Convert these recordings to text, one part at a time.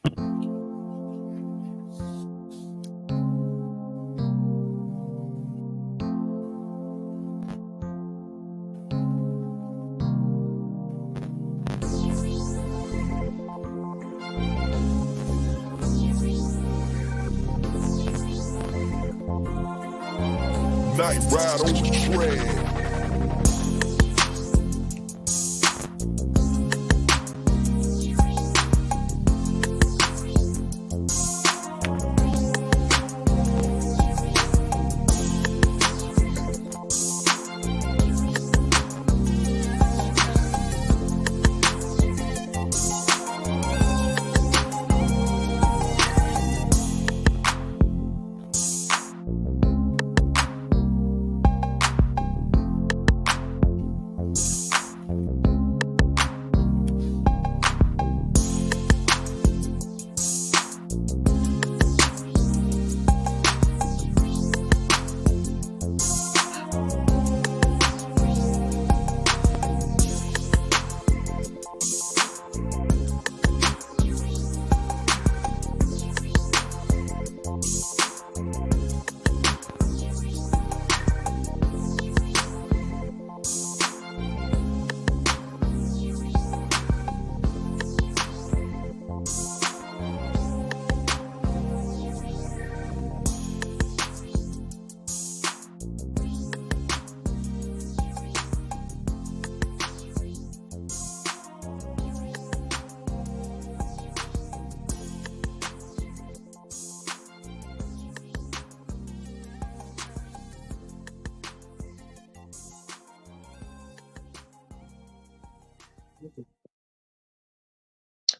Nyght ride on the track.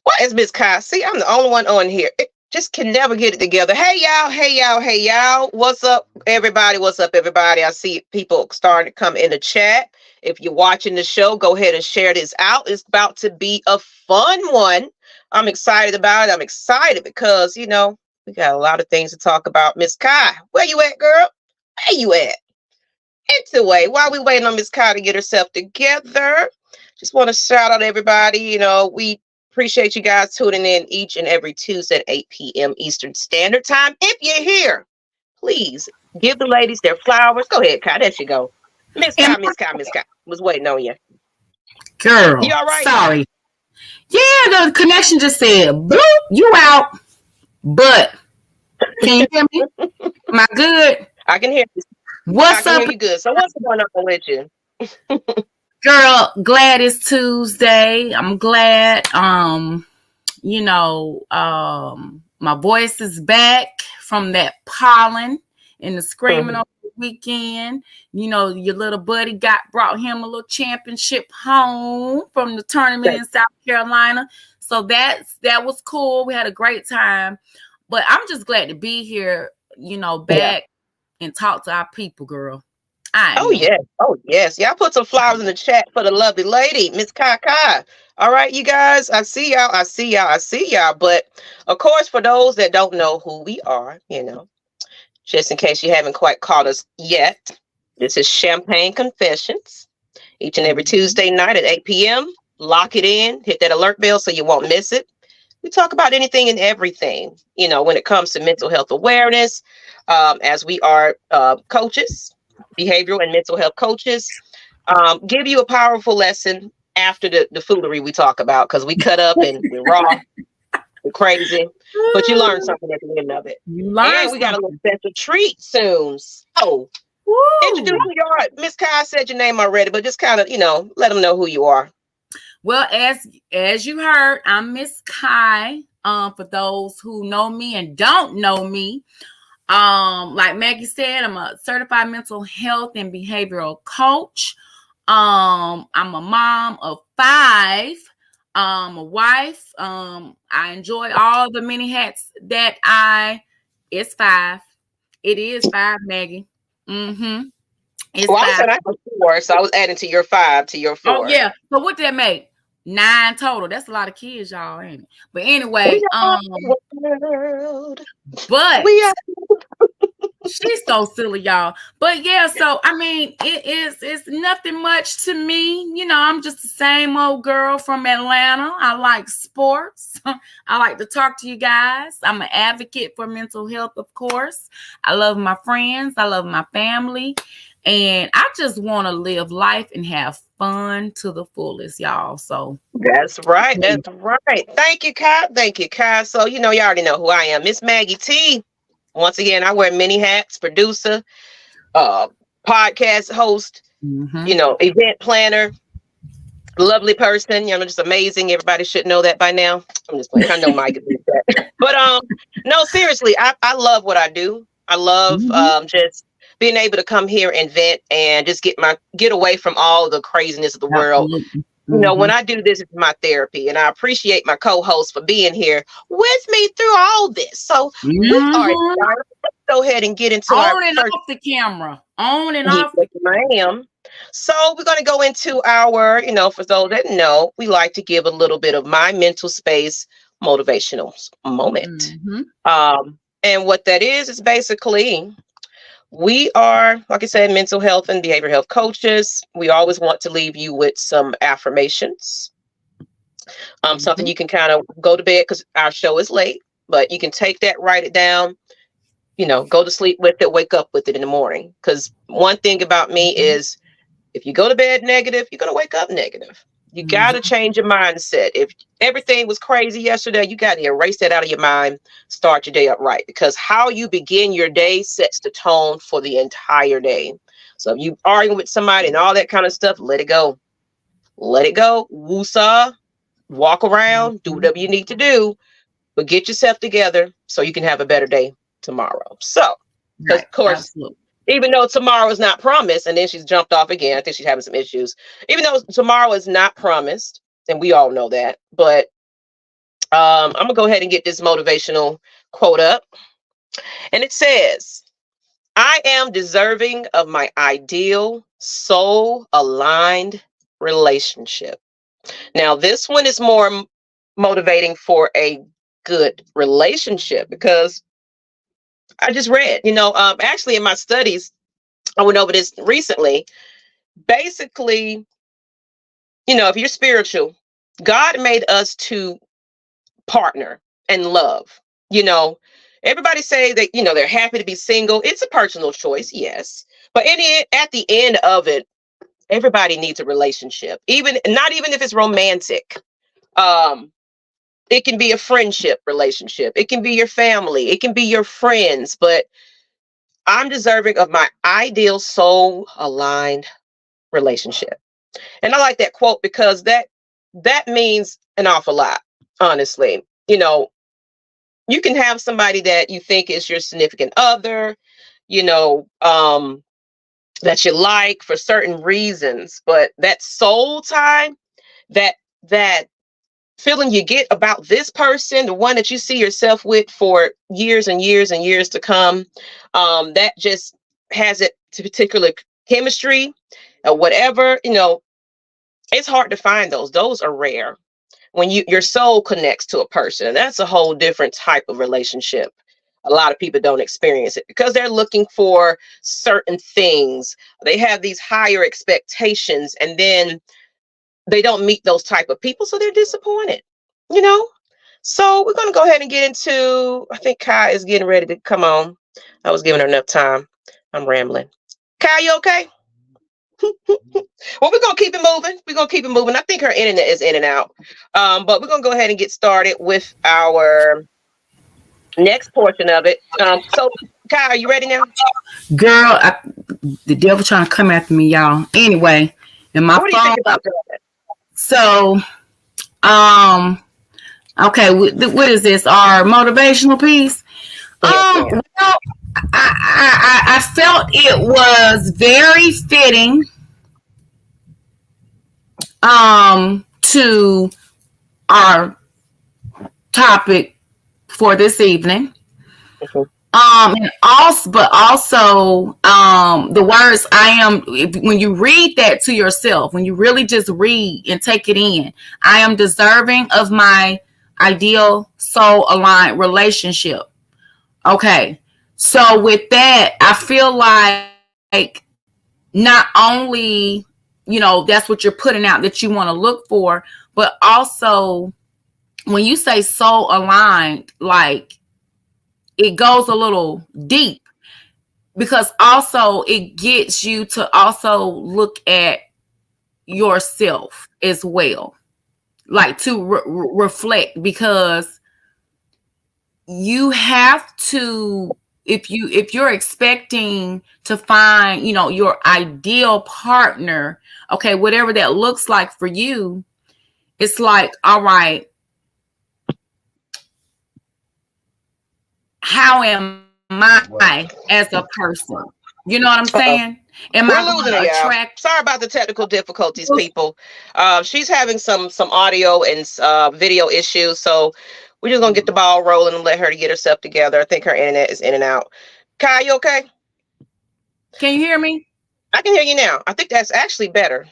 Why is Miss Kai? See, I'm the only one on here. It just can never get it together. Hey y'all, hey y'all, hey y'all. What's up, everybody? What's up, everybody? I see people starting to come in the chat. If you're watching the show, go ahead and share this out. It's about to be a fun one. I'm excited about it. I'm excited because, you know, we got a lot of things to talk about. Miss Kai, where you at, girl? Where you at? Anyway, while we waiting on Miss Kai to get herself together, just want to shout out everybody. You know, we appreciate you guys tuning in each and every Tuesday at 8 p.m. Eastern Standard Time. If you're here, please give the ladies their flowers. Go ahead, Kai. There she go. Miss Kai, Miss Kai, Miss Kai. Was waiting on you. Girl, You all right? sorry. Yeah, the connection just said, bloop, you out. But, can you hear me? Am I good? I can hear you. What's I can up? hear you good. So what's going on with you? Girl, glad it's Tuesday. I'm glad, you know, my voice is back from that pollen and the screaming over the weekend. You know, your little buddy brought him a little championship home from the tournament in South Carolina. So that was cool. We had a great time. But I'm just glad to be here, you know, back and talk to our people, girl. Oh yes. Oh yes. Y'all put some flowers in the chat for the lovely lady, Miss Kai Kai. All right, you guys. I see y'all. I see y'all. I see y'all. But of course, for those that don't know who we are, you know, just in case you haven't quite caught us yet, this is Champagne Confessions. Each and every Tuesday night at 8 p.m. Lock it in. Hit that alert bell so you won't miss it. We talk about anything and everything, you know, when it comes to mental health awareness, as we are coaches, behavioral and mental health coaches, give you a powerful lesson after the foolery we talk about, because we cut up and we're raw, we're crazy, but you learn something at the end of it. And we got a little special treat soon. So introduce who you are. Miss Kai said your name already, but just kind of, you know, let them know who you are. Well, as you heard, I'm Miss Kai. For those who know me and don't know me, like Maggie said, I'm a certified mental health and behavioral coach. I'm a mom of 5. A wife. I enjoy all the many hats that it's 5. It is 5, Maggie. It's well, 5. I said I was 4, so I was adding to your 5 to your 4. Oh yeah. So what did that make? 9 total. That's a lot of kids, y'all, ain't it? But anyway, world. but We are. She's so silly, y'all. But yeah, so I mean, it's nothing much to me. You know, I'm just the same old girl from Atlanta. I like sports. I like to talk to you guys. I'm an advocate for mental health, of course. I love my friends. I love my family. And I just want to live life and have fun to the fullest, y'all. So That's right. That's right. Thank you, Kai. Thank you, Kai. So, you already know who I am. Miss Maggie T. Once again, I wear many hats: producer, podcast host, event planner, lovely person, just amazing. Everybody should know that by now. I'm just playing. I know Mike is that. But no, seriously, I love what I do. I love just being able to come here and vent and just get away from all the craziness of the world. absolutely. When I do this, it's my therapy, and I appreciate my co-host for being here with me through all this. So we are let's go ahead and get into on and off the camera. On and off. Yes, ma'am. So we're going to go into our, for those that know, we like to give a little bit of my mental space motivational moment. And what that is basically, we are, like I said, mental health and behavioral health coaches. We always want to leave you with some affirmations, something you can kind of go to bed, because our show is late, but you can take that, write it down, go to sleep with it, wake up with it in the morning. Because one thing about me is, if you go to bed negative, you're going to wake up negative. You got to change your mindset. If everything was crazy yesterday, you got to erase that out of your mind. Start your day up right, because how you begin your day sets the tone for the entire day. So if you arguing with somebody and all that kind of stuff, let it go. Let it go. Woosah. Walk around. Do whatever you need to do. But get yourself together so you can have a better day tomorrow. So, of course, absolutely. Even though tomorrow is not promised, and then she's jumped off again. I think she's having some issues. Even though tomorrow is not promised, and we all know that. But I'm going to go ahead and get this motivational quote up. And it says, I am deserving of my ideal, soul-aligned relationship. Now, this one is more motivating for a good relationship, because I just read, actually in my studies, I went over this recently. Basically, if you're spiritual, God made us to partner and love. Everybody say that, they're happy to be single. It's a personal choice, yes. But at the end of it, everybody needs a relationship, not even if it's romantic. It can be a friendship relationship. It can be your family. It can be your friends. But I'm deserving of my ideal soul-aligned relationship. And I like that quote, because that means an awful lot, honestly. You can have somebody that you think is your significant other, that you like for certain reasons, but that soul time, that feeling you get about this person, the one that you see yourself with for years and years and years to come, that just has it to particular chemistry or whatever, it's hard to find those. Those are rare. When your soul connects to a person, that's a whole different type of relationship. A lot of people don't experience it because they're looking for certain things. They have these higher expectations, and then they don't meet those type of people, so they're disappointed, So we're going to go ahead and get into, I think Kai is getting ready to come on. I was giving her enough time. I'm rambling. Kai, you okay? Well, we're going to keep it moving. I think her internet is in and out. But we're going to go ahead and get started with our next portion of it. So, Kai, are you ready now? Girl, the devil trying to come after me, y'all. Anyway, and my what do you think about that? So, okay, what is this? Our motivational piece? Well, I felt it was very fitting to our topic for this evening. And also, the words when you read that to yourself, when you really just read and take it in, I am deserving of my ideal soul aligned relationship. Okay. So with that, I feel like not only, that's what you're putting out that you want to look for, but also when you say soul aligned, like it goes a little deep, because also it gets you to also look at yourself as well, like to reflect, because you have to, if you're expecting to find, your ideal partner, okay, whatever that looks like for you, it's like, all right, how am I as a person? You know what I'm Uh-oh. saying? Am We're I going losing her, to y'all. attract? Sorry about the technical difficulties, people. She's having some audio and video issues, so we're just gonna get the ball rolling and let her get herself together. I think her internet is in and out. Kai, you okay? Can you hear me? I can hear you now. I think that's actually better.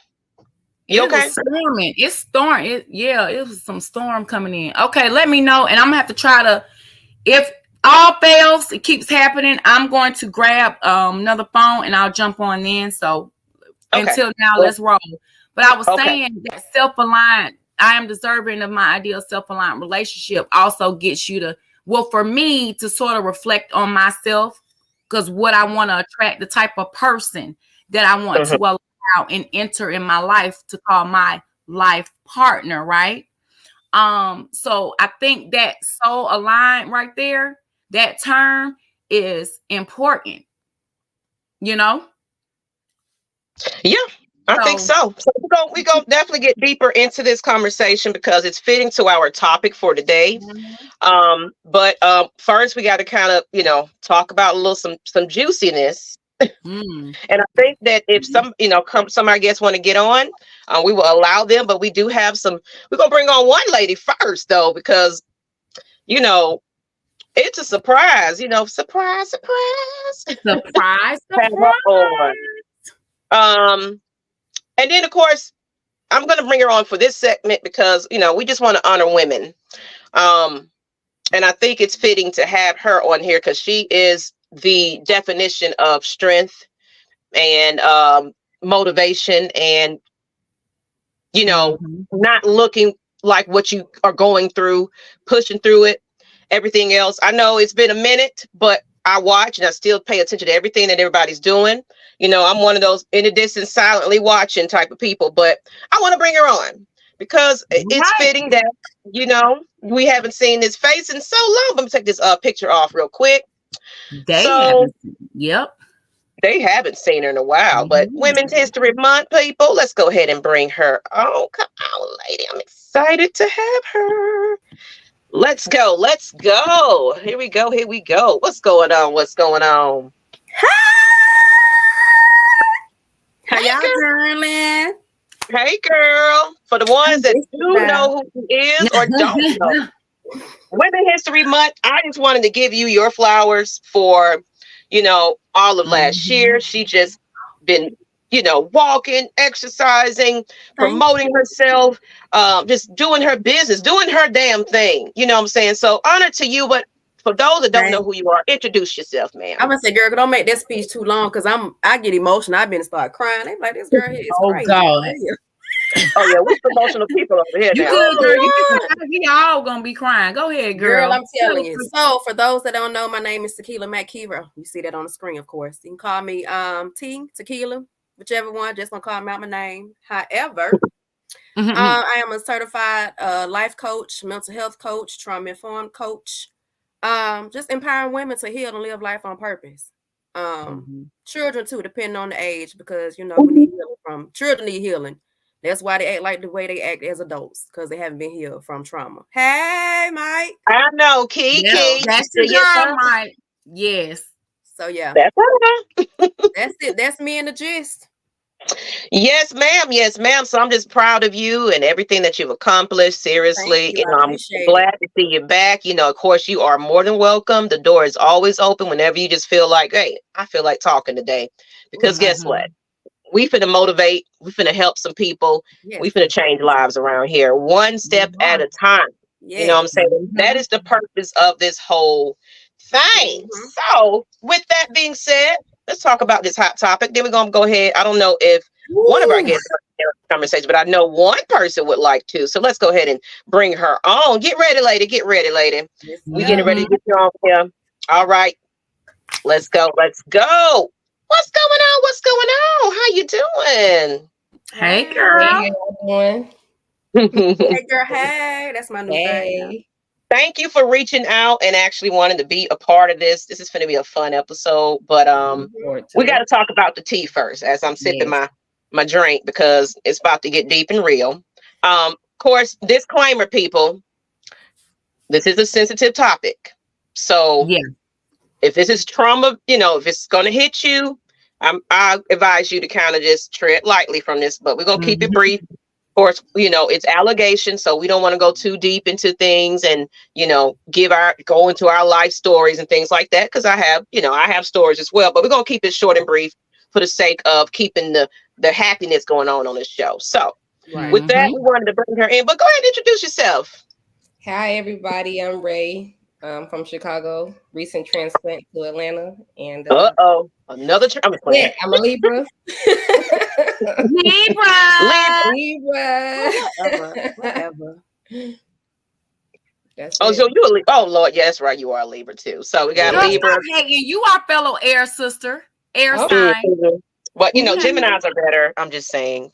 You It okay? was storming. It's storm. It was some storm coming in. Okay, let me know, and I'm gonna have to try to. If all fails, it keeps happening, I'm going to grab another phone and I'll jump on in. So until now, let's roll. But I was saying that self-aligned, I am deserving of my ideal self-aligned relationship, also gets you to, well, for me to sort of reflect on myself, because what I want to attract, the type of person that I want to allow and enter in my life to call my life partner, right? So I think that soul aligned right there, that term is important, Yeah, I think so. So we're gonna definitely get deeper into this conversation because it's fitting to our topic for today. But first we got to kind of, talk about a little some juiciness. And I think that if some of our guests want to get on, we will allow them. But we do have we're gonna bring on one lady first though, because it's a surprise. Surprise, surprise, surprise, have her on. And then of course I'm gonna bring her on for this segment because we just want to honor women. And I think it's fitting to have her on here because she is the definition of strength and motivation and not looking like what you are going through, pushing through it, everything else. I know it's been a minute, but I watch and I still pay attention to everything that everybody's doing. I'm one of those in the distance, silently watching type of people, but I want to bring her on because it's fitting that, we haven't seen this face in so long. I'm going to take this picture off real quick. They haven't seen her in a while, but Women's History Month, people, let's go ahead and bring her. Oh, come on, lady. I'm excited to have her. Let's go. Let's go. Here we go. Here we go. What's going on? What's going on? Hi. How y'all doing? Hey, girl. For the ones that do know who she is or don't know, Women's History Month, I just wanted to give you your flowers for, all of last year. She just been, walking, exercising, promoting herself, just doing her business, doing her damn thing. You know what I'm saying? So honor to you, but for those that don't know who you are, introduce yourself, ma'am. I'm gonna say, girl, don't make that speech too long because I get emotional. I've been start crying. They like, this girl here is crazy. God. Oh yeah, we're emotional people over here. You now. good, girl? We all gonna be crying. Go ahead, girl. I'm telling you. So for those that don't know, my name is Tequila McKeever. You see that on the screen, of course. You can call me Tequila, whichever one. Just gonna call me out my name. However, I am a certified life coach, mental health coach, trauma informed coach. Just empowering women to heal and live life on purpose. Children too, depending on the age, because we need healing from children need healing. That's why they act like the way they act as adults, because they haven't been healed from trauma. Hey, Mike. I know, Kiki. That's the girl, Mike. Yes. So yeah, that's her. That's it. That's me in the gist. Yes, ma'am. Yes, ma'am. So I'm just proud of you and everything that you've accomplished. Seriously, I'm glad to see you back. Of course, you are more than welcome. The door is always open whenever you just feel like, hey, I feel like talking today. Because guess what? We finna motivate. We finna help some people. Yes. We finna change lives around here, one step at a time. You know what I'm saying? That is the purpose of this whole thing. So, with that being said, let's talk about this hot topic. Then we're gonna go ahead. I don't know if one of our guests in the conversation, but I know one person would like to. So let's go ahead and bring her on. Get ready, lady. Get ready, lady. We getting ready to get you on here. All right. Let's go. Let's go. What's going on? What's going on? How you doing? Hey, girl. How you doing? Hey, girl. Hey, that's my new thing. Thank you for reaching out and actually wanting to be a part of this. This is going to be a fun episode, but we got to talk about the tea first as I'm sipping my drink because it's about to get deep and real. Of course, disclaimer, people, this is a sensitive topic. So if this is trauma, if it's going to hit you, I advise you to kind of just tread lightly from this, but we're going to keep it brief. Of course, it's allegations, so we don't want to go too deep into things and, go into our life stories and things like that. Cause I have stories as well, but we're going to keep it short and brief for the sake of keeping the happiness going on this show. So with that, we wanted to bring her in, but go ahead and introduce yourself. Hi, everybody. I'm Ray. From Chicago, recent transplant to Atlanta, and another I'm a Libra. Libra. Whatever. That's so you a Libra? Oh Lord, yeah, that's right. You are a Libra too. So we got Libra. You are fellow air sister, air sign. But Geminis are better. I'm just saying.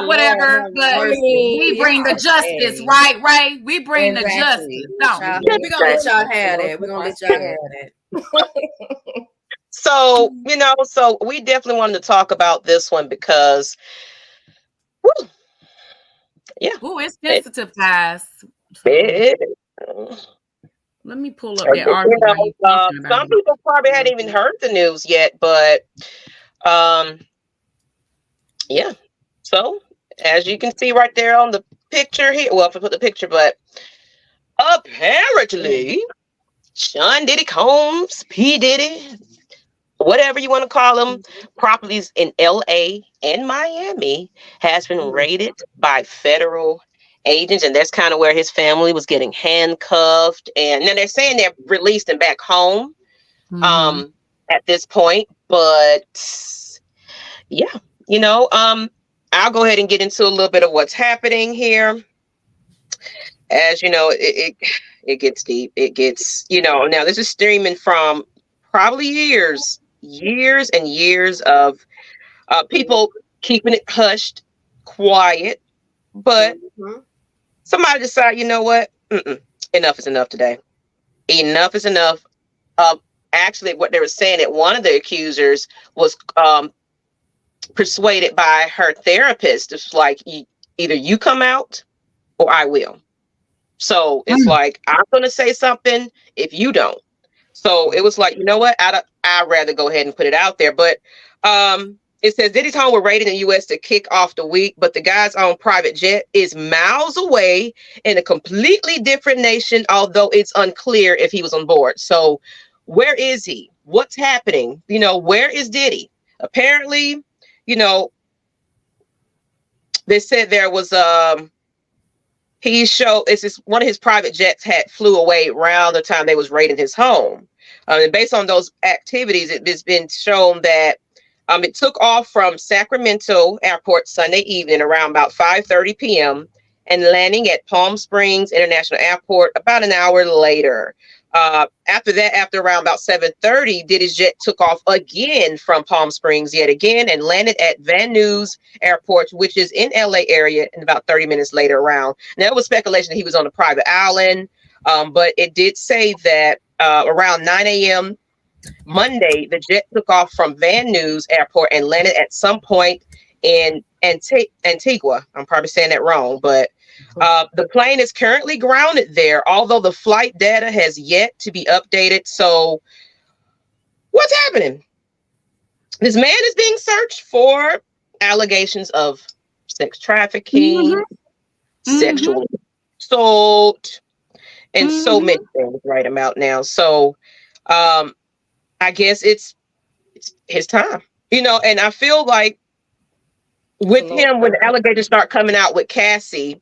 Whatever. But we bring the justice, right? Right? We bring the justice. No, we're gonna let y'all have that. We're gonna let y'all have that. So so we definitely wanted to talk about this one because, it's sensitive, guys. Let me pull up that article. Some people probably hadn't even heard the news yet, but. So as you can see right there on the picture here, well, if I put the picture, but apparently Sean Diddy Combs, P. Diddy, whatever you want to call them, properties in LA and Miami has been raided by federal agents, and that's kind of where his family was getting handcuffed. And now they're saying they're released and back home at this point, but I'll go ahead and get into a little bit of what's happening here. As you know, it gets deep. It gets, now this is streaming from probably years and years of people keeping it hushed, quiet, but somebody decide, you know what? Enough is enough today. Enough is enough. Actually, what they were saying that one of the accusers was persuaded by her therapist. It's like, either you come out or I will. So it's like, I'm going to say something if you don't. So it was like, you know what? I'd rather go ahead and put it out there. But it says Diddy's home were raided in the U.S. to kick off the week, but the guy's own private jet is miles away in a completely different nation, although it's unclear if he was on board. So where is he? What's happening? Where is Diddy? Apparently, they said there was one of his private jets had flew away around the time they was raiding his home. And based on those activities, it's been shown that it took off from Sacramento Airport Sunday evening around about 5:30 p.m. and landing at Palm Springs International Airport about an hour later. After that, after around about 7:30, Diddy's jet took off again from Palm Springs yet again and landed at Van Nuys Airport, which is in LA area, and about 30 minutes later around. Now, it was speculation that he was on a private island, but it did say that around 9 a.m. Monday, the jet took off from Van Nuys Airport and landed at some point in Antigua. I'm probably saying that wrong, but the plane is currently grounded there, although the flight data has yet to be updated. So what's happening? This man is being searched for allegations of sex trafficking, sexual assault, and so many things right about now. So I guess it's his time, and I feel like with him, when the allegations start coming out with Cassie,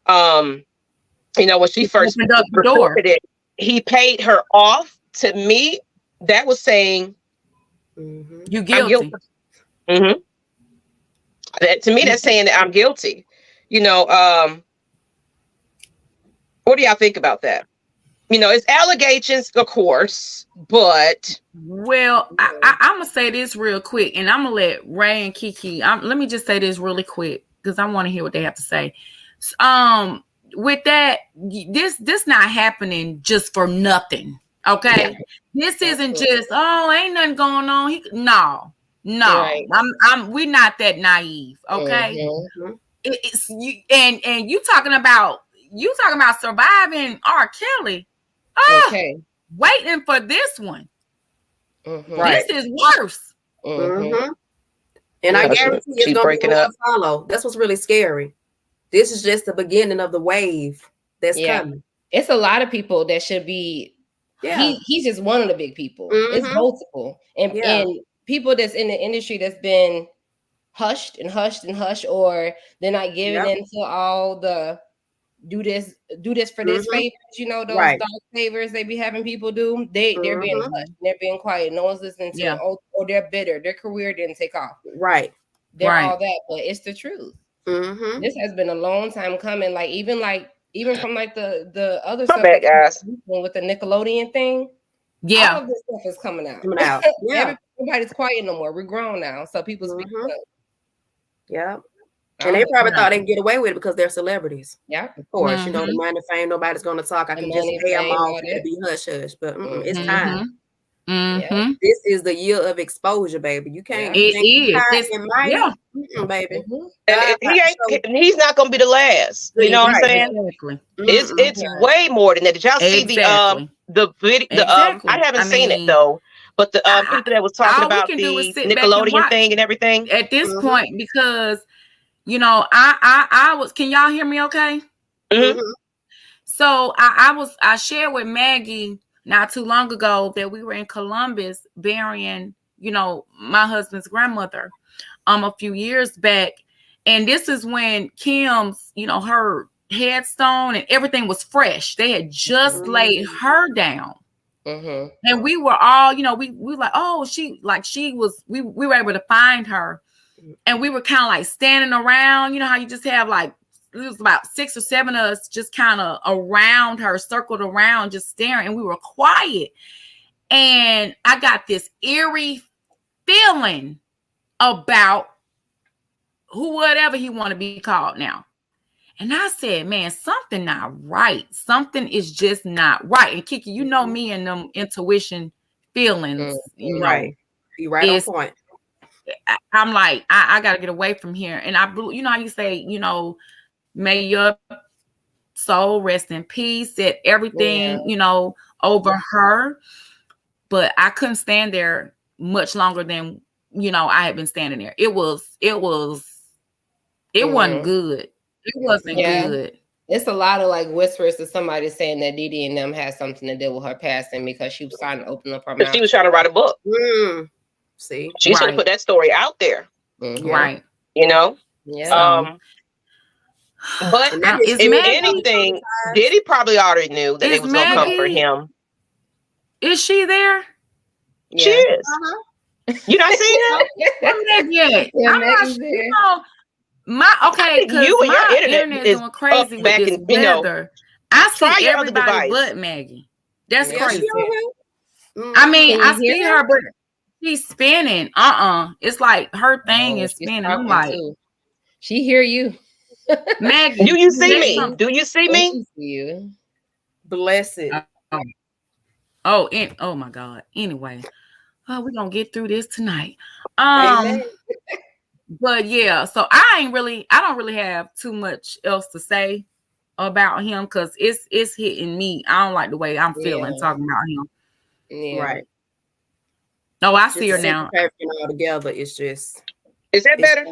when she first opened up the door, he paid her off to me, that was saying You I'm guilty. guilty. Mm-hmm. To me, that's saying that I'm guilty. You know, what do y'all think about that? You know, it's allegations, of course, but Well, I'm gonna say this real quick, and I'm gonna let Ray and Kiki. Let me just say this really quick because I want to hear what they have to say. With that, this not happening just for nothing. Okay, this isn't just ain't nothing going on. No. Right. We're not that naive. Okay, it's you and you talking about surviving R. Kelly. Okay. Waiting for this one. Right. This is worse. And I guarantee it's going to be a follow. That's what's really scary. This is just the beginning of the wave that's coming. It's a lot of people that should be. Yeah, he's just one of the big people. It's multiple, and people that's in the industry that's been hushed, or they're not giving into all the do this for this favors. You know, those dark favors they be having people do. They're being hushed. They're being quiet. No one's listening to them. Or they're bitter. Their career didn't take off. Right. They're all that, but it's the truth. This has been a long time coming. Even from the other stuff with the Nickelodeon thing. Yeah, all of this stuff is coming out. Everybody's quiet no more. We're grown now, so people speak up. Yeah. And they probably thought they could get away with it because they're celebrities. Yeah. Of course, you know, the money, fame, nobody's going to talk. I can just pay them off to be hush-hush. But it's time. This is the year of exposure, baby. You can't. It is. Baby. And he's not going to be the last. You know what I'm saying? Exactly. It's way more than that. Did y'all see the video? I haven't seen it though. But the people that was talking about the Nickelodeon thing and everything at this point, because you know, I was. Can y'all hear me? Okay. So I shared with Maggie not too long ago that we were in Columbus burying, you know, my husband's grandmother, a few years back, and this is when Kim's, you know, her headstone and everything was fresh. They had just laid her down. And we were all, you know, we like, oh, she was, we were able to find her, and we were kind of like standing around, you know how you just have like, it was about 6 or 7 of us just kind of around her, circled around, just staring, and we were quiet. And I got this eerie feeling about whatever he want to be called now. And I said, man, something not right. Something is just not right. And Kiki, you know me and them intuition feelings. You know, you right on point. I'm like, I got to get away from here. And you know how you say, you know, may your soul rest in peace, said everything, you know, over her. But I couldn't stand there much longer than, you know, I had been standing there. It wasn't good. It wasn't good. It's a lot of like whispers to somebody saying that Diddy and them had something to do with her passing because she was trying to open up her mouth. She was trying to write a book. See, she should have put that story out there. Right. You know? Yeah. But if anything, Diddy probably already knew that it was going to come for him. Is she there? Yeah. She is. You not seeing her? I'm not sure. You know, because you and my your internet is going crazy with this weather. I see everybody but Maggie. That's crazy. I mean, I see her, but she's spinning. It's like her thing is spinning. I'm like, she hear you. Maggie, do you see me? Do you see me? She see you. Blessed. Oh my God. Anyway, we're gonna get through this tonight. But yeah, so I don't really have too much else to say about him because it's hitting me. I don't like the way I'm feeling talking about him. Yeah. Right. Oh, I see her now. All together, it's just. Is that better?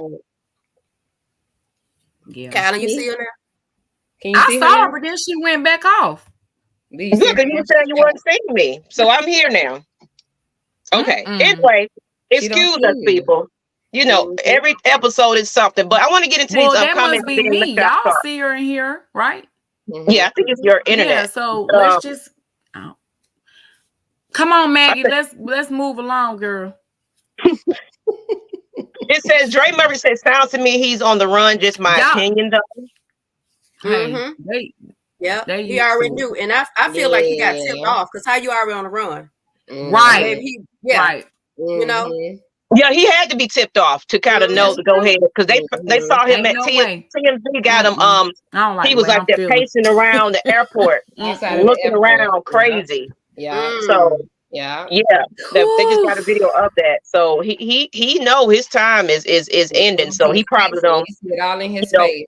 Yeah. Kielyn, you see her now? Can you see saw her, but then she went back off. Look, and you said you weren't seeing me, so I'm here now. Okay. Anyway, excuse us, people. You know, every episode is something, but I want to get into these upcoming things. Must be me. Y'all see her in here, right? Yeah, I think it's your internet. Yeah, so let's just. Come on, Maggie. Let's move along, girl. It says Dre Murray says, sounds to me he's on the run. Just my opinion, though. Hey, he already knew, and I feel like he got tipped off because how you already on the run, right? Right. You know. Yeah, he had to be tipped off to kind of know to go ahead because they saw him at TMZ. Got him. He was like they're pacing around the airport, looking around crazy. Yeah. So. Yeah. They just got a video of that. So he know his time is ending. So he probably don't see it all in his face.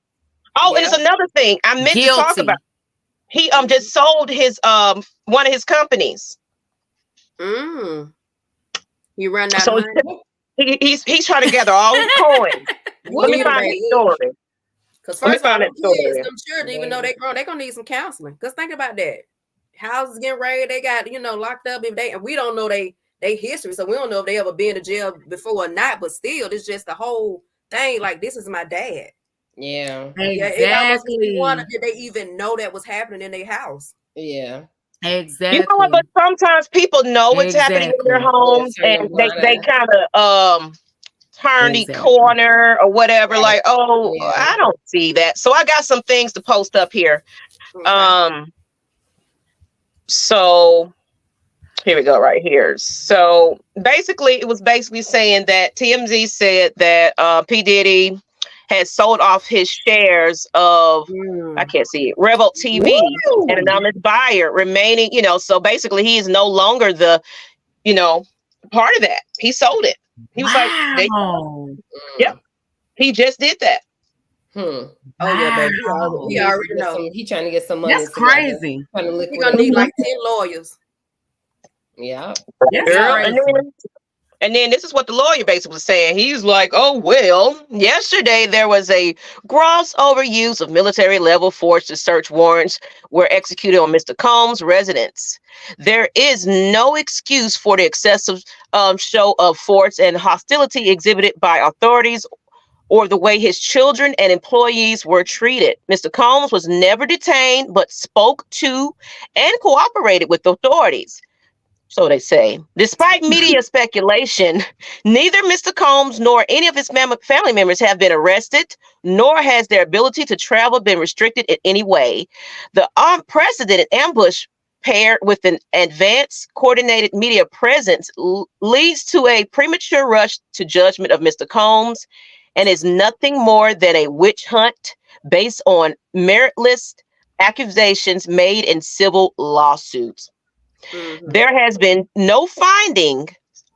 Oh, and it's another thing I meant to talk about. He just sold his one of his companies. You run that money. He's trying to gather all his coins. Let me find that story. Because first of all, them children, even though they grown, they're gonna need some counseling. Because think about that. Houses getting raided, they got locked up. And we don't know they history, so we don't know if they ever been to jail before or not. But still, it's just the whole thing. Like, this is my dad. Yeah, exactly. Did they even know that was happening in their house? Yeah, exactly. You know what? But sometimes people know what's happening in their homes, and they kind of turn the corner or whatever. Right. Like, I don't see that. So I got some things to post up here. Okay. So here we go right here. So basically, it was basically saying that TMZ said that P. Diddy had sold off his shares of, I can't see it, Revel TV, and an anonymous buyer remaining, so basically he is no longer the, part of that. He sold it. He was like, he just did that. Oh yeah, baby. He already know. He trying to get some money. That's crazy. He's gonna need like 10 lawyers. Yeah. And then this is what the lawyer basically was saying. He's like, oh, well, yesterday there was a gross overuse of military level force to search warrants were executed on Mr. Combs' residence. There is no excuse for the excessive show of force and hostility exhibited by authorities or the way his children and employees were treated. Mr. Combs was never detained, but spoke to and cooperated with authorities. So they say. Despite media speculation, neither Mr. Combs nor any of his family members have been arrested, nor has their ability to travel been restricted in any way. The unprecedented ambush paired with an advanced coordinated media presence leads to a premature rush to judgment of Mr. Combs and is nothing more than a witch hunt based on meritless accusations made in civil lawsuits. Mm-hmm. There has been no finding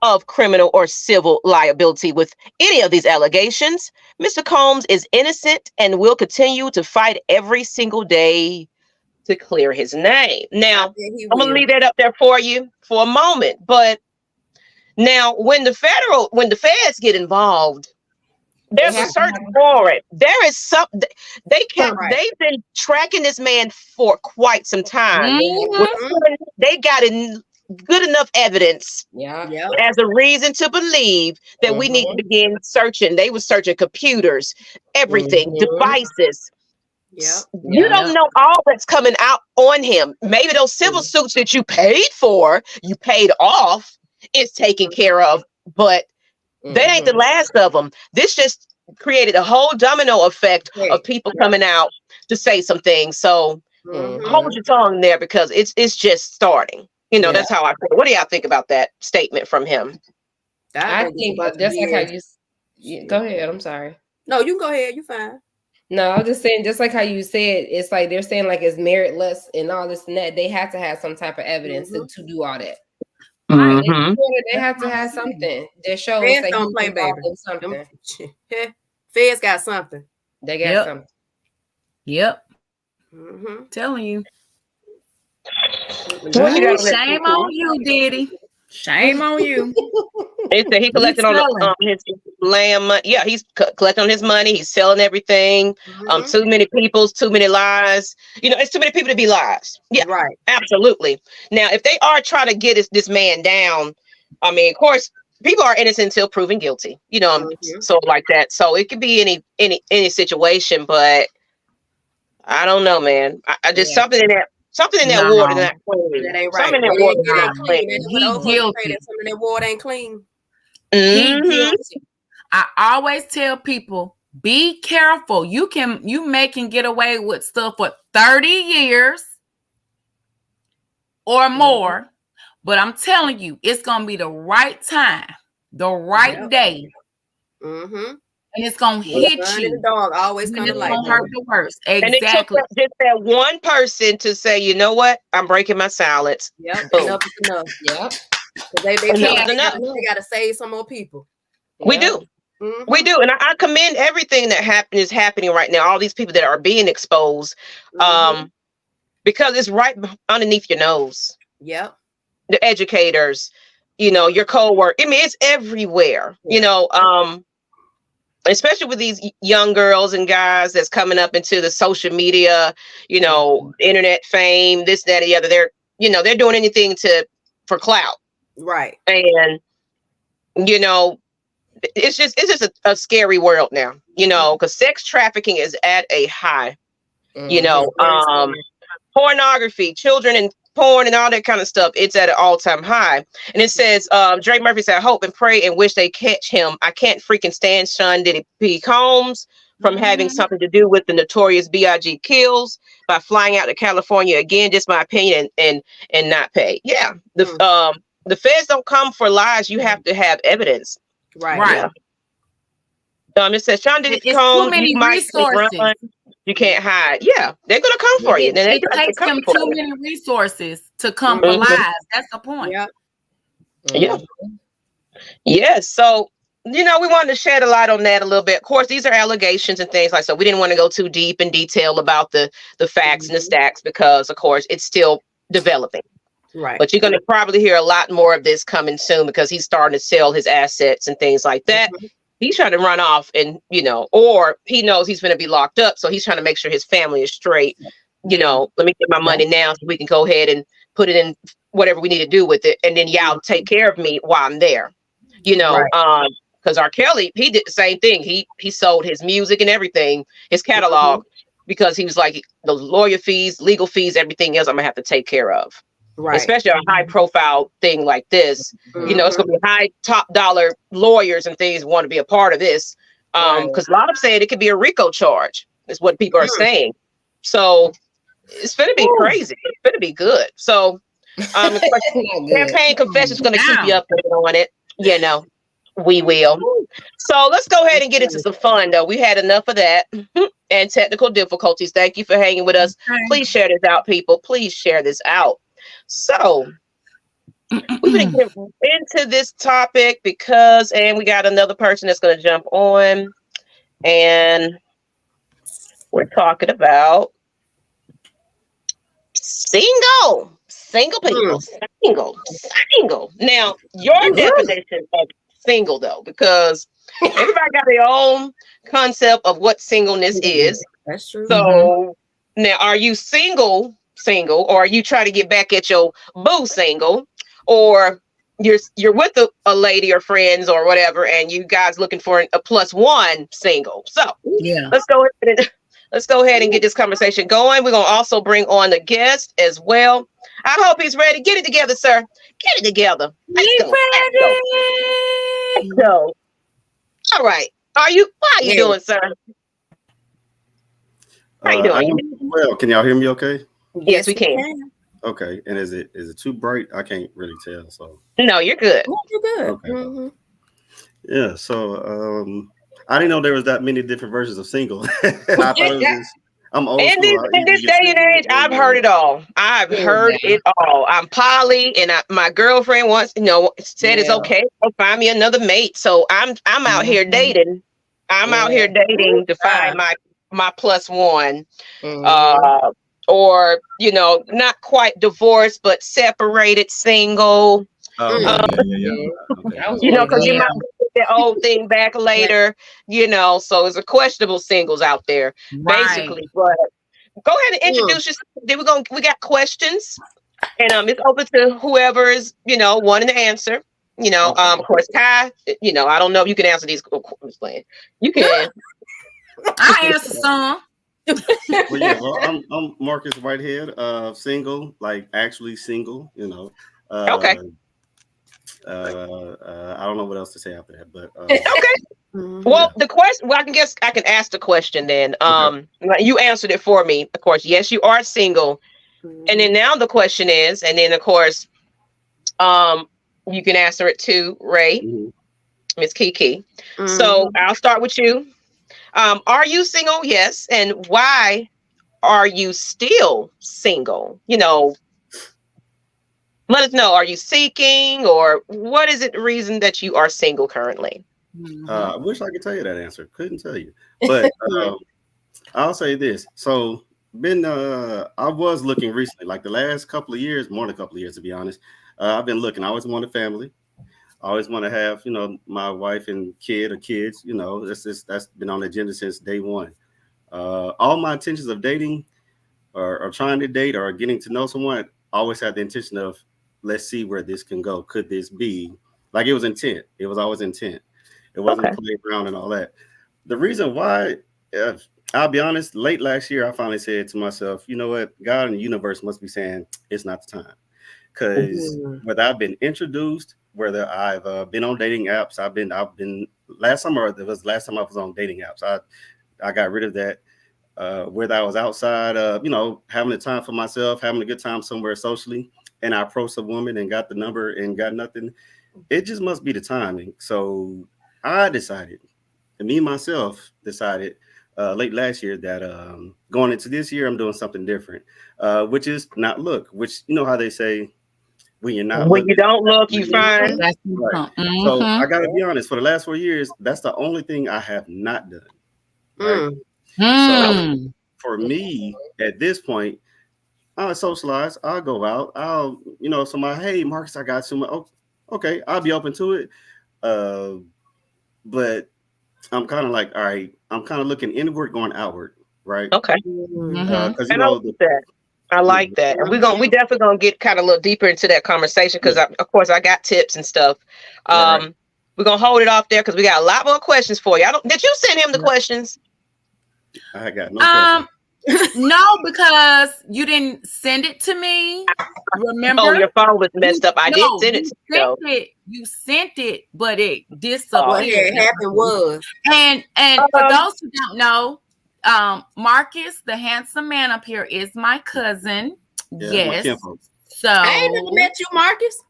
of criminal or civil liability with any of these allegations. Mr. Combs is innocent and will continue to fight every single day to clear his name. Now, I'm going to leave that up there for you for a moment. But now, when the feds get involved, there's a search warrant. There is something they've been tracking this man for quite some time. Mm-hmm. They got good enough evidence as a reason to believe that we need to begin searching. They were searching computers, everything, devices. You don't know all that's coming out on him. Maybe those civil suits that you paid off is taken care of, but they ain't the last of them. This just created a whole domino effect of people coming out to say some things. So hold your tongue there because it's just starting. That's how I feel. What do y'all think about that statement from him? I think just like how you go ahead. I'm sorry. No, you can go ahead. You fine. No, I was just saying, just like how you said, it's like they're saying like it's meritless and all this and that. They have to have some type of evidence to do all that. Mm-hmm. They have to have something that shows Feds don't play, baby. Something. Feds got something. They got something. Yep. Mm-hmm. Telling you. Shame on you, Diddy. Shame on you. He said he collected on his land money. Yeah, he's collecting on his money. He's selling everything. Too many people, too many lies. It's too many people to be lies. Yeah, right. Absolutely. Now, if they are trying to get this man down, I mean, of course, people are innocent until proven guilty. So like that. So it could be any situation, but I don't know, man. I just something in that. Something in that No. water not clean. That ain't right. Something in that water It not ain't clean. clean. He guilty. Something in that water ain't clean. He guilty. I always tell people, be careful. You may get away with stuff for 30 years or more, but I'm telling you, it's gonna be the right time, the right day. And it's gonna hit you. The dog always come to life. Gonna hurt the worst. Exactly. And it took just that one person to say, you know what? I'm breaking my silence. Yep. Enough is enough. Yep. They gotta save some more people. We do. We do. And I commend everything that is happening right now. All these people that are being exposed. Because it's right underneath your nose. Yep. The educators, your co-work. I mean, it's everywhere, especially with these young girls and guys that's coming up into the social media, internet fame, this, that, and the other. They're doing anything for clout. Right. And, it's just a scary world now, because sex trafficking is at a high, pornography, children and porn and all that kind of stuff. It's at an all-time high. And it says, Drake Murphy said, I hope and pray and wish they catch him. I can't freaking stand Sean Diddy P. Combs from having something to do with the notorious B.I.G. kills by flying out to California. Again, just my opinion and not pay. Yeah. The feds don't come for lies. You have to have evidence. Right. It says Sean Diddy Combs, too many resources. Run, you can't hide. Yeah, they're gonna come for you. It takes them too many resources to come for lies. That's the point. Yeah. Yes. So, we wanted to shed a light on that a little bit. Of course, these are allegations and things like so. We didn't want to go too deep in detail about the facts and the stacks because, of course, it's still developing. Right. But you're going to probably hear a lot more of this coming soon because he's starting to sell his assets and things like that. He's trying to run off and, or he knows he's going to be locked up. So he's trying to make sure his family is straight. Let me get my money now so we can go ahead and put it in whatever we need to do with it. And then y'all take care of me while I'm there, because R. Kelly, he did the same thing. He sold his music and everything, his catalog, because he was like, the lawyer fees, legal fees, everything else I'm going to have to take care of. Right. Especially a high profile thing like this, it's going to be high top dollar lawyers and things want to be a part of this. Because a lot of saying it could be a RICO charge is what people are saying. So it's going to be crazy. It's going to be good. So campaign confession is going to keep you updated on it. We will. So let's go ahead and get into some fun though. We had enough of that and technical difficulties. Thank you for hanging with us. Please share this out, people. Please share this out. So we're going to get into this topic because, and we got another person that's going to jump on, and we're talking about single people, single. Now, your definition of single though, because everybody got their own concept of what singleness is. That's true. So now, are you single, or are you trying to get back at your boo single, or you're with a lady or friends or whatever, and you guys looking for a +1 single? So let's go ahead and get this conversation going. We're gonna also bring on a guest as well. I hope he's ready. Get it together, sir. Get it together. Let's go. All right. How are you doing, sir? How you doing? Well, can y'all hear me okay? Yes, we can. Okay. And is it too bright? I can't really tell. So no, you're good. You're good. Okay. Yeah. So I didn't know there was that many different versions of single. I thought it was I'm old in school. this day and age, I've heard it all. I've heard it all. I'm poly, and my girlfriend once, said it's okay. I'll find me another mate. So I'm out here dating. I'm out here dating to find my +1. Or not quite divorced, but separated, single. Because you might get the old thing back later. So it's a questionable singles out there, basically. But go ahead and introduce yourself. We got questions, and it's open to whoever is wanting to answer. Of course, Kai. I don't know if you can answer these questions. You can. I answer some. Well, yeah, well, I'm Marcus Whitehead, single, like actually single, you know. Okay. I don't know what else to say after that, but Okay. Well, the question. Well, I can ask the question then. You answered it for me. Of course, yes, you are single, and then now the question is, and then of course, you can answer it too, Ray, Miss Kiki. So I'll start with you. Are you single? Yes, and why are you still single? You know, let us know. Are you seeking, or what is it the reason that you are single currently? I wish I could tell you that answer. Couldn't tell you, but I'll say this. So, I was looking recently, like the last couple of years, more than a couple of years, to be honest. I've been looking. I always want a family. I always want to have, you know, my wife and kid or kids. You know, that's been on the agenda since day one. All my intentions of dating or trying to date or getting to know someone, I always had the intention of, let's see where this can go. Could this be like it was intent? It was always intent. It wasn't play around and all that. The reason why, I'll be honest, late last year, I finally said to myself, you know what? God and the universe must be saying it's not the time. Because whether I've been introduced, whether I've been on dating apps, I've been last summer, it was last time I was on dating apps. I got rid of that. Whether I was outside, you know, having the time for myself, having a good time somewhere socially, and I approached a woman and got the number and got nothing, it just must be the timing. So I decided, and me myself decided late last year that going into this year, I'm doing something different, which is not look, which, you know how they say, when you're not when looking, you don't look, you find. Right. So I got to be honest, for the last 4 years, that's the only thing I have not done. Right. So for me, at this point, I'll socialize. I'll go out. I'll, you know, somebody, hey, Marcus, I got some. Oh, okay, I'll be open to it. But I'm kind of like, all right, I'm kind of looking inward, going outward, right? Okay. Because you And I know, like that. I like that. And we definitely gonna get kind of a little deeper into that conversation because of course I got tips and stuff. Right. We're gonna hold it off there because we got a lot more questions for you. Did you send him the questions? I got no questions. No, because you didn't send it to me. Remember? Oh, your phone was messed up. I did send it to you. You sent it, but it disappeared. What happened was, and for those who don't know, Marcus, the handsome man up here, is my cousin. Yeah, yes. So I ain't never met you, Marcus.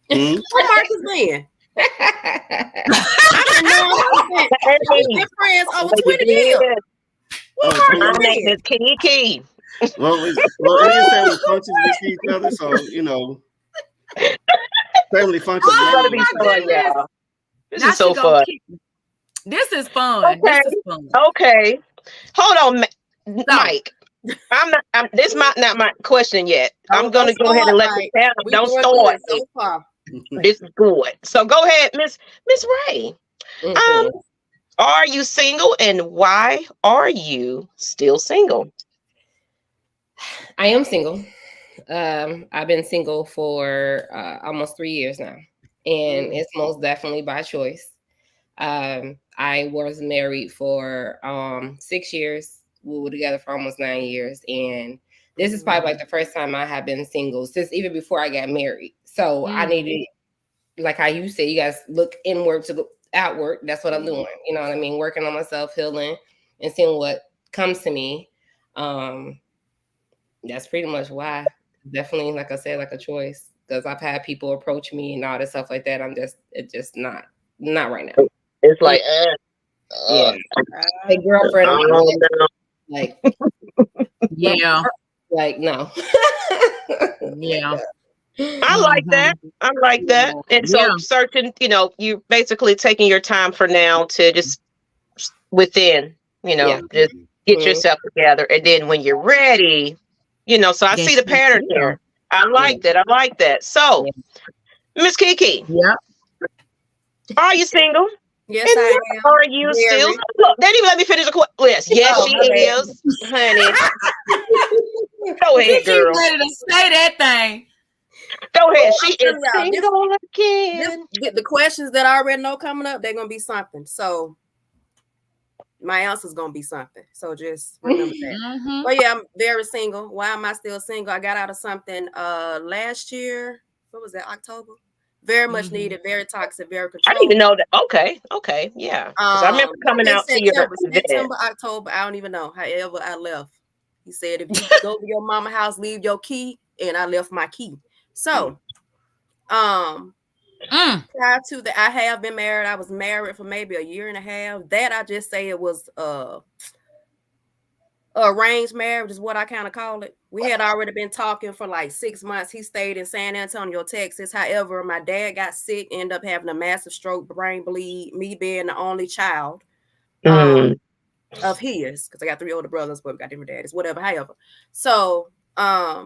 Where Marcus been? I didn't know we've been friends over 20 years. My name is Kiki. Well, it is family functions with each other, so you know, family functions. This is so fun. This is fun. Okay. This is fun. Okay. Hold on, Mike. This might not my question yet. I'm gonna go ahead and let the panel. Don't start. So far. This is good. So go ahead, Miss Ray. Are you single, and why are you still single? I am single. I've been single for almost 3 years now, and it's most definitely by choice. I was married for 6 years. We were together for almost 9 years, and this is probably like the first time I have been single since even before I got married. So I needed, like how you said, you guys look inward to go outward. That's what I'm doing. You know what I mean? Working on myself, healing, and seeing what comes to me. That's pretty much why. Definitely, like I said, like a choice. Because I've had people approach me and all this stuff like that. It's just not right now. It's like, yeah. Hey, girlfriend, like, yeah, like no. Yeah. I like that. I like that. And so searching, you know, you basically taking your time for now to just within, you know, just get yourself together. And then when you're ready, you know, so I see the pattern here. I like that. I like that. So, Miss Kiki. Yeah. Are you single? Yes, I am. Are you still? Look, they didn't even let me finish the list. Yes, she is, honey. Go ahead, girl. She's ready to say that thing. Go ahead. She is single again. The questions that I already know coming up, they're gonna be something. So my answer's gonna be something. So just remember that. But yeah, I'm very single. Why am I still single? I got out of something last year. What was that? October. Very much needed. Very toxic. Very controlling. I didn't even know that. Okay, yeah. Because I remember coming out to your September, October. I don't even know. However, I left. He said, if you go to your mama house, leave your key, and I left my key. So, prior to that, I have been married. I was married for maybe a year and a half. That I just say it was arranged marriage is what I kind of call it. We had already been talking for like 6 months. He stayed in San Antonio, Texas. However, my dad got sick, ended up having a massive stroke, brain bleed, me being the only child of his, because I got 3 older brothers, but we got different daddies, whatever, however. So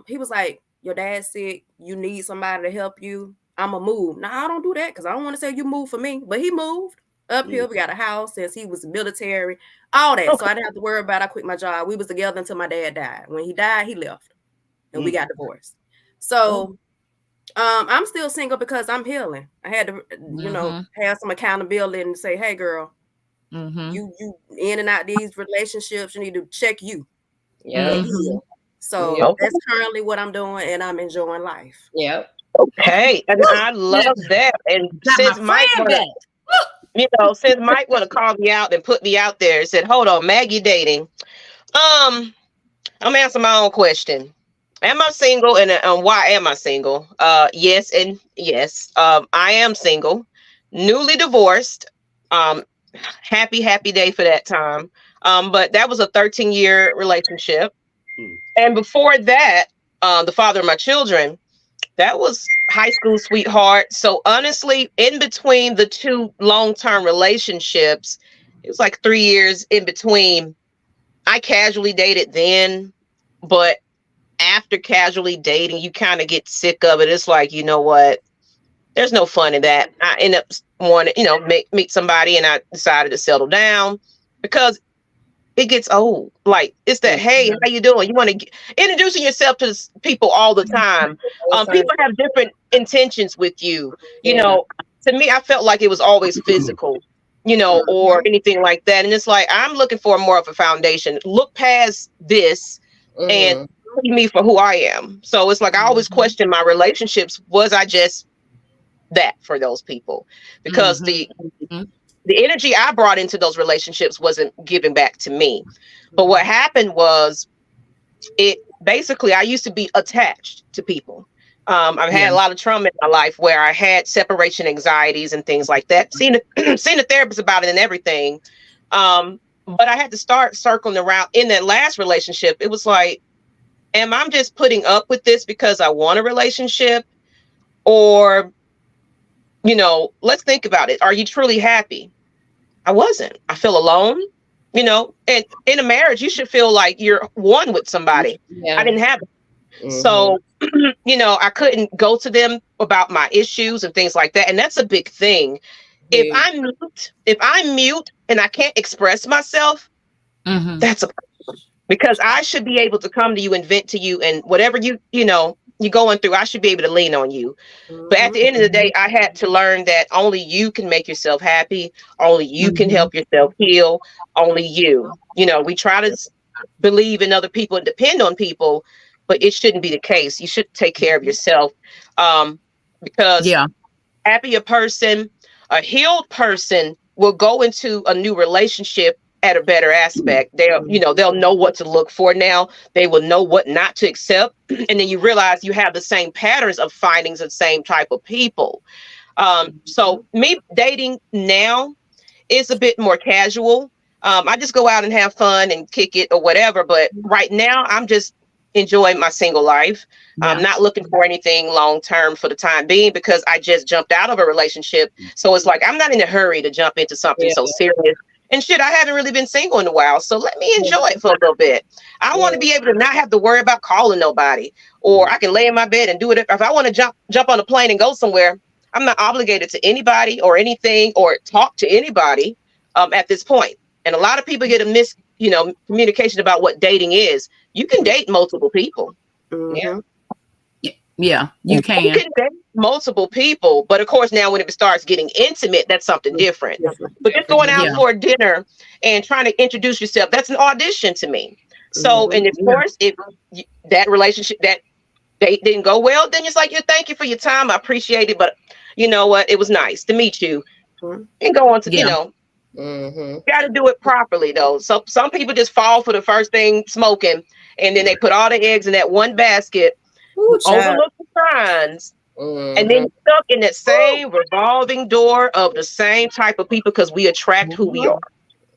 he was like, your dad's sick, you need somebody to help you. I'ma move. Now, I don't do that because I don't want to say you move for me, but he moved up here. We got a house since he was military, all that. Okay. So I didn't have to worry about I quit my job. We was together until my dad died. When he died, he left and we got divorced. So I'm still single because I'm healing. I had to, you know, have some accountability and say, hey, girl, you in and out these relationships, you need to check you. Yeah. So that's currently what I'm doing, and I'm enjoying life. Yep. Okay, and I love that. And since Mike want to call me out and put me out there and said, hold on, Maggie Dating. I'm gonna answer my own question. Am I single, and why am I single? Yes and yes. I am single, newly divorced. Happy day for that time. But that was a 13-year relationship. And before that, the father of my children, that was high school sweetheart. So honestly, in between the 2 long-term relationships, it was like 3 years in between. I casually dated then, but after casually dating, you kind of get sick of it. It's like, you know what? There's no fun in that. I end up wanting, meet somebody, and I decided to settle down because it gets old. Like, it's that, hey, how you doing? You want to introducing yourself to people all the time. People have different intentions with you. You know, to me, I felt like it was always physical, or anything like that. And it's like, I'm looking for more of a foundation. Look past this and see me for who I am. So it's like, I always question my relationships. Was I just that for those people? Because the energy I brought into those relationships wasn't given back to me. But what happened was, I used to be attached to people. I've had a lot of trauma in my life where I had separation anxieties and things like that. Seen a therapist about it and everything. But I had to start circling around in that last relationship. It was like, am I just putting up with this because I want a relationship? Or, let's think about it. Are you truly happy? I wasn't. I feel alone, and in a marriage, you should feel like you're one with somebody. I didn't have it. So, I couldn't go to them about my issues and things like that. And that's a big thing. If I'm mute and I can't express myself, that's a problem. Because I should be able to come to you and vent to you, and whatever you're going through, I should be able to lean on you. But at the end of the day, I had to learn that only you can make yourself happy. Only you can help yourself heal. Only you. We try to believe in other people and depend on people, but it shouldn't be the case. You should take care of yourself. Because happier person, a healed person will go into a new relationship at a better aspect. They'll know what to look for now. They will know what not to accept. And then you realize you have the same patterns of findings of same type of people. So me dating now is a bit more casual. I just go out and have fun and kick it or whatever. But right now I'm just enjoying my single life. I'm not looking for anything long term for the time being because I just jumped out of a relationship. So it's like, I'm not in a hurry to jump into something so serious. And shit, I haven't really been single in a while, so let me enjoy it for a little bit. I want to be able to not have to worry about calling nobody, or I can lay in my bed and do it. If I want to jump on a plane and go somewhere, I'm not obligated to anybody or anything or talk to anybody at this point. And a lot of people get a communication about what dating is. You can date multiple people. Yeah, you can. You can date multiple people, but of course now when it starts getting intimate, that's something different. But just going out for a dinner and trying to introduce yourself, that's an audition to me. So, and of course, if that relationship, that date didn't go well, then it's like, thank you for your time. I appreciate it. But you know what? It was nice to meet you. And go on to, you know, got to do it properly though. So some people just fall for the first thing smoking, and then they put all the eggs in that one basket, overlook the signs, and then stuck in that same revolving door of the same type of people because we attract who we are.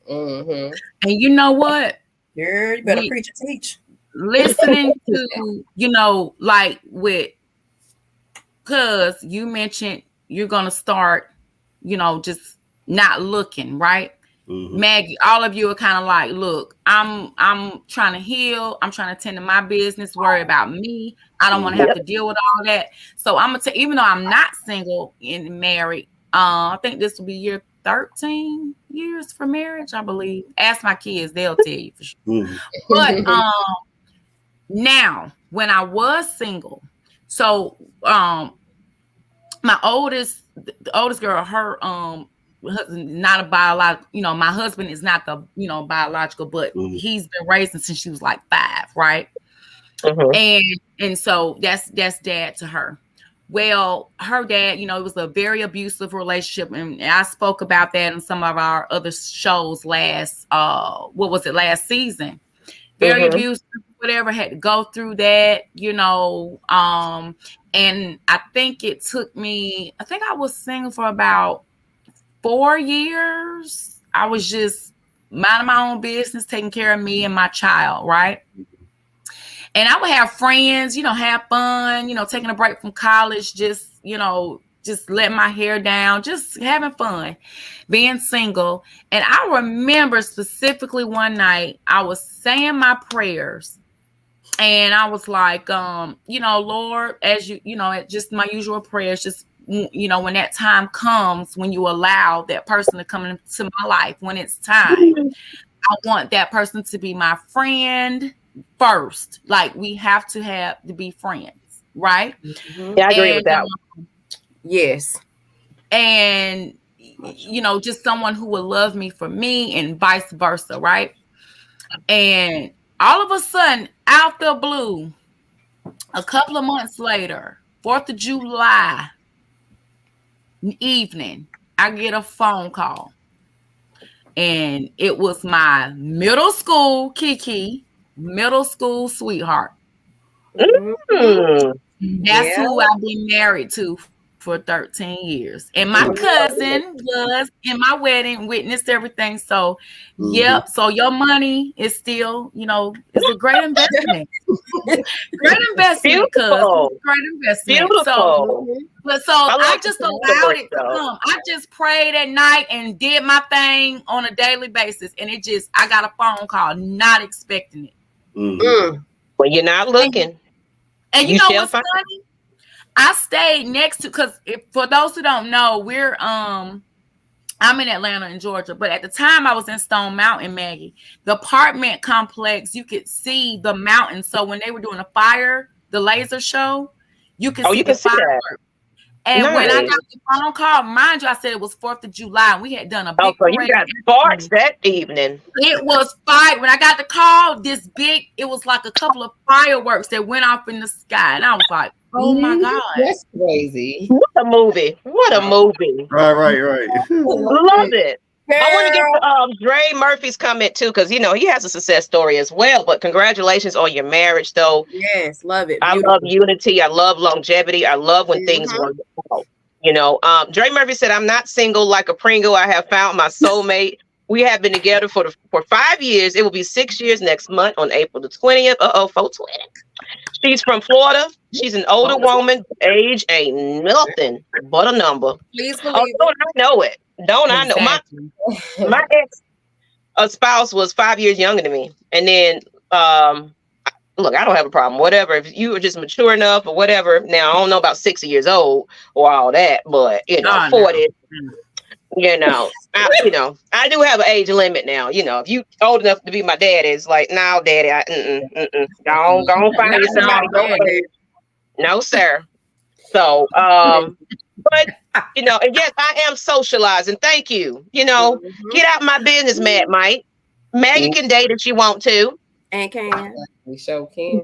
And you know what? Yeah, you better preach and teach. Listening to, you know, like with, because you mentioned you're going to start, you know, just not looking, right? Maggie, all of you are kind of like, look, I'm trying to heal. I'm trying to tend to my business, worry about me. I don't want to have to deal with all that. So I'm going to, even though I'm not single and married, I think this will be year 13 years for marriage, I believe. Ask my kids, they'll tell you for sure. But now, when I was single, so my oldest girl, her not a biological, you know, my husband is not the, you know, biological, but he's been raising since she was like 5, right? And so that's dad to her. Well, her dad, you know, it was a very abusive relationship, and I spoke about that in some of our other shows last season. Very abusive, whatever, had to go through that, you know. And I think it took me, I think I was single for about 4 years. I was just minding my own business, taking care of me and my child, right? And I would have friends, you know, have fun, you know, taking a break from college, just, you know, just letting my hair down, just having fun, being single. And I remember specifically one night I was saying my prayers, and I was like, you know, Lord, as you know, just my usual prayers, just, you know, when that time comes, when you allow that person to come into my life, when it's time, I want that person to be my friend first. Like, we have to be friends, right? Yeah, I agree with that. Yes. And, you know, just someone who will love me for me and vice versa, right? And all of a sudden, out the blue, a couple of months later, 4th of July evening, I get a phone call. And it was my middle school Kiki, middle school sweetheart. That's who I've been married to for 13 years. And my cousin was in my wedding, witnessed everything. So, yep. So your cousin is still, you know, it's a great investment. Great investment, cuz. Great investment. Beautiful. So I just allowed it to come. I just prayed at night and did my thing on a daily basis. And I got a phone call, not expecting it. When you're not looking. And you know what's funny? I stayed next to, because for those who don't know, we're I'm in Atlanta in Georgia, but at the time I was in Stone Mountain, Maggie. The apartment complex, you could see the mountain. So when they were doing the laser show, you could see the fireworks. And when I got the phone call, mind you, I said it was 4th of July, and we had done a big parade. You got sparks that evening. It was fire. When I got the call, it was like a couple of fireworks that went off in the sky. And I was like, oh my God. That's crazy. What a movie. Right. Love it. I want to get Dre Murphy's comment too, because you know he has a success story as well. But congratulations on your marriage, though. Yes, love it. I love unity. I love longevity. I love when things work out. You know, Dre Murphy said, "I'm not single like a Pringle. I have found my soulmate. We have been together for 5 years. It will be 6 years next month on April the 20th. 420. She's from Florida. She's an older woman. Age ain't nothing but a number. Please believe don't I know it? Don't I know? My ex spouse was 5 years younger than me. And then, look, I don't have a problem. Whatever. If you were just mature enough or whatever. Now, I don't know about 60 years old or all that, but, you know, 40. You know, I do have an age limit now. You know, if you old enough to be my daddy, it's like, no, daddy, don't find you somebody. No, sir. So, but you know, and yes, I am socializing. Thank you. You know, get out my business, Mad Mike. Maggie can date if she want to. And can. We sure can.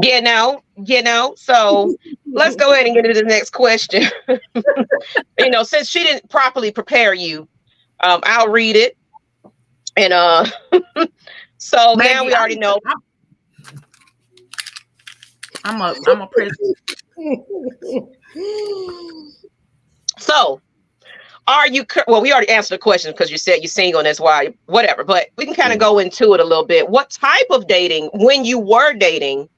You know. So let's go ahead and get into the next question. You know, since she didn't properly prepare you, I'll read it. And so Maggie, now we already know. I'm a president. So, are you? Well, we already answered the question because you said you're single, and that's why. Whatever, but we can kind of go into it a little bit. What type of dating, when you were dating,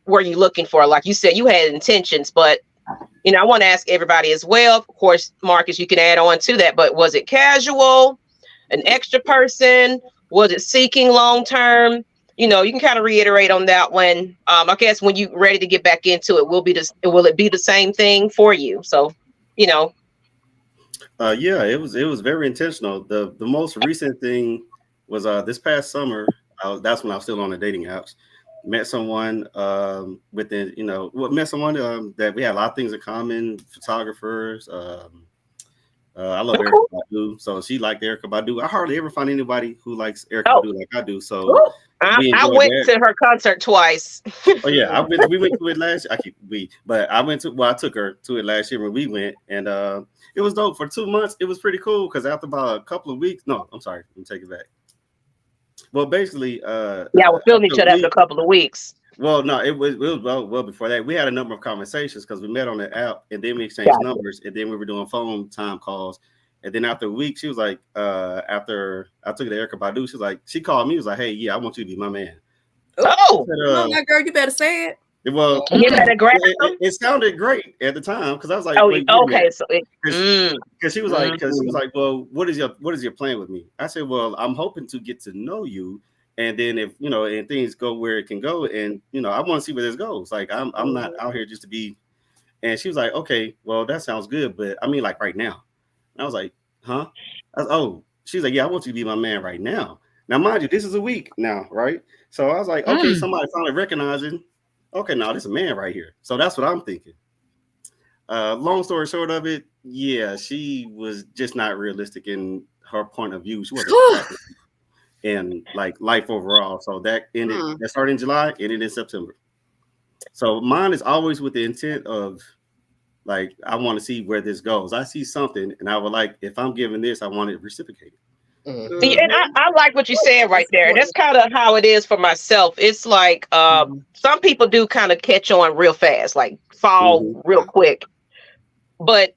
were you looking for? Like you said, you had intentions, but you know, I want to ask everybody as well. Of course, Marcus, you can add on to that. But was it casual, an extra person? Was it seeking long term? You know, you can kind of reiterate on that one. I guess when you're ready to get back into it, will it be the same thing for you? So, you know. Yeah, it was very intentional. The most recent thing was this past summer. That's when I was still on the dating apps. Met someone within, you know, met someone that we had a lot of things in common. Photographers. I love Erykah Badu, so she liked Erykah Badu. I hardly ever find anybody who likes Erykah Badu like I do. So I went to her concert twice. Oh yeah, we went to it last year. I took her to it last year when we went, and it was dope for 2 months. It was pretty cool because after about a couple of weeks, no, I'm sorry, let me take it back. Well, basically, we're feeling each other after a couple of weeks. Well, no, it was well before that. We had a number of conversations because we met on the app, and then we exchanged numbers, and then we were doing phone time calls. And then after a week, she was like, after I took it to Erykah Badu, she was like, she called me, was like, hey, yeah, I want you to be my man. Oh, come on, girl, you better say it. Well, you better grab it sounded great at the time because I was like, okay, so because she was like, well, what is your plan with me? I said, well, I'm hoping to get to know you. And then if, you know, and things go where it can go, and, you know, I want to see where this goes. Like, I'm not out here just to be. And she was like, okay, well, that sounds good. But I mean, like right now. And I was like, huh? She's like, yeah, I want you to be my man right now. Now, mind you, this is a week now, right? So I was like, okay, somebody finally recognizing, okay, now this is a man right here. So that's what I'm thinking. Long story short of it, yeah, she was just not realistic in her point of view. She wasn't and like life overall. So that ended. That started in July, ended in September. So mine is always with the intent of, like, I want to see where this goes. I see something, and I would like, if I'm giving this, I want it reciprocated. See, and I like what you said right there. That's kind of how it is for myself. It's like some people do kind of catch on real fast, like fall real quick, but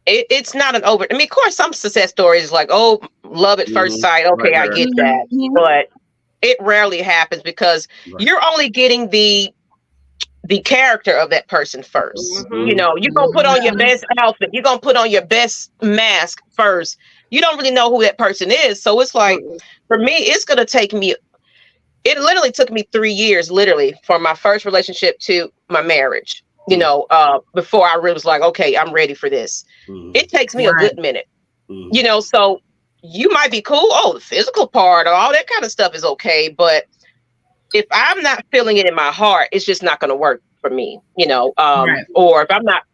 it's not an over. I mean, of course, some success stories like, oh, love at first sight. Okay, I get that, but it rarely happens because you're only getting the character of that person first. You know, you're gonna put on your best outfit. You're gonna put on your best mask first. You don't really know who that person is. So it's like, for me, it's gonna take me. It literally took me 3 years, literally, from my first relationship to my marriage. You know, before I really was like, okay, I'm ready for this. It takes me a good minute. You know, so you might be cool. Oh, the physical part or all that kind of stuff is okay, but if I'm not feeling it in my heart, it's just not going to work for me, you know, or if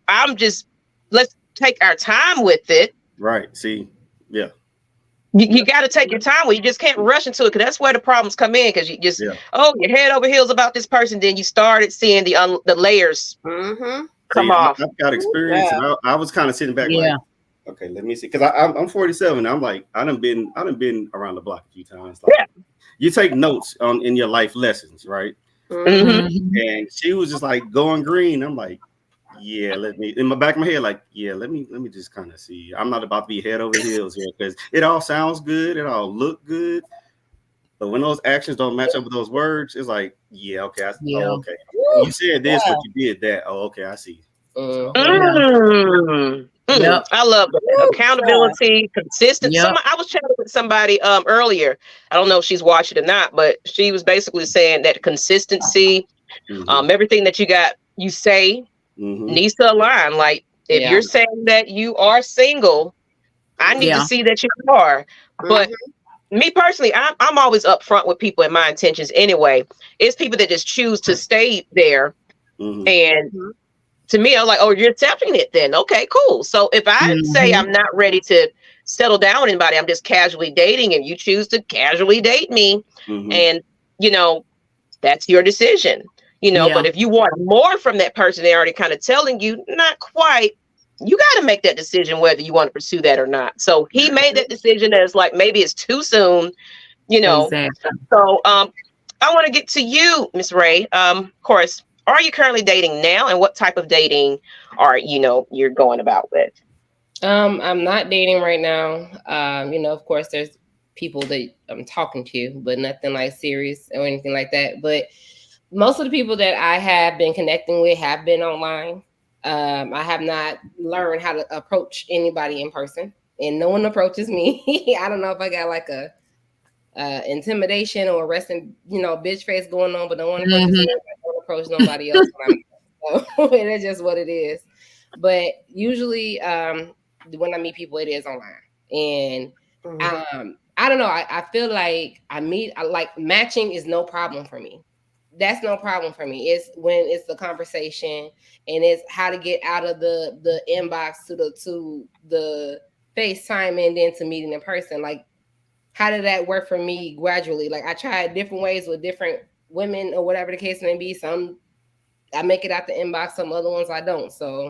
I'm just, let's take our time with it. Right. See, yeah. You got to take your time with it. You just can't rush into it because that's where the problems come in because you just, you're head over heels about this person. Then you started seeing the layers come off. I've got experience. And I was kind of sitting back like, okay, let me see. Because I'm 47. I'm like, I done been around the block a few times. Like, you take notes in your life lessons, right? And she was just like going green. I'm like, yeah, let me, in the back of my head, like, yeah, let me just kind of see. I'm not about to be head over heels here because it all sounds good, it all look good, but when those actions don't match up with those words, it's like, yeah, okay, okay. You said this, but you did that. Oh, okay, I see. I love that. Accountability, consistency. I was chatting with somebody earlier. I don't know if she's watched it or not, but she was basically saying that consistency, everything that you say needs to align. Like if you're saying that you are single, I need to see that you are. But me personally, I'm always upfront with people and my intentions anyway. It's people that just choose to stay there And to me, I was like, oh, you're accepting it then. Okay, cool. So if I say I'm not ready to settle down with anybody, I'm just casually dating, and you choose to casually date me, and, you know, that's your decision, you know. But if you want more from that person, they're already kind of telling you, not quite, you got to make that decision whether you want to pursue that or not. So he made that decision that it's like, maybe it's too soon, you know. Exactly. So I want to get to you, Miss Ray. Of course, are you currently dating now, and what type of dating are you're going about with? I'm not dating right now. You know, of course, there's people that I'm talking to, but nothing like serious or anything like that. But most of the people that I have been connecting with have been online. I have not learned how to approach anybody in person, and no one approaches me. I don't know if I got like a intimidation or resting, bitch face going on, but no one approaches me. I don't approach nobody else. So it is just what it is. But usually, when I meet people, it is online, and I don't know. I feel like matching is no problem for me. That's no problem for me. It's when it's the conversation and it's how to get out of the inbox to the FaceTime and then to meeting in person. Like, how did that work for me gradually? Like, I tried different ways with different women or whatever the case may be. Some I make it out the inbox, some other ones I don't. So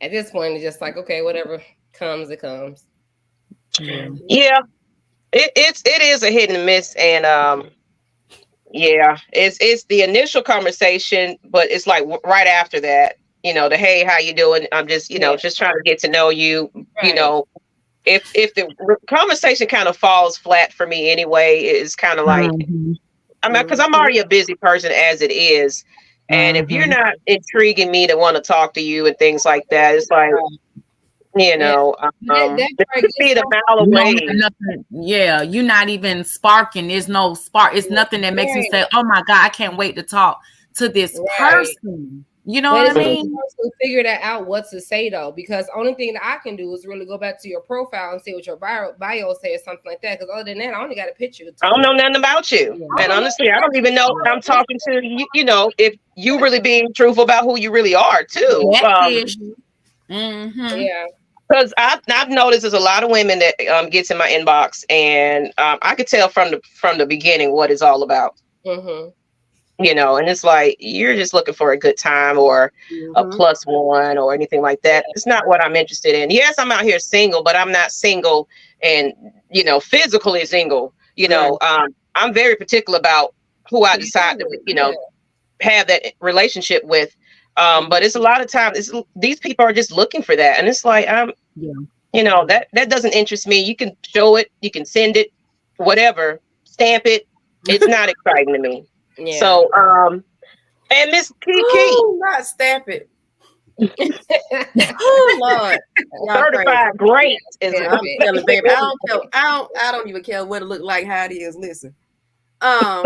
at this point, it's just like, okay, whatever comes, it comes. Yeah, it is a hit and miss, and yeah, it's the initial conversation, but it's like right after that, the hey, how you doing? I'm just just trying to get to know you. Right. If the conversation kind of falls flat for me anyway, it's kind of like, I mean, because I'm already a busy person as it is. And if you're not intriguing me to want to talk to you and things like that, it's like, that could be a mile away. You're not even sparking. There's no spark. It's nothing that makes me say, oh my God, I can't wait to talk to this person. You know what I mean? To figure that out, what to say though, because only thing that I can do is really go back to your profile and see what your bio says, something like that. Because other than that, I only got a picture. I don't know nothing about you, and honestly, I don't even know if I'm talking to you. If you really being truthful about who you really are too. Yeah. Because I've noticed there's a lot of women that gets in my inbox, and I could tell from the beginning what it's all about. And it's like, you're just looking for a good time or a +1 or anything like that. It's not what I'm interested in. Yes, I'm out here single, but I'm not single and, physically single. I'm very particular about who I decide to, have that relationship with. But it's a lot of times these people are just looking for that. And it's like, that doesn't interest me. You can show it, you can send it, whatever, stamp it. It's not exciting to me. Yeah. So, and Miss Kiki, not stamp it. Oh Lord, certified great. I'm telling baby, I don't even care what it look like, how it is. Listen, I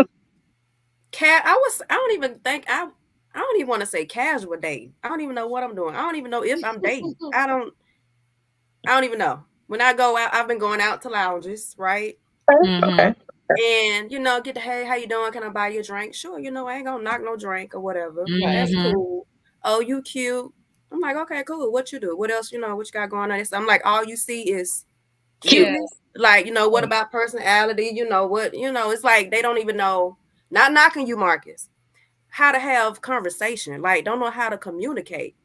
don't even want to say casual dating. I don't even know what I'm doing. I don't even know if I'm dating. I don't even know. When I go out, I've been going out to lounges, right? Okay. And get the hey, how you doing? Can I buy you a drink? Sure, I ain't gonna knock no drink or whatever. That's cool. Oh, you cute. I'm like, okay, cool. What you do? What else? What you got going on? So I'm like, all you see is cuteness. Like, what about personality? What? It's like they don't even know. Not knocking you, Marcus. How to have conversation. Like, don't know how to communicate.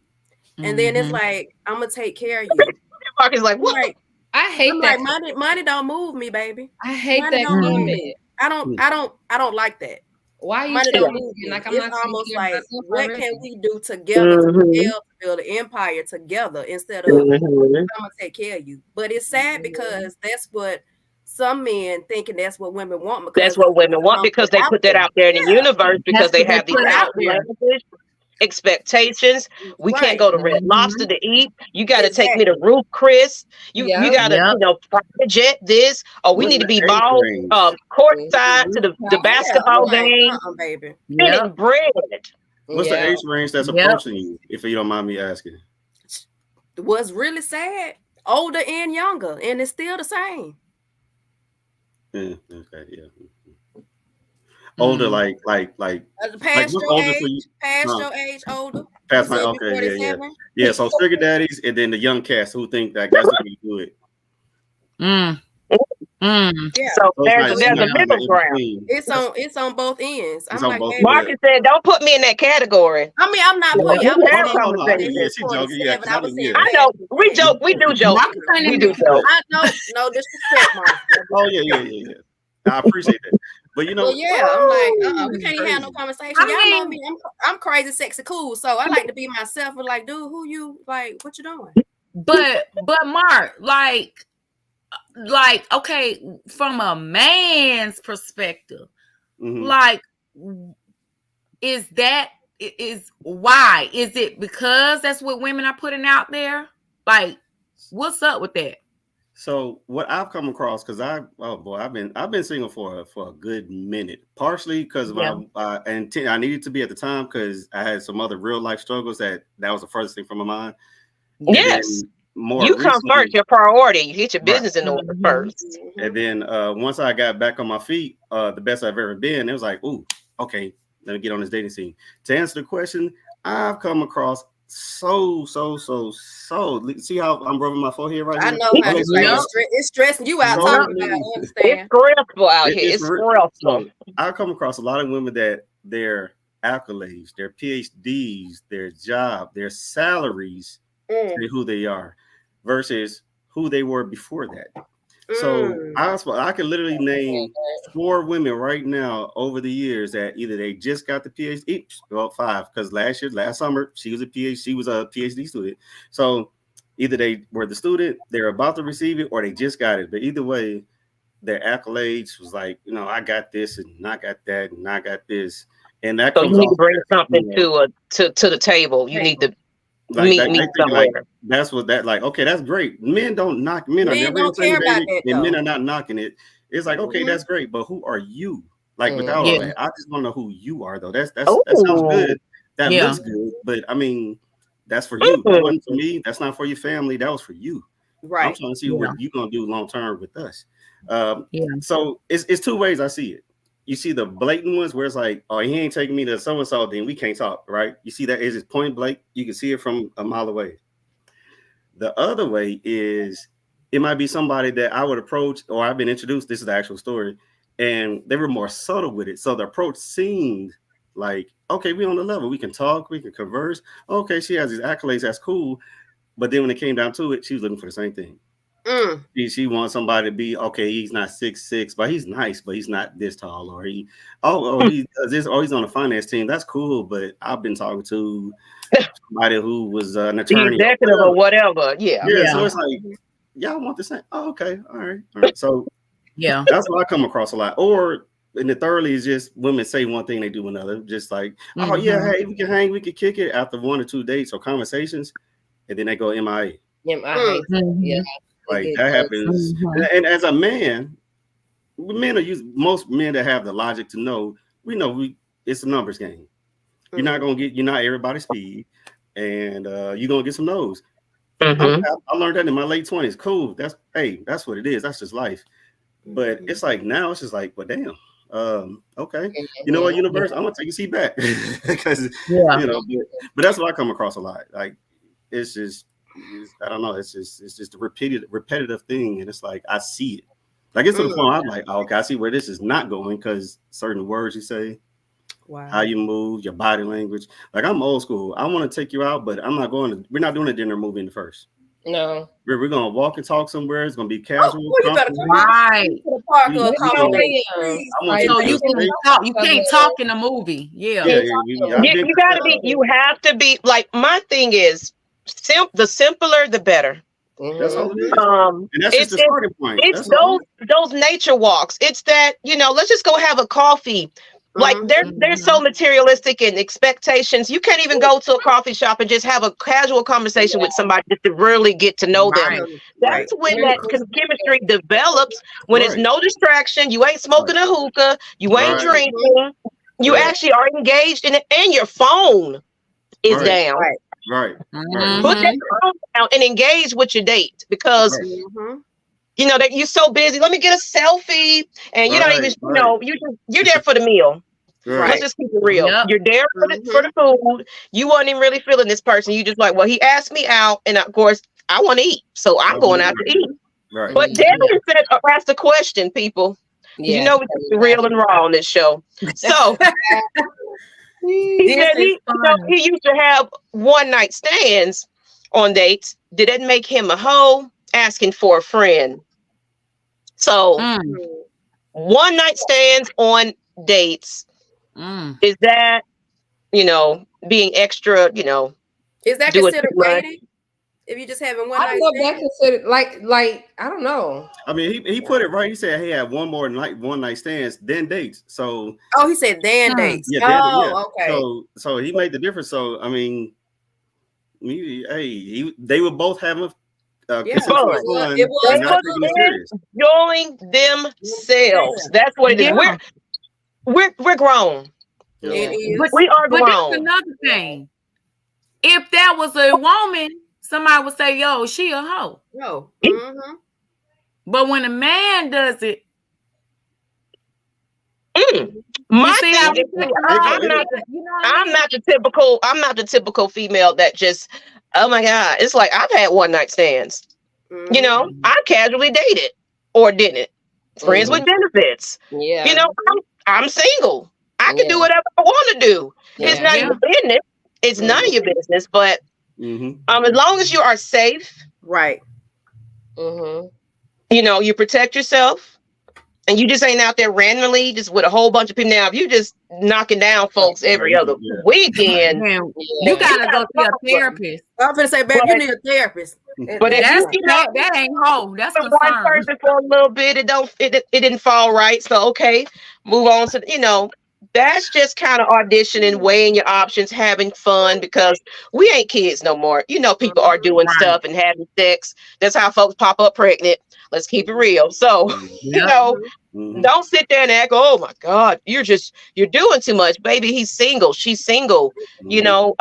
And then it's like, I'm gonna take care of you. Marcus like, what? Like, I hate that. Like, money don't move me, baby. I hate that comment. I don't like that. Why you money don't move me? Like, it's almost like, what can we do together to build an empire together instead of I'm gonna take care of you? But it's sad because that's what some men thinking that's what women want. That's what women want because they put that out there in the universe because they have these outlandish expectations. We can't go to Red Lobster to eat. You got to take me to Ruth Chris. You got to private jet this. Or we need to be ball courtside to the basketball game. Baby. Getting bread. What's the age range that's approaching you, if you don't mind me asking? What's really sad, older and younger, and it's still the same. Okay, yeah. older, like past what's your older age, for you? your age, older. Past my okay, yeah. So sugar daddies, and then the young cats who think that that's the way you do it. Yeah. So there's a middle ground. It's on both ends. I'm like, Marcus said, "Don't put me in that category." I mean, I'm not putting you. I'm Yeah, she's joking. Yeah, I know we joke. We do joke. We do joke. I know, no disrespect, Marcus. Oh yeah. I appreciate that. But you know, I'm like, we can't even have no conversation. Y'all know me. I'm crazy, sexy, cool. So I like to be myself. But like, dude, who you like? What you doing? But Mark, like, okay, from a man's perspective, like, is why? Is it because that's what women are putting out there? Like, what's up with that? So what I've come across, because I've been single for a good minute, partially because of I needed to be at the time because I had some other real life struggles that was the furthest thing from my mind. Yes, you come first. Your priority. You get your business in order first. And then once I got back on my feet, the best I've ever been, it was like, ooh, okay, let me get on this dating scene. To answer the question, I've come across so. See how I'm rubbing my forehead right here? I know. It's stressing you out. Talking about, I understand. It's stressful out here. It's stressful. So I come across a lot of women that their accolades, their PhDs, their job, their salaries, say who they are, versus who they were before that. So I can literally name 4 women right now over the years that either they just got the PhD, well 5, because last summer she was a PhD student. So either they were the student, they're about to receive it, or they just got it. But either way, their accolades was like, I got this and I got that and I got this, and that. So you need to bring something to the table. You need to. That's what that like. Okay, that's great. Men don't knock. Men are never don't care about that, and men are not knocking it. It's like, okay, that's great, but who are you? Like without all that, I just want to know who you are, though. That sounds good. That looks good, but I mean, that's for you. That wasn't for me. That's not for your family. That was for you. Right. I'm trying to see what you're gonna do long term with us. So it's 2 ways I see it. You see the blatant ones where it's like, oh, he ain't taking me to so-and-so, then we can't talk, right? You see that is it's point blank. You can see it from a mile away. The other way is it might be somebody that I would approach, or I've been introduced. This is the actual story. And they were more subtle with it. So the approach seemed like, okay, we on the level. We can talk. We can converse. Okay, she has these accolades. That's cool. But then when it came down to it, she was looking for the same thing. She wants somebody to be, okay, he's not 6'6", but he's nice, but he's not this tall, or he does this, or he's on the finance team. That's cool, but I've been talking to somebody who was an attorney, the executive or whatever. Yeah. So it's like, y'all want the same. Oh, okay, all right. So that's what I come across a lot. Or and the thirdly is just women say one thing, they do another. Just like, oh yeah, hey, we can hang, we can kick it after 1 or 2 dates or conversations, and then they go MIA. Yeah. Like that happens, and as a man, most men that have the logic to know, it's a numbers game. You're not everybody's speed, and you're gonna get some no's. I learned that in my late 20s. Cool, that's what it is. That's just life. But it's like now it's just like, well, damn. Okay, you know what, universe, I'm gonna take a seat back because but that's what I come across a lot. Like it's just. I don't know. It's just a repetitive thing, and it's like I see it. Like it's to the point I'm like, oh, okay, I see where this is not going because certain words you say, how you move, your body language. Like I'm old school. I want to take you out, but I'm not going to. We're not doing a dinner movie in the first. No, we're gonna walk and talk somewhere. It's gonna be casual. You better come right to the park or a coffee. So you can't talk in a movie. You gotta be. You have to be. Like my thing is. The simpler, the better. That's all it is. And that's just the starting point. It's those nature walks. It's that, let's just go have a coffee. Like they're so materialistic and expectations. You can't even go to a coffee shop and just have a casual conversation with somebody just to really get to know them. That's when that chemistry develops, when it's no distraction. You ain't smoking a hookah. You ain't drinking. You actually are engaged in it, and your phone is down. Right. Put that phone down and engage with your date because you know, that you're so busy. Let me get a selfie, and you don't even, you Right. know, you're there for the meal. Right. Let's just keep it real. Yep. You're there for the food. You weren't even really feeling this person. You just like, well, he asked me out, and of course, I want to eat, so I'm going out to eat. Right. But Darren said, ask the question, people. You know, we keep it real and raw on this show. So he said he used to have one night stands on dates. Did that make him a hoe? Asking for a friend. So one night stands on dates. Is that, you know, being extra, you know, is that considered dating? If you just having one night stand? That considered like I don't know. I mean, he put it right. He said he had one night stands, then dates. So he said then dates. Yeah, okay. So he made the difference. So I mean, they were both having fun. It was enjoying themselves. That's what it is. We're grown. It is. We are grown. But that's another thing. If that was a woman, somebody would say, yo, she a hoe. No. But when a man does it, I'm not the typical female that just, oh my God. It's like I've had one night stands. You know, I casually dated or didn't. Friends with benefits. Yeah. You know, I'm single. I can do whatever I want to do. It's not your business. It's none of your business. But as long as you are safe, right? You know, you protect yourself, and you just ain't out there randomly just with a whole bunch of people. Now, if you just knocking down folks every other weekend, you gotta go see a therapist. I'm gonna say, babe, you need a therapist. But if that ain't hoe. That's one person for a little bit. It didn't fall right. So okay, move on to, you know. That's just kind of auditioning, weighing your options, having fun, because we ain't kids no more. You know, people are doing stuff and having sex. That's how folks pop up pregnant. Let's keep it real. So, you know, don't sit there and act, oh my God, you're doing too much. Baby, he's single. She's single. You know,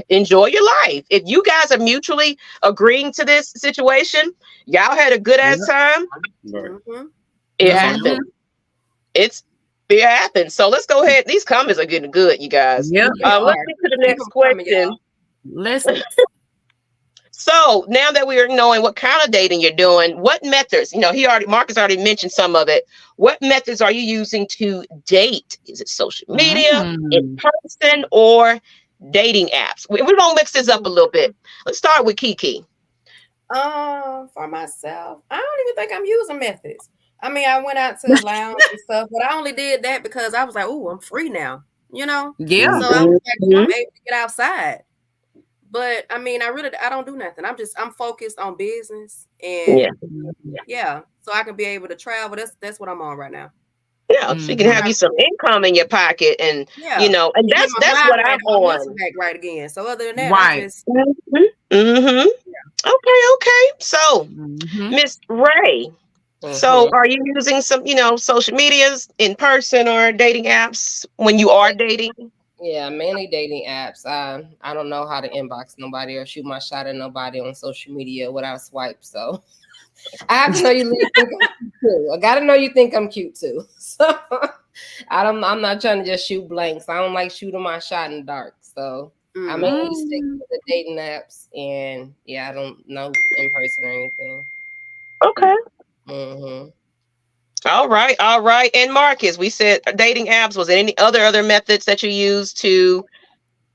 enjoy your life. If you guys are mutually agreeing to this situation, y'all had a good ass time. It happened. It happens. So let's go ahead. These comments are getting good, you guys. Let's get to the next question. So now that we are knowing what kind of dating you're doing, what methods, you know, Marcus already mentioned some of it. What methods are you using to date? Is it social media, in person, or dating apps? We're going to mix this up a little bit. Let's start with Kiki. For myself, I don't even think I'm using methods. I mean, I went out to the lounge and stuff, but I only did that because I was like, "Oh, I'm free now," you know. Yeah. So I was like, I'm able to get outside. But I mean, I don't do nothing. I'm focused on business and so I can be able to travel. That's what I'm on right now. Yeah, so you can have you some income in your pocket, and you know, and that's what I'm on. Back right again. So other than that, Okay. So, Miss Ray. So are you using some, you know, social medias in person or dating apps when you are dating? Yeah, mainly dating apps. I don't know how to inbox nobody or shoot my shot at nobody on social media without a swipe. So I have to know you think I'm cute too. I gotta know you think I'm cute too. So I'm not trying to just shoot blanks. I don't like shooting my shot in the dark. So I mainly stick to the dating apps, and I don't know in person or anything. Okay. All right. And Marcus, we said dating apps. Was there any other methods that you use to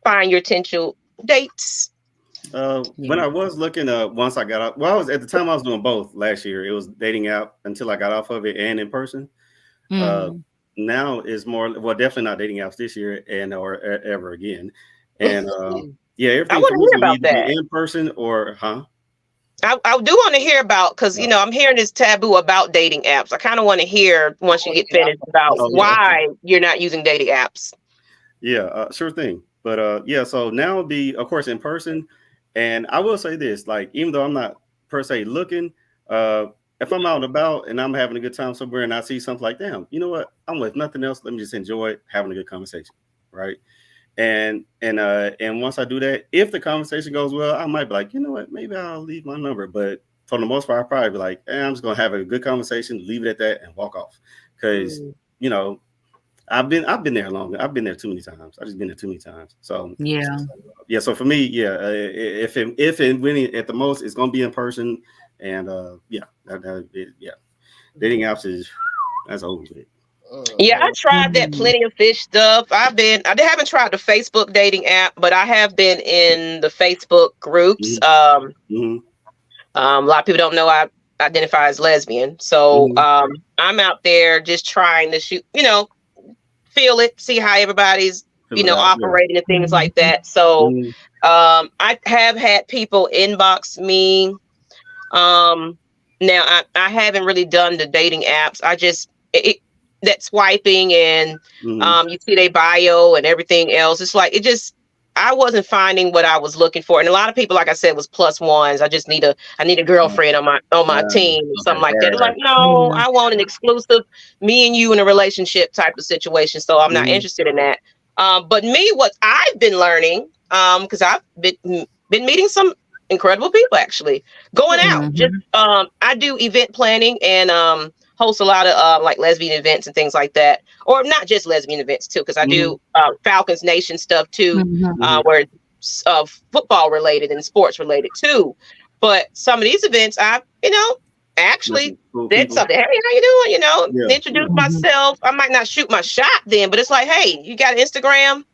find your potential dates? When I was looking once I got out, at the time I was doing both last year. It was dating app until I got off of it and in person. Now is more, definitely not dating apps this year or ever again. And everything I want to hear about that in person or I do want to hear about, because you know, I'm hearing this taboo about dating apps. I kind of want to hear once you get finished about why you're not using dating apps. Sure thing. But so now it'll be, of course, in person. And I will say this, like, even though I'm not per se looking, if I'm out and about and I'm having a good time somewhere and I see something like, damn, you know what, I'm with nothing else, let me just enjoy having a good conversation, right? And once I do that, if the conversation goes well, I might be like, you know what, maybe I'll leave my number. But for the most part, I probably be like, I'm just gonna have a good conversation, leave it at that, and walk off. Because you know, I've been there long. I've been there too many times. I've just been there too many times. So yeah. So for me, if and when at the most, it's gonna be in person, and dating apps is that's over with. Yeah, I tried that Plenty of Fish stuff. I haven't tried the Facebook dating app, but I have been in the Facebook groups. A lot of people don't know I identify as lesbian. So I'm out there just trying to shoot, feel it, see how everybody's, operating and things like that. So I have had people inbox me. Now I haven't really done the dating apps. I just that swiping and you see their bio and everything else. It's like I wasn't finding what I was looking for. And a lot of people, like I said, was plus ones. I need a girlfriend on my team or something like that. They're like, no, I want an exclusive me and you in a relationship type of situation. So I'm not interested in that. But what I've been learning, because I've been meeting some incredible people actually, going out. Just I do event planning and host a lot of like lesbian events and things like that, or not just lesbian events too, because I do Falcons Nation stuff too, where it's football related and sports related too. But some of these events, I actually did something. Hey, how you doing? Introduce myself. I might not shoot my shot then, but it's like, hey, you got an Instagram?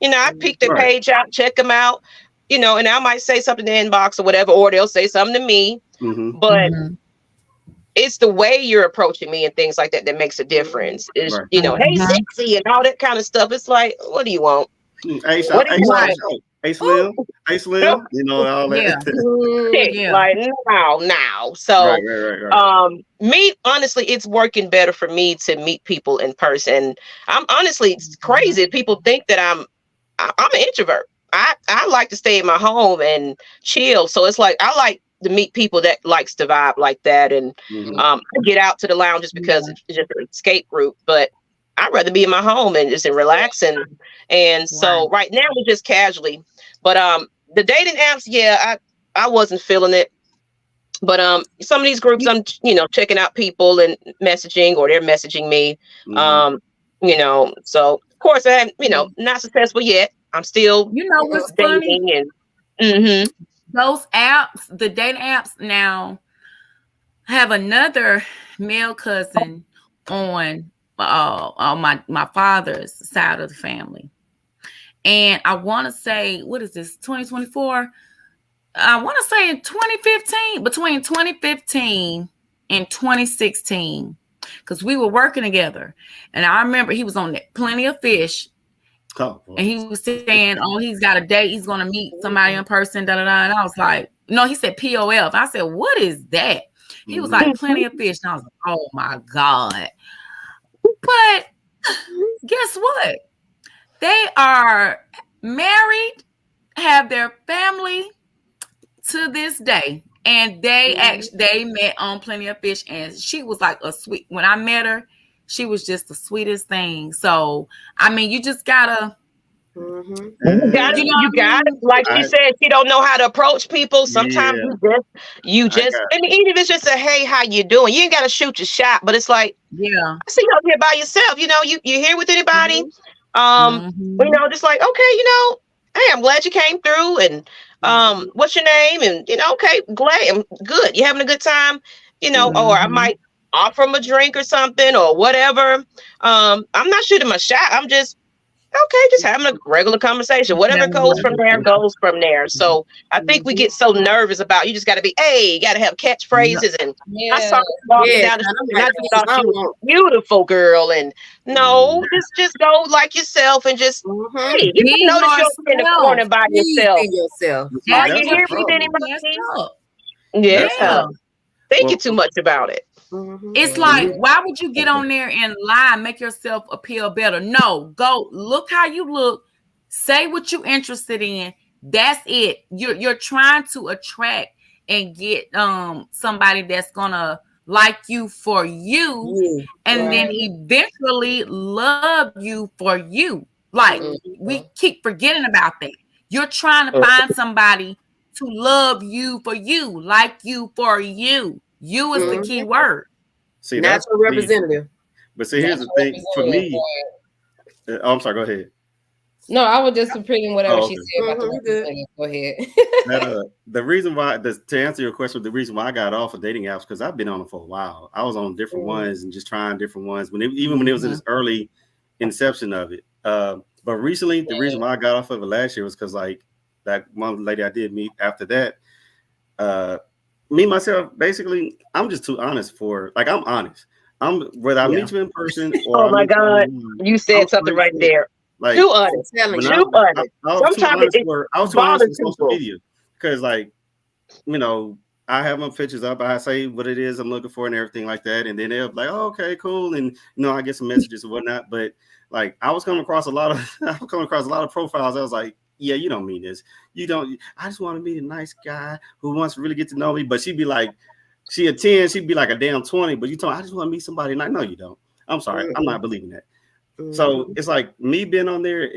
I pick their page out, check them out. And I might say something in the inbox or whatever, or they'll say something to me. But it's the way you're approaching me and things like that that makes a difference. Is hey, sexy and all that kind of stuff. It's like, what do you want? Hey, Slim, all that. Like now. So, me honestly, it's working better for me to meet people in person. I'm honestly, it's crazy. People think that I'm an introvert. I like to stay in my home and chill. So it's like I like to meet people that likes to vibe like that, and I get out to the lounges because it's just an escape route. But I'd rather be in my home and just relaxing. And so right now we're just casually. But the dating apps, I wasn't feeling it. But some of these groups, I'm checking out people and messaging, or they're messaging me. So of course I haven't, not successful yet. I'm still what's funny? And those apps, the dating apps now have another male cousin on my father's side of the family. And I want to say, what is this, 2024? I want to say in 2015, between 2015 and 2016, because we were working together. And I remember he was on that Plenty of Fish. And he was saying, he's got a date. He's going to meet somebody in person. Da, da, da. And I was like, no, he said POF. I said, what is that? He was like, Plenty of Fish. And I was like, oh my God. But guess what? They are married, have their family to this day. And they met on Plenty of Fish. And she was like when I met her, she was just the sweetest thing. So, I mean, you just gotta. You got it. Like she said, she don't know how to approach people. Sometimes you just, I mean, even if it's just a hey, how you doing? You ain't got to shoot your shot, but it's like, I see you out here by yourself. You here with anybody? Just like, okay, hey, I'm glad you came through, and what's your name? And okay, glad, I'm good. You having a good time? Or I might offer them a drink or something or whatever. I'm not shooting my shot. I'm just having a regular conversation. Whatever goes from there. So I think we get so nervous about, you just got to be, you got to have catchphrases. And I saw walking down the street, and I just thought you were a beautiful girl. And no, just go like yourself and just, hey, you notice you're in the corner by yourself. Are you here with anybody? Yeah. Thinking too much about it. It's like, why would you get on there and lie and make yourself appear better? No, go look how you look, say what you're interested in. That's it. You're trying to attract and get somebody that's gonna like you for you, and then eventually love you for you. Like we keep forgetting about that. You're trying to find somebody to love you for you, like you for you. You is the key word. See, natural representative. But see, here's the thing for me. Oh, I'm sorry. Go ahead. No, I was just repeating whatever she said about the representative. Go ahead. The reason why, to answer your question, the reason why I got off of dating apps, because I've been on them for a while. I was on different ones and just trying different ones. Even when it was in its early inception of it. But recently, the reason why I got off of it last year was because like that one lady I did meet after that, me myself, basically, I'm just too honest for, like, I'm honest. Whether I meet you in person or oh my God, you said something right there. Like, too honest. I was too honest on social media because, like, you know, I have my pictures up. I say what it is I'm looking for and everything like that, and then they're like, "Oh, okay, cool," and you know, I get some messages and whatnot. But like, I was coming across a lot of profiles. I was like, "Yeah, you don't mean this. You don't. I just want to meet a nice guy who wants to really get to know me." But she'd be like, she a 10, she'd be like a damn 20. But you told me, I just want to meet somebody. Like, no, you don't. I'm sorry, I'm not believing that. So it's like me being on there,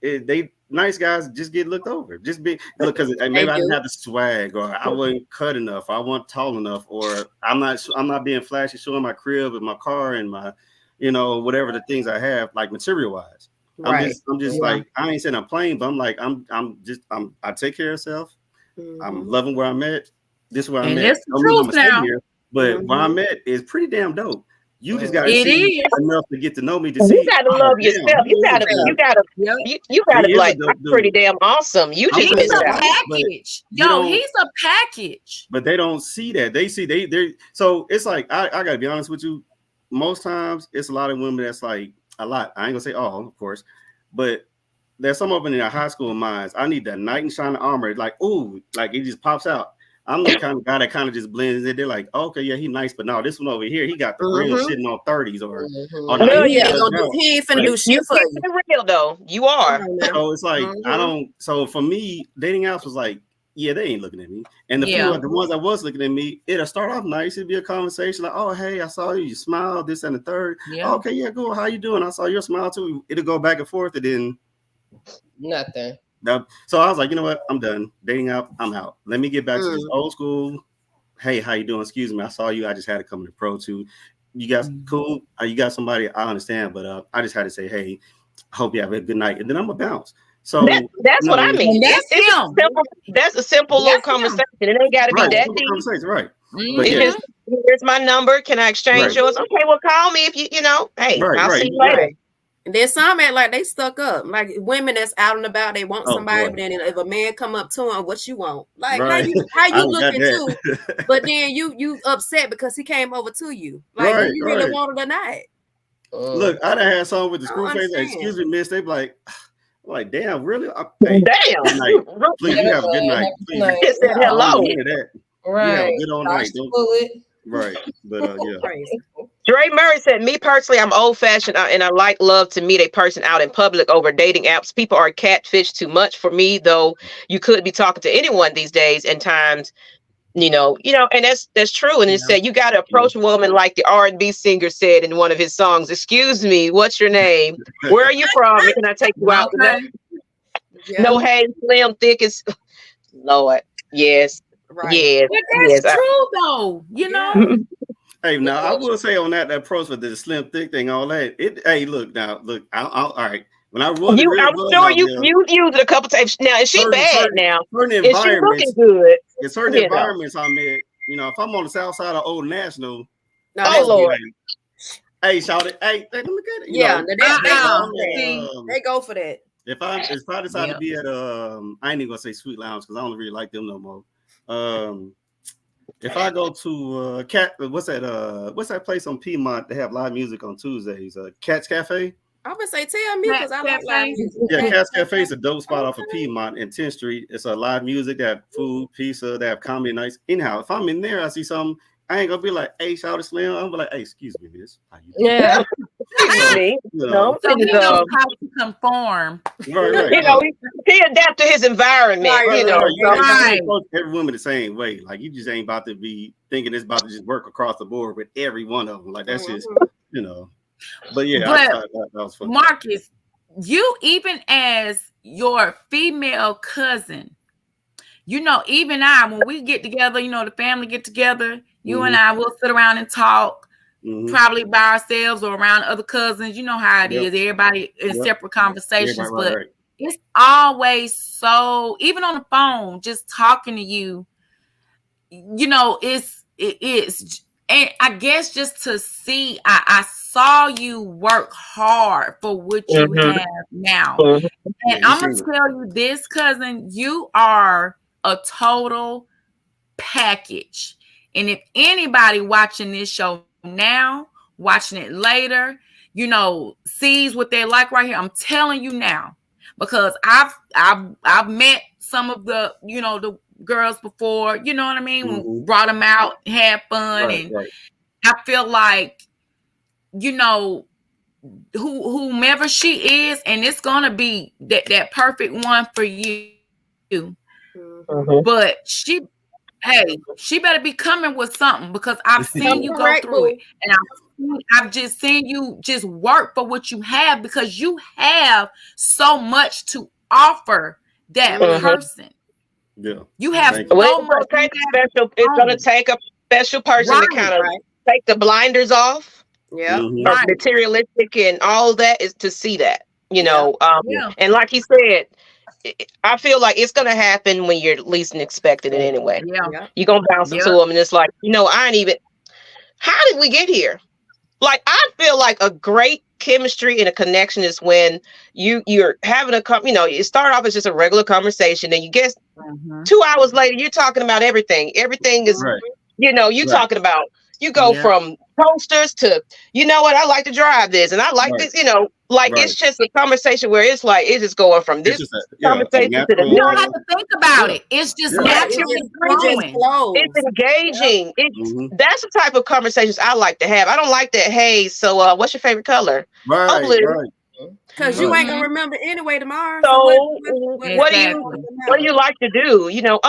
they nice guys just get looked over. Just be because maybe I didn't have the swag, or I wasn't cut enough, or I wasn't tall enough, or I'm not being flashy, showing my crib and my car and my, you know, whatever the things I have, like material wise. Right. I'm just like, I ain't saying I'm plain, but I'm like, I take care of self. I'm loving where I'm at. This is where I'm at. That's the truth now. Here, but where I'm at is pretty damn dope. You just got to see enough to get to know me. You got to love yourself. You got to like, I'm pretty damn awesome. You just he's a package. He's a package. But they don't see that. They see they. So it's like I got to be honest with you. Most times it's a lot of women that's like a lot. I ain't gonna say all, of course, but there's some of them in their high school minds. I need that knight in shining armor. Like, ooh, like it just pops out. I'm the kind of guy that kind of just blends in. They're like, oh, okay, yeah, he's nice, but no, this one over here, he got the real sitting on 30s or no, he ain't finna do shit for you. Real though, you are. So it's like I don't. So for me, dating apps was like, yeah, they ain't looking at me. And the ones that was looking at me, it'll start off nice. It'd be a conversation like, oh, hey, I saw you, you smiled, this and the third. Yeah. Oh, okay, yeah, cool. How you doing? I saw your smile too. It'll go back and forth, and then nothing. So I was like, you know what? I'm done. Dating app, I'm out. Let me get back to this old school. Hey, how you doing? Excuse me. I saw you. I just had to come to pro too. You guys cool? You got somebody? I understand, but I just had to say, hey, hope you have a good night. And then I'm going to bounce. So that's what I mean. That's a simple little conversation. It ain't got to be that deep. Conversation, right. Here's my number. Can I exchange yours? Okay, well, call me if you know. Hey, I'll see you later. And then some act like they stuck up, like women that's out and about. They want somebody, but then if a man come up to them, what you want? Like how you looking too? But then you upset because he came over to you. Like you really wanted or not? Look, I done had someone with the screw face. Like, excuse me, miss. They be like, damn, really? Hey, damn. Please, you have a good night. Please. Hello. Right. Good all night. Right. But yeah. Dre Murray said, me personally, I'm old fashioned and I like love to meet a person out in public over dating apps. People are catfish too much for me, though. You could be talking to anyone these days and times, you know, and that's true. And it said, you got to approach a woman like the R&B singer said in one of his songs, excuse me, what's your name? Where are you from? Can I take you out? No, hey, slim, thick as Lord. Yes. Right. Yes. But that's true though, you know. Hey, now I will say on that approach with the slim, thick thing, all that. Hey, look, all right. When I I'm sure you used it a couple times. Now, is she bad now? Is she looking good? In certain environments I'm in, you know, if I'm on the south side of Old National, Lord. Hey, shout it. Hey, let me get it. Yeah, they go for that. If I decide to be at I ain't even gonna say Sweet Lounge because I don't really like them no more. If I go to what's that place on Piedmont? They have live music on Tuesdays. Cat's Cafe. I would say tell me because I like live music. Yeah, Cat's Cafe is a dope spot off of Piedmont and 10th Street. It's a live music. They have food, pizza. They have comedy nights. Anyhow, if I'm in there, I see something. I ain't gonna be like, "Hey, shout out Slim." I'm gonna be like, "Hey, excuse me, miss." How you doing? Yeah. No, so he knows how to conform. Right. You know, he adapt to his environment. Right. Every woman the same way. Like you just ain't about to be thinking it's about to just work across the board with every one of them. Like that's just, you know. But yeah, that was funny. Marcus, you even as your female cousin, you know, even when we get together, you know, the family get together, you and I will sit around and talk, probably by ourselves or around other cousins. You know how it is. Everybody in separate conversations, but it's always so, even on the phone, just talking to you, you know, it is. And I guess just to see, I saw you work hard for what you have now. And I'm going to tell you this, cousin, you are a total package. And if anybody watching this show now, watching it later, you know, sees what they like right here, I'm telling you now, because I've met some of the, you know, the girls before, you know what I mean? Brought them out, had fun, and I feel like, you know, whomever she is, and it's gonna be that perfect one for you. But she better be coming with something, because I've seen you go through it, and I've just seen you just work for what you have, because you have so much to offer that person. Yeah, you have so much. It's gonna take a special person to kind of take the blinders off. Materialistic and all that, is to see that, you know. And like he said, I feel like it's gonna happen when you're least expecting it anyway. You're gonna bounce into them, and it's like, you know, how did we get here? Like, I feel like a great chemistry and a connection is when you're having you know, you start off as just a regular conversation, and you get 2 hours later, you're talking about everything is you know, you talking about, you go from posters to, you know what, I like to drive this, and I like this, you know, like it's just a conversation where it's like, it's just going from this conversation to the next. You don't have to think about it. It's just naturally flowing. It's engaging. That's the type of conversations I like to have. I don't like that, hey, so what's your favorite color? Because you ain't gonna remember anyway tomorrow. So what do you like to do? You know,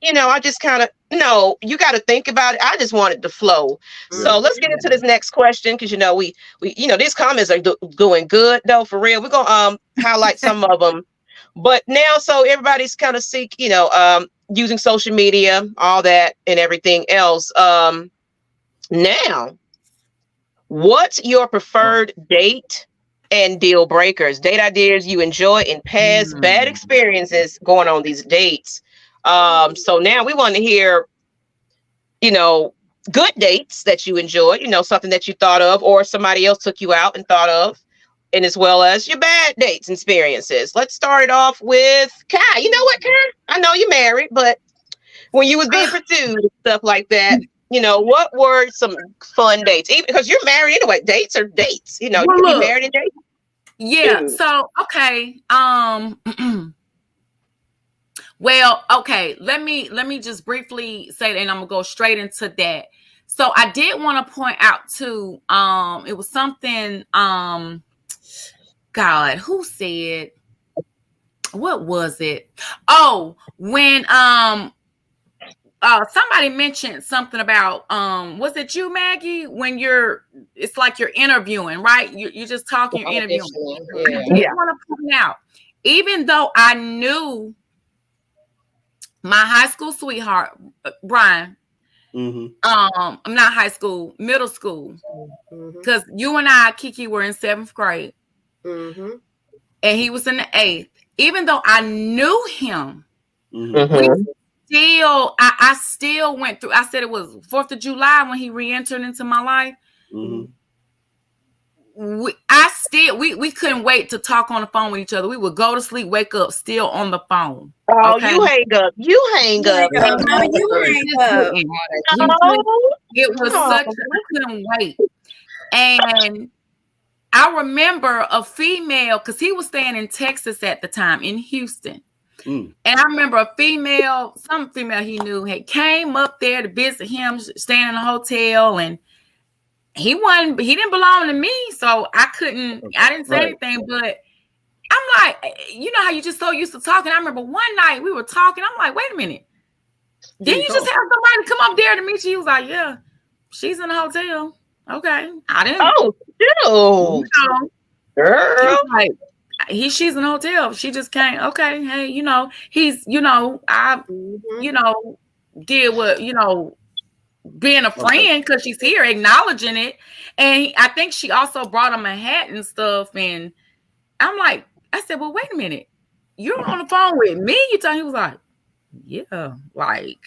you know, I just kind of, no, you got to think about it. I just want it to flow. So let's get into this next question, because, you know, we you know, these comments are doing good though, for real. We're gonna highlight some of them, but now, so everybody's kind of you know, using social media, all that and everything else. Now, what's your preferred date and deal breakers, date ideas you enjoy in past bad experiences going on these dates? So now we want to hear, you know, good dates that you enjoy, you know, something that you thought of, or somebody else took you out and thought of, and as well as your bad dates experiences. Let's start it off with Kai. You know what, Kai? I know you're married, but when you was being pursued and stuff like that, you know, what were some fun dates? Even because you're married anyway, dates are dates. You know, you can be married and date. Yeah. So okay. Well, okay. Let me just briefly say that, and I'm gonna go straight into that. So I did want to point out too. It was something. God, who said? What was it? Oh, when somebody mentioned something about was it you, Maggie? When it's like you're interviewing, right? You're just talking, you're interviewing. I want to point out, even though I knew my high school sweetheart, Brian. I'm not high school, middle school, because you and I, Kiki, were in 7th grade, and he was in the 8th. Even though I knew him, I still went through. I said it was 4th of July when he re-entered into my life. We couldn't wait to talk on the phone with each other. We would go to sleep, wake up, still on the phone. Oh, okay? You hang up. No, you hang up. It was such. I couldn't wait. And I remember a female, because he was staying in Texas at the time, in Houston. And I remember some female he knew had came up there to visit him, staying in a hotel, and he didn't belong to me, so I didn't say anything, but I'm like, you know how you just so used to talking. I remember one night we were talking, I'm like, wait a minute, didn't you just have somebody come up there to meet you? He was like, yeah, she's in the hotel. Okay. I didn't. Oh, girl. Like, she's in a hotel. She just came. Okay, hey, he's, I, did what, being a friend because she's here, acknowledging it. And I think she also brought him a hat and stuff. And I'm like, I said, well, wait a minute. You're on the phone with me? He was like, yeah, like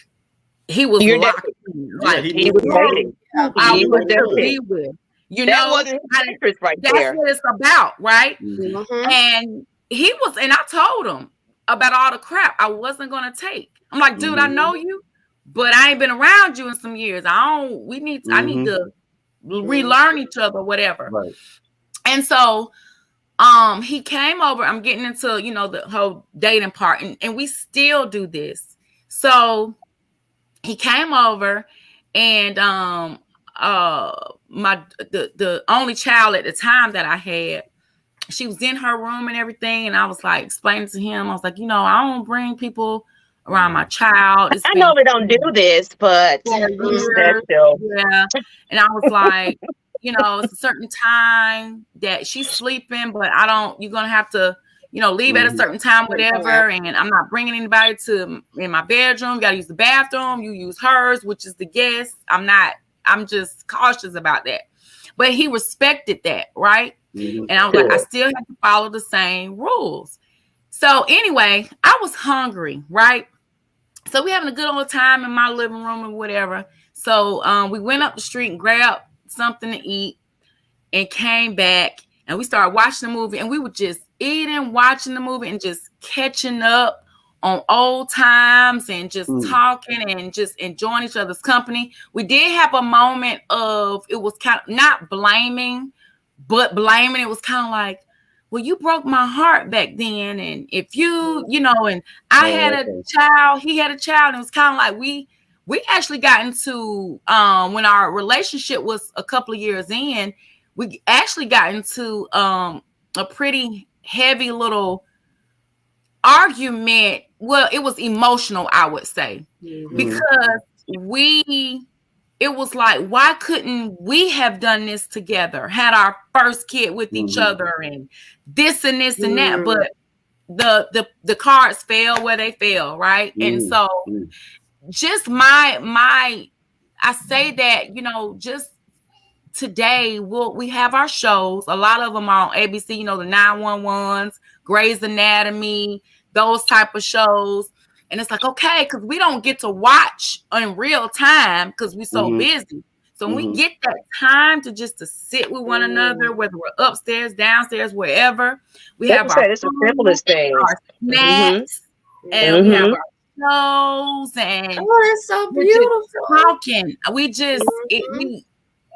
he was locked in. Like he was dating. I was definitely with. That wasn't his interest right that's there. what it's about, right? And I told him about all the crap I wasn't gonna take. I'm like, dude, I know you, but I ain't been around you in some years. I need to relearn each other, whatever. Right. And so he came over. I'm getting into, the whole dating part, and we still do this. So he came over, and the only child at the time that I had, she was in her room and everything, and I was like explaining to him, I was like, I don't bring people around my child. I know we don't do this, but yeah. And I was like, it's a certain time that she's sleeping, but you're gonna have to, leave at a certain time, whatever. And I'm not bringing anybody in my bedroom. You gotta use the bathroom. You use hers, which is the guest. I'm just cautious about that. But he respected that, right? And I was like, I still have to follow the same rules. So anyway, I was hungry, right? So we having a good old time in my living room and whatever. So we went up the street and grabbed something to eat and came back, and we started watching the movie, and we were just eating, watching the movie, and just catching up on old times and just talking and just enjoying each other's company. We did have a moment of, it was kind of not blaming, but blaming. It was kind of like, well, you broke my heart back then. And if you, and I had a child, he had a child. And it was kind of like, we actually got into, when our relationship was a couple of years in, we actually got into a pretty heavy little argument. Well, it was emotional, I would say, because it was like, why couldn't we have done this together, had our first kid with each other, and this and this and that, but the cards fell where they fell, right? And so just I say that, just today we have our shows. A lot of them are on ABC, the 911s, Grey's Anatomy, those type of shows. And it's like, okay, because we don't get to watch in real time because we're so busy. So when we get that time to sit with one another, whether we're upstairs, downstairs, wherever, we have our it's the simplest things, our snacks, and we have our shows, and it's so beautiful. Talking.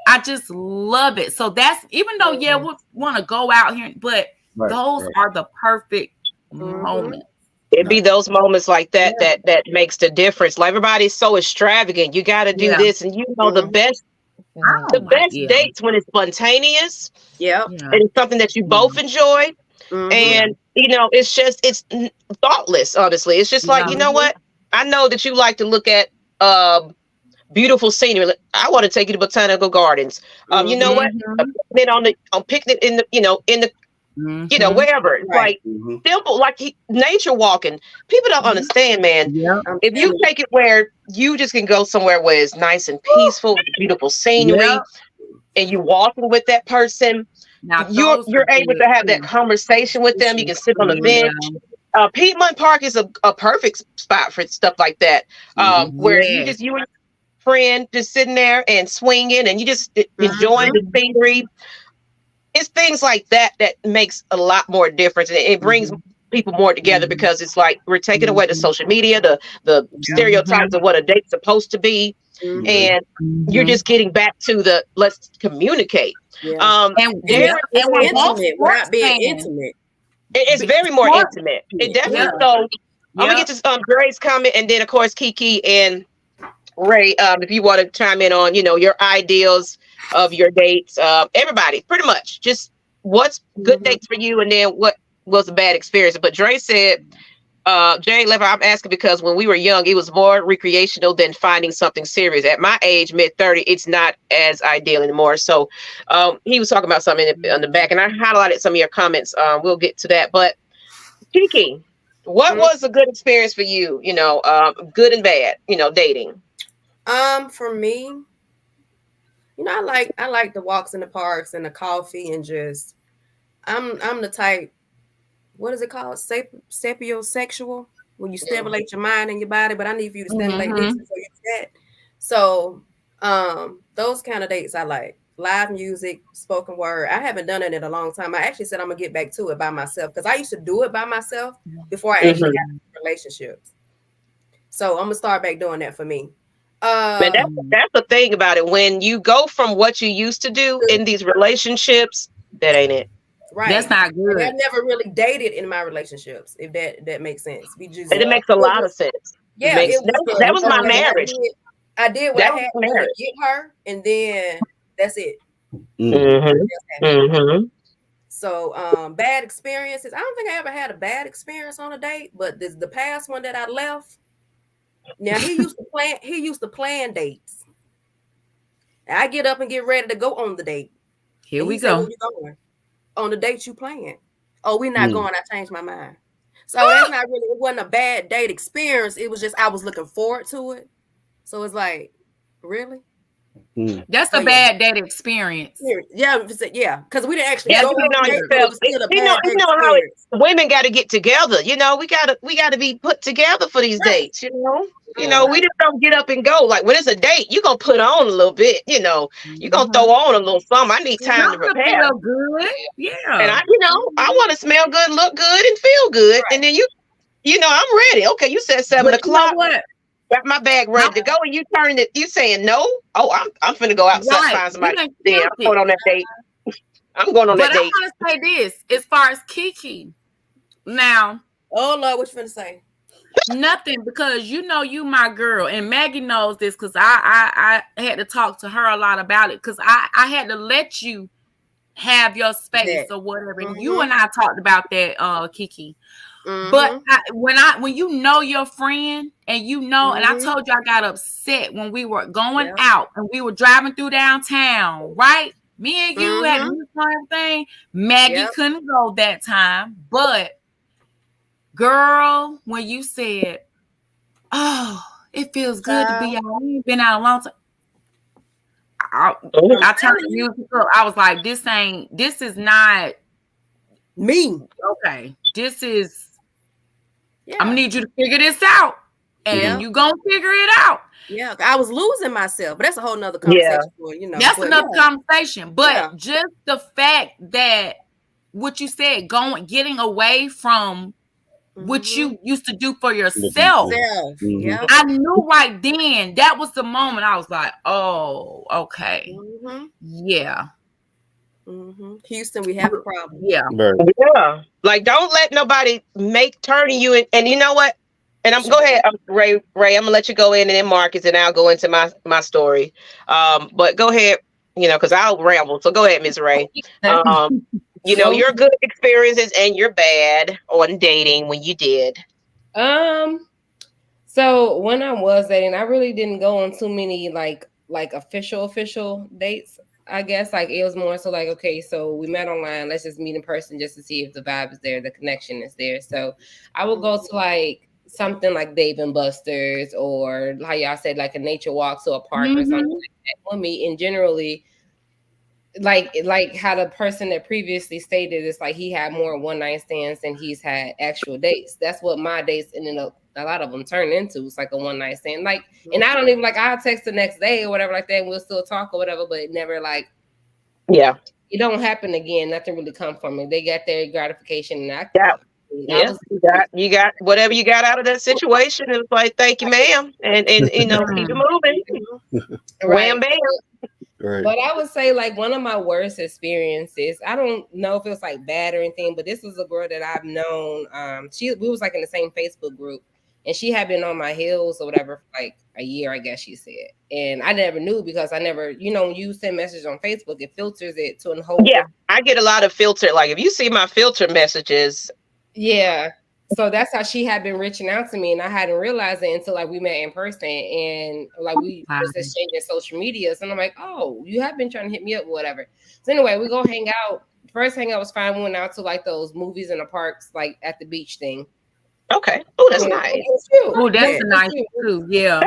I just love it. So that's, even though, we want to go out here, but those are the perfect moments. It'd be those moments like that that makes the difference. Like, everybody's so extravagant. You got to do this, and the best dates when it's spontaneous. And it's something that you both enjoy, and it's thoughtless. Honestly, it's just like, you know what? I know that you like to look at beautiful scenery. I want to take you to Botanical Gardens. You know what? On picnic in the wherever. It's like simple, like nature walking. People don't understand, man. If you take it where you just can go somewhere where it's nice and peaceful, with beautiful scenery, and you walking with that person, you're able to have that conversation with them. You can sit on the bench. Piedmont Park is a perfect spot for stuff like that, where you and your friend just sitting there and swinging, and you just enjoying the scenery. It's things like that makes a lot more difference, and it brings people more together, because it's like we're taking away the social media, the stereotypes of what a date's supposed to be, and you're just getting back to the let's communicate. And we're intimate. We're not being intimate. It's very more intimate. It definitely. So I'm gonna get to Dre's comment, and then of course Kiki and Ray, if you want to chime in on your ideals of your dates. Everybody, pretty much, just what's good dates for you, and then what was a bad experience. But Dre said Jay Lever, I'm asking because when we were young, it was more recreational than finding something serious. At my age, mid-30, it's not as ideal anymore. So he was talking about something on the back, and I highlighted some of your comments. We'll get to that. But Kiki, what was a good experience for you? You know, good and bad, you know, dating. For me, you know, I like the walks in the parks and the coffee and just I'm the type, what is it called? Sapiosexual, when you stimulate your mind and your body, but I need for you to stimulate this before you do that. So those kind of dates I like. Live music, spoken word. I haven't done it in a long time. I actually said I'm gonna get back to it by myself because I used to do it by myself before I actually got into relationships. So I'm gonna start back doing that for me. And that's the thing about it. When you go from what you used to do in these relationships, that ain't it. Right. That's not good. And I never really dated in my relationships, if that makes sense. We just And it makes a lot of sense. Yeah, that was my marriage. I did what I had to get her, and then that's it. So bad experiences. I don't think I ever had a bad experience on a date, but the past one that I left. Now he used to plan dates. I get up and get ready to go on the date. Here we go. Where you going? On the date you plan. Oh, we're not going. I changed my mind. So that's not really. It wasn't a bad date experience. It was just I was looking forward to it. So it's like, really? That's a bad date experience. Yeah, because we didn't actually go on yourself. You know how women got to get together. You know, we got to be put together for these dates. You know, we just don't get up and go. Like when it's a date, you gonna put on a little bit. You know, you gonna throw on a little something. I need time to prepare. Feel good. Yeah, and I want to smell good, look good, and feel good. And then you know, I'm ready. Okay, you said 7 o'clock. You know what? Got my bag ready to go, and you turning it. You saying no? Oh, I'm finna go outside and find somebody. I'm going on that date. I'm going on that date. But I want to say this as far as Kiki. Now, oh Lord, what you finna say? Nothing, because you know you my girl, and Maggie knows this because I had to talk to her a lot about it because I had to let you have your space or whatever. And you and I talked about that, Kiki. But when you know your friend and you know, and I told you I got upset when we were going out and we were driving through downtown, right? Me and you had this kind of thing. Maggie couldn't go that time, but girl, when you said, "Oh, it feels good to be out," we ain't been out a long time. I turned the music up. I was like, "This is not me." Okay, this is. I'm gonna need you to figure this out, and you gonna figure it out. Yeah, I was losing myself, but that's a whole nother conversation. That's another conversation. But just the fact that what you said, getting away from what you used to do for yourself. I knew right then that was the moment I was like, oh, okay. Yeah. Houston, we have a problem. Yeah. Like, don't let nobody turning you in. And you know what? And go ahead, Ray. I'm gonna let you go in, and then Marcus, and I'll go into my story. But go ahead, because I'll ramble. So go ahead, Ms. Ray. Your good experiences and your bad on dating when you did. So when I was dating, I really didn't go on too many like official dates. I guess like it was more so like, okay, so we met online, let's just meet in person just to see if the vibe is there, the connection is there. So I would go to like something like Dave and Buster's, or how y'all said, like a nature walk to a park or something like that for me. And generally, like how the person that previously stated, it's like he had more one night stands than he's had actual dates. That's what my dates ended up, a lot of them turned into. It's like a one night stand. Like, and I don't even I'll text the next day or whatever like that, and we'll still talk or whatever, but it never it don't happen again. Nothing really come from it. They got their gratification, and you got whatever you got out of that situation. It was like, thank you, ma'am, and keep it moving. Wham bam. Right. But I would say like one of my worst experiences, I don't know if it was like bad or anything, but this was a girl that I've known. We was like in the same Facebook group, and she had been on my heels or whatever for like a year, I guess she said. And I never knew because I never, when you send messages on Facebook, it filters it to a whole. Yeah, I get a lot of filter. Like if you see my filter messages. Yeah. So that's how she had been reaching out to me, and I hadn't realized it until like we met in person and like we just exchanging social medias. And I'm like, oh, you have been trying to hit me up or whatever. So anyway, we go hang out. First hangout was fine. We went out to like those movies in the parks, like at the beach thing. Okay. Oh, that's nice. Oh, that's nice too. Yeah.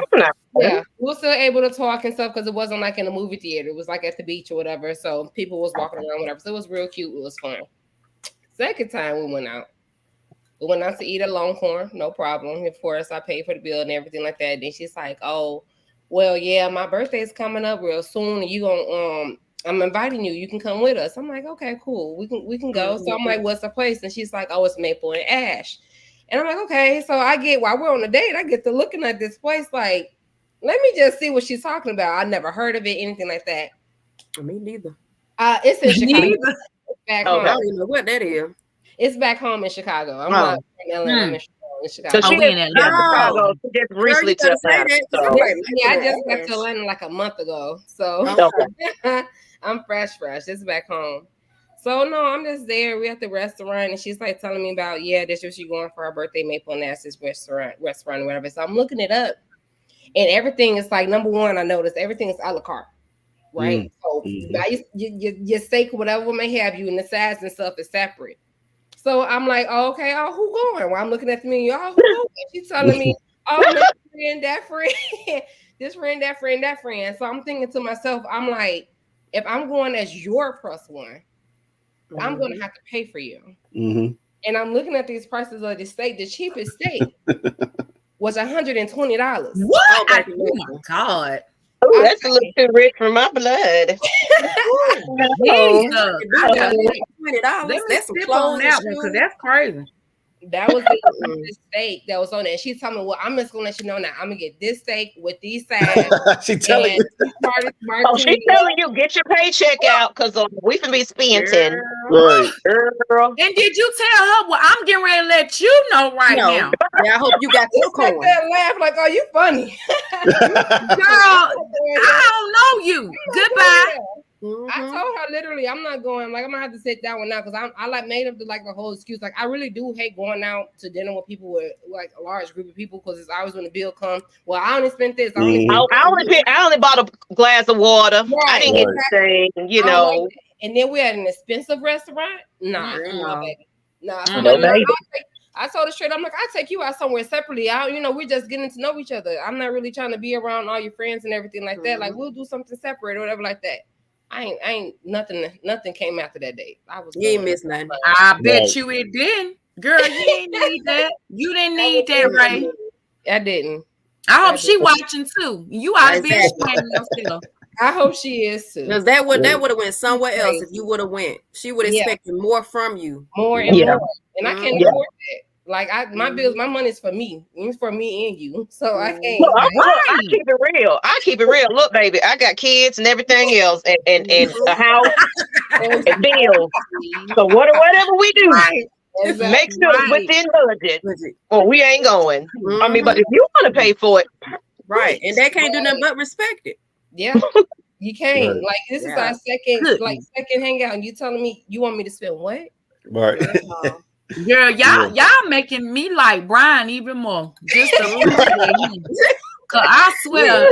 Yeah, we were still able to talk and stuff because it wasn't like in a movie theater. It was like at the beach or whatever. So people was walking around, whatever. So it was real cute. It was fun. Second time we went out. We went out to eat at Longhorn, no problem. Of course, I paid for the bill and everything like that. Then she's like, "Oh, well, yeah, my birthday's coming up real soon, and you gonna I'm inviting you. You can come with us." I'm like, "Okay, cool. We can go." So I'm like, "What's the place?" And she's like, "Oh, it's Maple and Ash." And I'm like, "Okay." So while we're on the date, I get to looking at this place like, let me just see what she's talking about. I never heard of it, anything like that. Me neither. It's in Chicago. Back home. I don't even know what that is. It's back home in Chicago. I'm not in LA. I'm in Chicago. So she in Chicago. She just recently to Atlanta. Yeah, I just got to Atlanta like a month ago. So I'm fresh. It's back home. So no, I'm just there. We're at the restaurant, and she's like telling me about, this is she going for her birthday, Maple and Ash's restaurant, whatever. So I'm looking it up, and everything is like, number one, I noticed everything is a la carte, right? So your steak, whatever may have you, and the sides and stuff is separate. So I'm like, oh, okay, who going? Well, I'm looking at the menu. Oh, who going? She's telling me, oh, this friend, that friend, this friend, that friend, that friend. So I'm thinking to myself, I'm like, if I'm going as your plus one, I'm going to have to pay for you. And I'm looking at these prices of the steak. The cheapest steak was $120. What? Oh my God. Oh, that's a little too rich for my blood. $20. That's some clothes now because that's crazy. That was the steak that was on it. And she's telling me, well, I'm just gonna let you know now. I'm gonna get this steak with these sides. She's telling you. She's telling you, get your paycheck out because we can be spending. Right. Girl. And did you tell her? Well, I'm getting ready to let you know now. Yeah, I hope you got your coin. That laugh like, oh, you funny. Girl, I don't know you. Goodbye. I told her literally, I'm not going. Like, I'm gonna have to sit down with now because I like made up the whole excuse. Like, I really do hate going out to dinner with people with like a large group of people because it's always when the bill comes. Well, I only spent this. I only bought a glass of water. Right. I didn't get the thing, you know. Like, and then we had an expensive restaurant. Nah, baby. Nah. I told her straight, I'm like, I'll take you out somewhere separately. We're just getting to know each other. I'm not really trying to be around all your friends and everything like that. Like, we'll do something separate or whatever like that. I ain't nothing came after that date. You ain't missed nothing. I bet you it didn't. Girl, you didn't need that. You didn't need that, Ray. I didn't. I hope she watching too. You ought to be ashamed of yourself. I hope she is too. Because that would have went somewhere else if you would have went. She would have expected more from you. More and more. And I can't afford that. Like my bills, my money's for me. It's for me and you. So I can't. Look, I keep it real. Look, baby, I got kids and everything else, and a house and bills. So whatever we do, make sure it's within budget, or we ain't going. I mean, but if you want to pay for it, right, and they can't do nothing but respect it. Yeah. You can't. Like, this is our second hangout, and you telling me you want me to spend what? Right. Girl, y'all making me like Brian even more. Just a little bit. Cause I swear,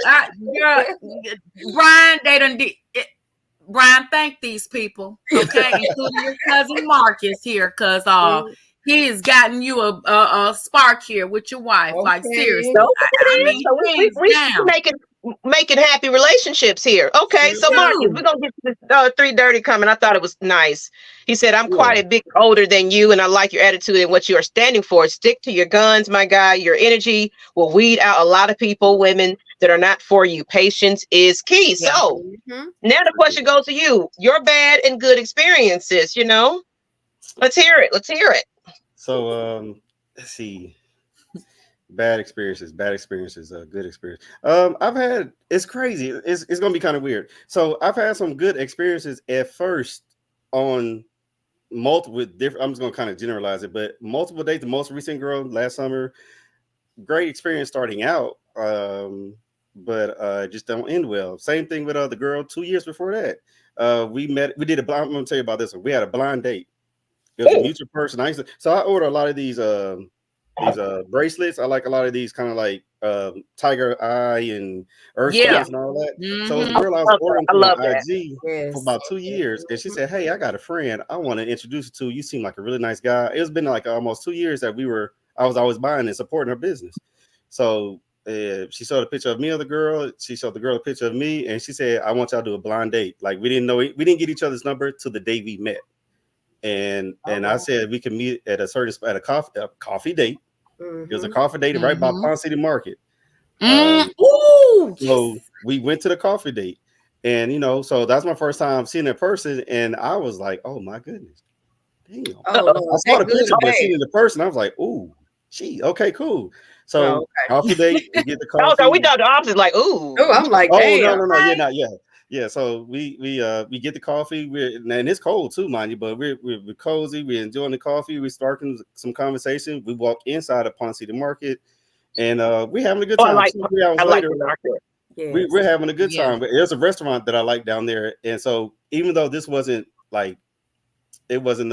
Brian, they done did it. Brian, thank these people, okay, including your cousin Marcus here, cause he has gotten you a spark here with your wife. Okay. Like seriously, we making happy relationships here. Okay, so Marcus, we're gonna get to this 3 Dirty coming. I thought it was nice. He said, I'm quite a bit older than you, and I like your attitude and what you are standing for. Stick to your guns, my guy. Your energy will weed out a lot of people, women that are not for you. Patience is key. Yeah. So now the question goes to you. Your bad and good experiences, Let's hear it. So let's see. Bad experiences, good experience. I've had, it's crazy. It's gonna be kind of weird. So I've had some good experiences at first on multiple different. I'm just gonna kind of generalize it, but multiple dates. The most recent girl last summer, great experience starting out, but just don't end well. Same thing with the girl 2 years before that. We did a blind. I'm gonna tell you about this one. We had a blind date. It was a mutual person. I order a lot of these bracelets. I like a lot of these kind of like tiger eye and earth Yeah. stones and all that. Mm-hmm. So the girl I was ordering I through love my that. IG for about 2 years, and she said, "Hey, I got a friend I want to introduce you to. You seem like a really nice guy." It's been like almost 2 years that I was always buying and supporting her business. So she showed a picture of me of the girl. She showed the girl a picture of me, and she said, "I want y'all to do a blind date." Like we didn't get each other's number till the day we met. And I said we can meet at a coffee date. It was a coffee date right by Ponce City Market. So we went to the coffee date, and so that's my first time seeing that person, and I was like, "Oh my goodness, damn!" I saw the picture, but seeing the person, I was like, "Ooh, okay, cool." So coffee date, we get the coffee. Oh, we thought the opposite, like, ooh. Oh, I'm like, oh damn. yeah. So we get the coffee. And it's cold too, mind you, but we're cozy. We're enjoying the coffee. We're starting some conversation. We walk inside of Ponce City Market, and we're having a good time. 3 hours later, we're having a good time. But there's a restaurant that I like down there, and so even though this wasn't like, it wasn't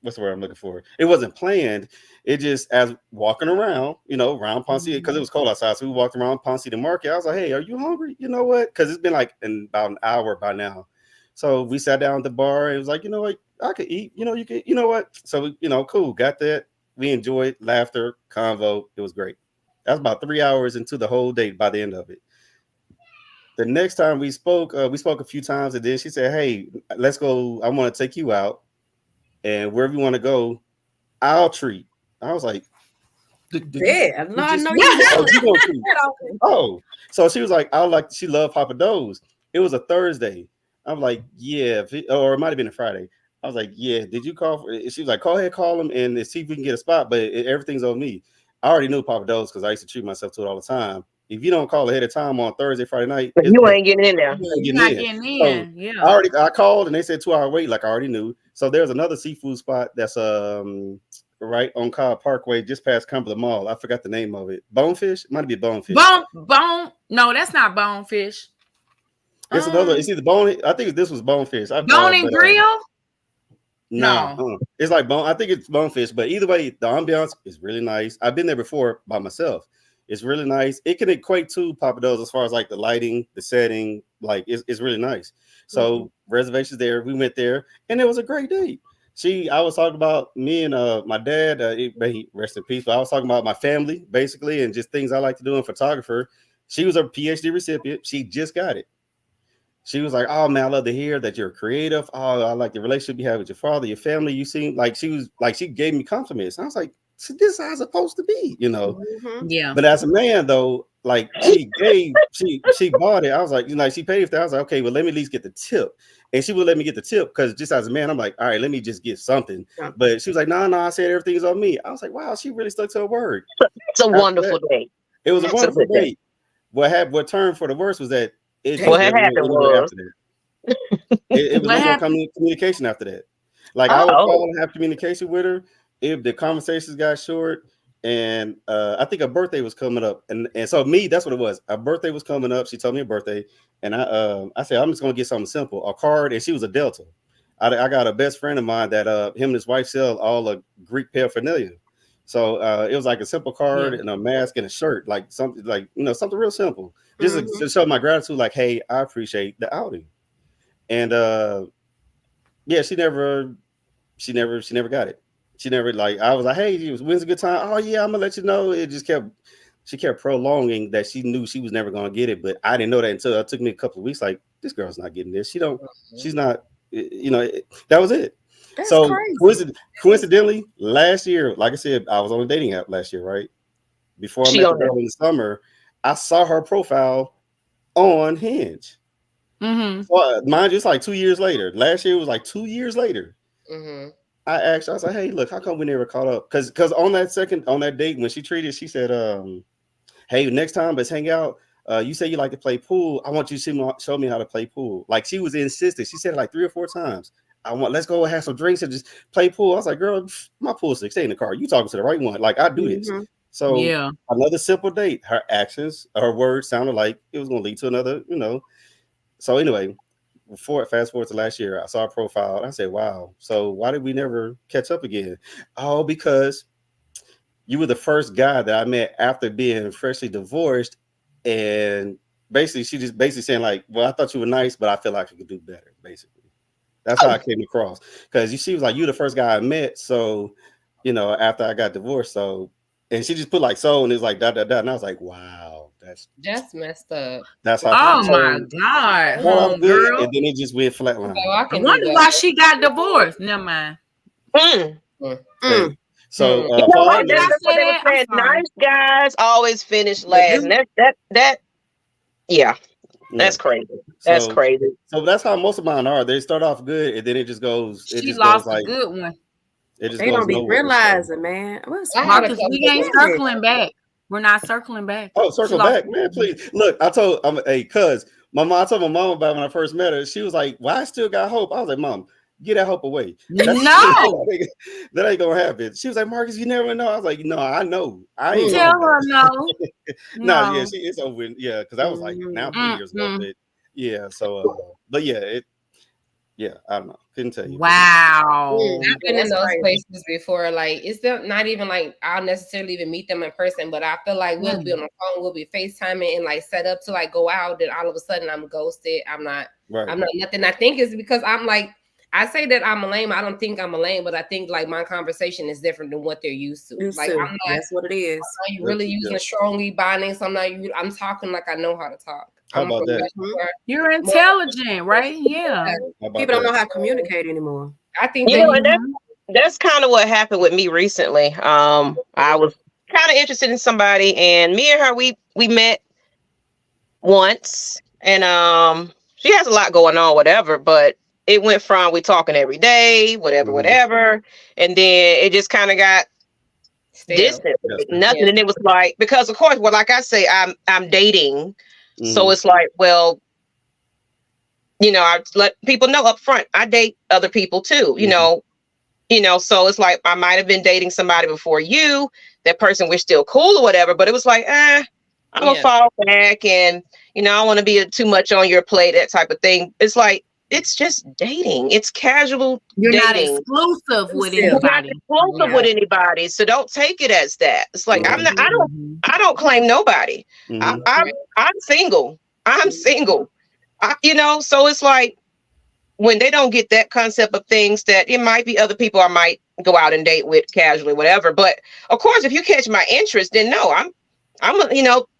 what's the word I'm looking for? It wasn't planned. It just, as walking around, around Ponce, because it was cold outside, so we walked around Ponce the Market. I was like, "Hey, are you hungry? You know what?" Because it's been like in about an hour by now. So we sat down at the bar. And it was like, you know what, I could eat. You could. You know what? So cool. Got that. We enjoyed laughter, convo. It was great. That was about 3 hours into the whole date by the end of it. The next time we spoke a few times, and then she said, "Hey, let's go. I want to take you out. And wherever you want to go, I'll treat." I was like, "Yeah, no, I know you treat." Oh, so she was like, she loved Papa Do's. It was a Thursday. I'm like, yeah, or it might have been a Friday. I was like, yeah, did you call? She was like, go ahead, call him and see if we can get a spot, but everything's on me. I already knew Papa Do's because I used to treat myself to it all the time. If you don't call ahead of time on Thursday, Friday night, you ain't getting in there. You're not getting in. Yeah. I called and they said 2 hour wait, like I already knew. So there's another seafood spot that's right on Cobb Parkway, just past Cumberland Mall. I forgot the name of it. Bonefish? It might be Bonefish. Bone. No, that's not Bonefish. It's another. It's either Bone. I think this was Bonefish. Bone and Grill. No, it's like Bone. I think it's Bonefish, but either way, the ambiance is really nice. I've been there before by myself. It's really nice. It can equate to Papa Do's as far as like the lighting, the setting. Like it's really nice. So reservations there. We went there, and it was a great date. I was talking about me and my dad. He rest in peace. But I was talking about my family basically, and just things I like to do in photographer. She was a PhD recipient. She just got it. She was like, "Oh man, I love to hear that you're creative. Oh, I like the relationship you have with your father, your family. You seem like," she gave me compliments. And I was like, "So this is how it's supposed to be, Yeah. But as a man, though, like she bought it. I was like, she paid for that. I was like, okay, well, let me at least get the tip. And she would let me get the tip because just as a man, I'm like, all right, let me just get something. But she was like, no, I said everything's on me. I was like, wow, she really stuck to her word. It's a wonderful date. It was a wonderful date. What turned for the worst was that what happened was after that. It was no more communication after that. Like I would call and have communication with her. If the conversations got short, and I think her birthday was coming up, and so that's what it was. Her birthday was coming up. She told me her birthday, and I said I'm just gonna get something simple, a card, and she was a Delta. I got a best friend of mine that him and his wife sell all the Greek paraphernalia. So it was like a simple card and a mask and a shirt, like something like something real simple, just to show my gratitude. Like, hey, I appreciate the outing, and she never got it. She never I was like, hey, when's a good time? Oh yeah, I'm gonna let you know. She kept prolonging that she knew she was never gonna get it, but I didn't know that until it took me a couple of weeks. Like, this girl's not getting this. She's not. That was it. That's so crazy. Coincidentally, last year, like I said, I was on a dating app last year, right? Before I met the girl in the summer, I saw her profile on Hinge. So, mind you, it's like 2 years later. Last year was like 2 years later. I asked her, I was like, hey, look, how come we never caught up? Because on that date, when she treated, she said, hey, next time let's hang out. You say you like to play pool. I want you to show me how to play pool. Like, she was insistent. She said it like 3 or 4 times. Let's go have some drinks and just play pool. I was like, girl, my pool's sick. Stay in the car. You talking to the right one. Like, I do this. So another simple date. Her actions, her words sounded like it was going to lead to another, So anyway, fast forward to last year, I saw her profile. And I said, wow. So why did we never catch up again? Oh, because you were the first guy that I met after being freshly divorced, and basically she just basically saying like, well, I thought you were nice, but I feel like you could do better. Basically, that's how I came across, because she was like, you the first guy I met, so after I got divorced, so. And she just put like so, and it's like da da da, and I was like, "Wow, that's messed up." That's how. Oh my God, well, girl! And then it just went flatline. I wonder why she got divorced. Never mind. So, nice guys always finish last. And that's crazy. That's crazy. So that's how most of mine are. They start off good, and then it just goes. She lost a good one. They don't be realizing, man. Marcus, we ain't circling back. We're not circling back. Oh, circle back, man, please. Look, I told cuz I told my mom about when I first met her. She was like, "Well, I still got hope." I was like, "Mom, get that hope away. No, that ain't gonna happen." She was like, "Marcus, you never know." I was like, "No, I know. I ain't tell her no." No, yeah, it's over. Yeah, because I was like, now 3 years ago, but yeah. So, but yeah, I don't know. Couldn't tell you. Wow. I've been in those places before. Like, it's not even like I'll necessarily even meet them in person, but I feel like we'll be on the phone, we'll be FaceTiming and like set up to like go out. Then all of a sudden I'm ghosted. I'm not nothing. I think it's because I'm like, I say that I'm a lame. I don't think I'm a lame, but I think like my conversation is different than what they're used to. I'm not, that's what it is. I'm not really using strongly binding. So I'm talking like I know how to talk. How about that? You're intelligent, right? Yeah. People don't know how to communicate anymore. I think that's kind of what happened with me recently. I was kind of interested in somebody, and me and her, we met once, and she has a lot going on, whatever, but it went from we talking every day, whatever, and then it just kind of got distant, nothing. And it was like, because of course, well, like I say, I'm dating. So it's like, well, I let people know up front, I date other people too, so it's like, I might have been dating somebody before you, that person, we're still cool or whatever, but it was like, I'm gonna fall back, and, I want to be too much on your plate, that type of thing. It's like, it's just dating. It's casual You're dating. Not exclusive with anybody. With anybody. So don't take it as that. It's like, I don't claim nobody. I'm single. I'm single. So it's like, when they don't get that concept of things, that it might be other people I might go out and date with casually, whatever. But of course, if you catch my interest, then no, I'm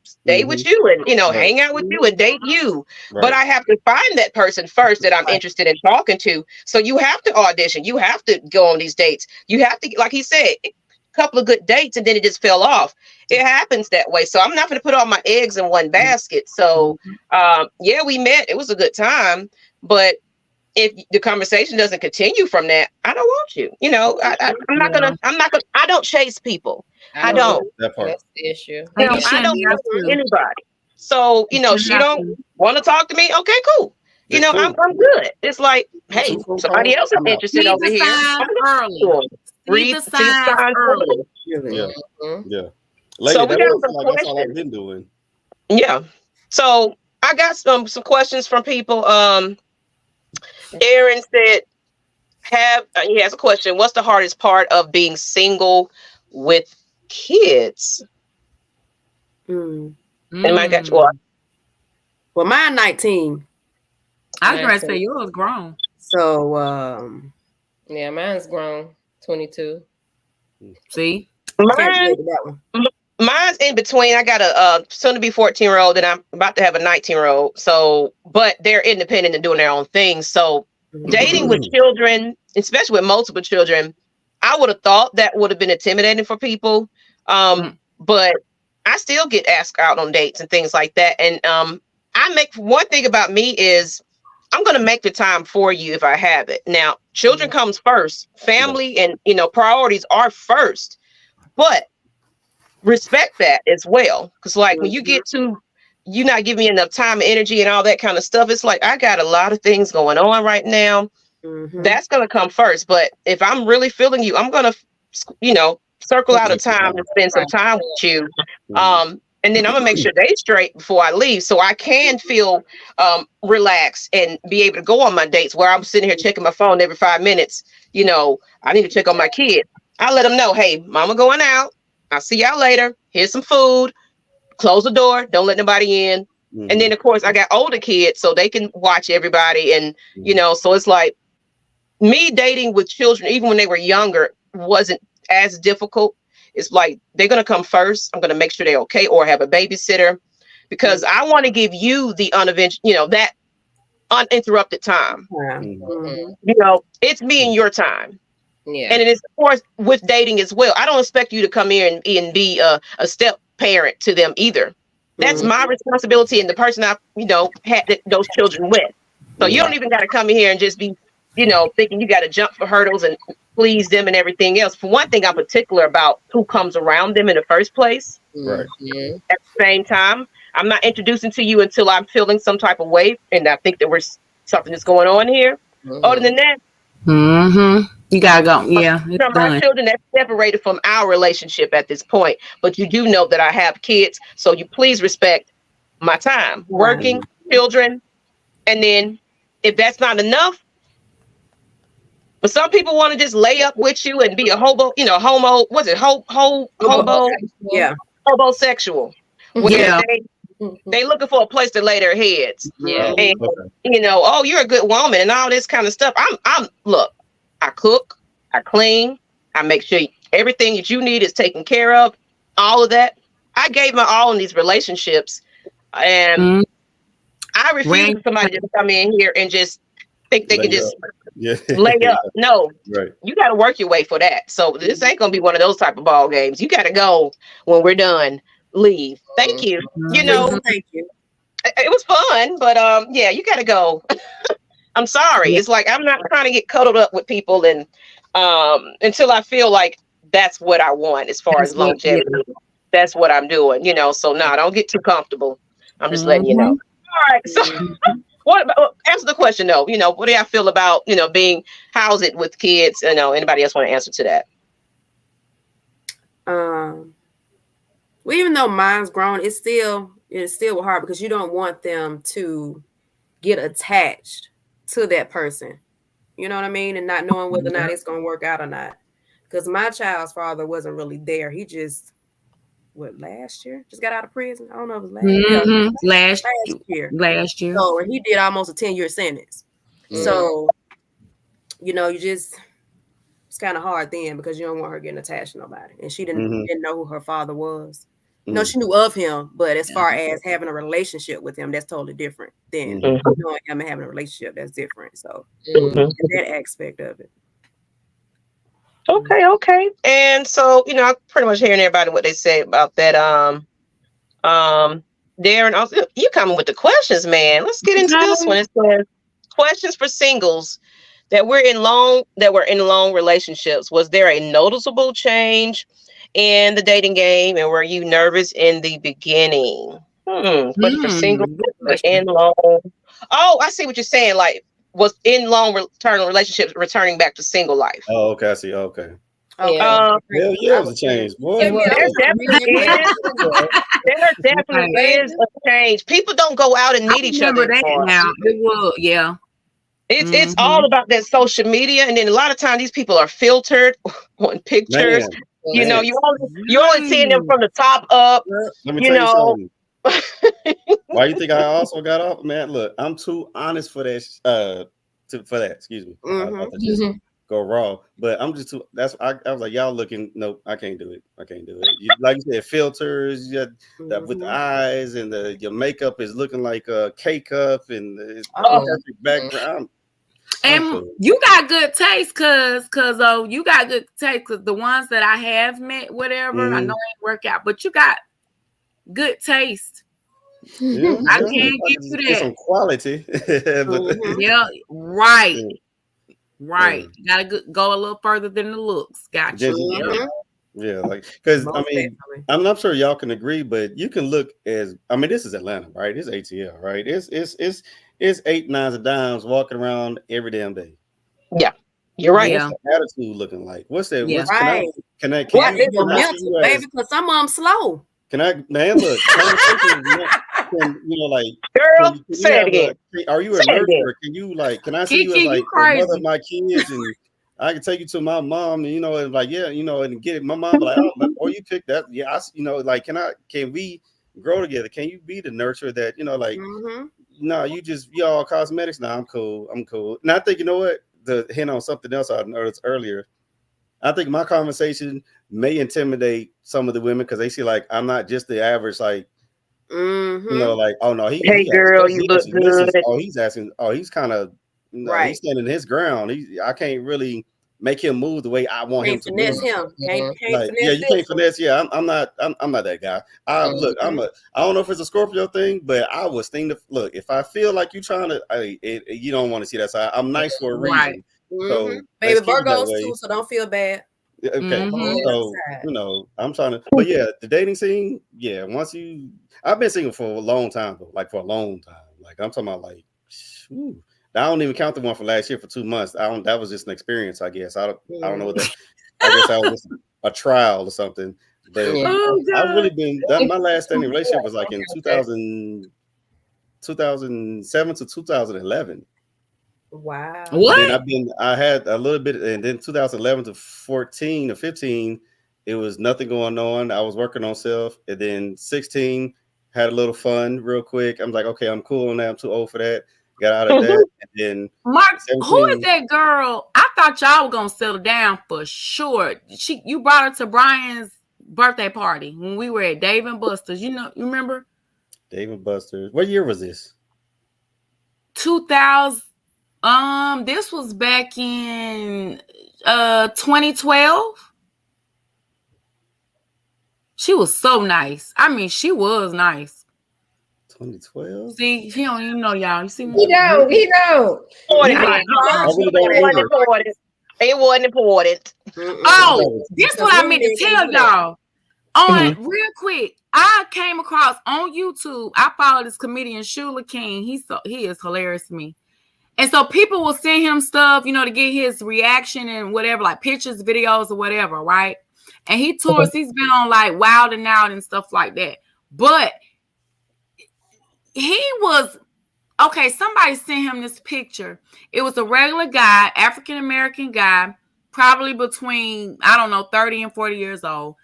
stay with you and, hang out with you and date you. Right. But I have to find that person first that I'm interested in talking to. So you have to audition. You have to go on these dates. You have to, like he said, a couple of good dates, and then it just fell off. It happens that way. So I'm not going to put all my eggs in one basket. So, we met. It was a good time. But if the conversation doesn't continue from that, I don't want you. I don't chase people. I don't. That part. That's the issue. I don't know anybody. So, she don't want to talk to me. Okay, cool. I'm good. It's like, hey, somebody else is interested over here. Read the signs early. Yeah. Lady, so we got some questions. That's all I've been doing. Yeah. So I got some questions from people. Darren said, he has a question. What's the hardest part of being single with kids? And I got you what? Well, mine 19. I was going to say yours grown. So mine's grown 22. See? Mine's in between. I got a soon to be 14-year-old, and I'm about to have a 19-year-old. So, but they're independent and doing their own things. So dating with children, especially with multiple children, I would have thought that would have been intimidating for people. But I still get asked out on dates and things like that. And I make one thing about me is I'm going to make the time for you if I have it. Now, children comes first, family and, priorities are first, but respect that as well. Because like when you get to, you not giving me enough time and energy and all that kind of stuff, it's like, I got a lot of things going on right now. That's going to come first. But if I'm really feeling you, I'm going to, circle out a time to spend some time with you. And then I'm gonna make sure they're straight before I leave, so I can feel relaxed and be able to go on my dates where I'm sitting here checking my phone every 5 minutes. I need to check on my kid. I let them know, hey, mama going out. I'll see y'all later. Here's some food. Close the door. Don't let nobody in. Mm-hmm. And then, of course, I got older kids, so they can watch everybody. And, you know, so it's like me dating with children, even when they were younger, wasn't as difficult. It's like they're going to come first. I'm going to make sure they're okay, or have a babysitter, because I want to give you the that uninterrupted time. Mm-hmm. You know, it's me and your time. Yeah. And it is, of course, with dating as well. I don't expect you to come here and be a step parent to them either. That's my responsibility and the person I, had those children with. So you don't even got to come in here and just be, thinking you got to jump for hurdles and please them and everything else. For one thing, I'm particular about who comes around them in the first place. Right. At the same time, I'm not introducing to you until I'm feeling some type of way and I think that something that's going on here. Other than that, you gotta go. Yeah, from my children, that's separated from our relationship at this point. But you do know that I have kids, so you please respect my time, working, children, and then if that's not enough, but some people want to just lay up with you and be a hobo, homo. Was it hobo? Yeah, homosexual. Where they looking for a place to lay their heads. Yeah, and oh, you're a good woman and all this kind of stuff. Look, I cook, I clean, I make sure everything that you need is taken care of. All of that, I gave my all in these relationships, and I refuse for somebody to come in here and just think they can just lay up. No, you got to work your way for that. So this ain't gonna be one of those type of ball games. You got to go when we're done. Leave. Thank you. Thank you. It was fun, but yeah, you got to go. I'm sorry. It's like I'm not trying to get cuddled up with people and until I feel like that's what I want as far as longevity. That's what I'm doing, So no, don't get too comfortable. I'm just letting you know. All right. So what about, answer the question though? What do I feel about being housed with kids? Anybody else want to answer to that? Well, even though mine's grown, it's still hard because you don't want them to get attached to that person. You know what I mean? And not knowing whether or not it's going to work out or not. Because my child's father wasn't really there. He just, last year? Just got out of prison? I don't know if it was last year. Last year. So, and he did almost a 10-year sentence. So, it's kind of hard then because you don't want her getting attached to nobody. And she didn't know who her father was. No, she knew of him, but as far as having a relationship with him, that's totally different than knowing him and having a relationship. That's different. So that aspect of it. Okay. And so, I'm pretty much hearing everybody what they say about that. Darren, also, you coming with the questions, man. Let's get into this one. It says questions for singles that were in long relationships. Was there a noticeable change in the dating game, and were you nervous in the beginning? But for single in long. Oh, I see what you're saying. Like, was in long-term relationships returning back to single life? Oh, okay. I see. Okay. Yeah, it was a change, boy. There definitely is a change. People don't go out and meet each other now. It will, yeah. It's all about that social media, and then a lot of times these people are filtered on pictures. You only seeing them from the top up. Let me tell you something. Why you think I also got off, man? Look, I'm too honest for that. Excuse me. I about to just go raw, but I'm just too. I was like, y'all looking. Nope, I can't do it. Like you said, filters. With the eyes and your makeup is looking like a K-cup and it's background. And you got good taste, cause you got good taste, cause the ones that I have met, whatever, I know ain't work out, but you got good taste. Yeah, I can't give you that. Some quality. Right. You gotta go a little further than the looks. Gotcha. Yeah, like because I'm not sure y'all can agree, but you can look this is Atlanta, right? It's ATL, right? It's 8 nines and dimes walking around every damn day. Yeah, you're right. What's the attitude looking like? What's that? Yeah. Can I baby? Because some of them slow. Can I, man? Look, girl, say it again. Are you a nurse? Or can you can I see you as like the mother of my kids? And I can take you to my mom, and and like, yeah, and get it. My mom like, oh, or you pick that, yeah, like, can we grow together? Can you be the nurturer that, like, no, you all cosmetics. No, I'm cool. And I think, what, to hint on something else I noticed earlier, I think my conversation may intimidate some of the women because they see like I'm not just the average, like, like, oh no, hey girl, you look good. He's asking, he's kind of, he's standing his ground. I can't really make him move the way I want him to move. Can't you can't finesse. Yeah, I'm not that guy. Look, I don't know if it's a Scorpio thing, but I was thinking, look, if I feel like you trying to, you don't want to see that side. I'm nice for a reason. So baby, Virgo's too, so don't feel bad. Okay, so I'm trying to, but yeah, the dating scene, yeah. I've been single for a long time, though, like for a long time. Like I'm talking about, like, I don't even count the one for last year for 2 months. That was just an experience, I guess. I don't know what that. I guess that was a trial or something. But I've really been. My last dating relationship was like in 2007 to 2011. Wow. What? And then I had a little bit, and then 2011 to 14 or 15, it was nothing going on. I was working on self, and then 16 had a little fun real quick. I'm like, okay, I'm cool on that. I'm too old for that. Got out of that. And then Mark, 17, who is that girl? I thought y'all were gonna settle down for sure. You brought her to Brian's birthday party when we were at Dave and Buster's. You remember? Dave and Buster's. What year was this? 2000. This was back in 2012. She was so nice. I mean, she was nice. 2012. See, he don't even know y'all. You see me? He know. It wasn't important. Oh, this is what I meant to tell y'all. Real quick, I came across on YouTube. I follow this comedian Shula King. He is hilarious to me. And so people will send him stuff, to get his reaction and whatever, like pictures, videos, or whatever, right? And he's been on like Wild and Out and stuff like that. But he was, somebody sent him this picture. It was a regular guy, African-American guy, probably between, 30 and 40 years old.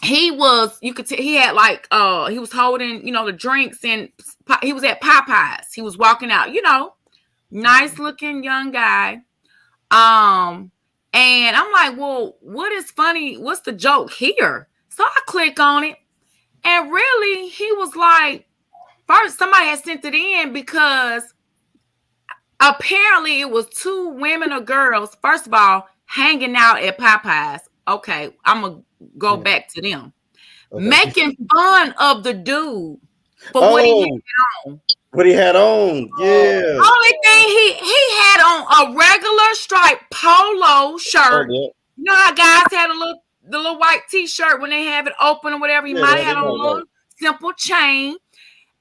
He was, you could he had like, he was holding, the drinks, and he was at Popeyes. He was walking out, nice looking young guy. And I'm like, well, what is funny? What's the joke here? So I click on it, and really he was like, first somebody had sent it in because apparently it was 2 women or girls, first of all, hanging out at Popeyes. Okay, I'm going to go back to them. Okay. Making fun of the dude for what he had on. What he had on, yeah. Only thing he had on a regular striped polo shirt. You know how guys had the little white t-shirt when they have it open or whatever. He might have had on a little simple chain.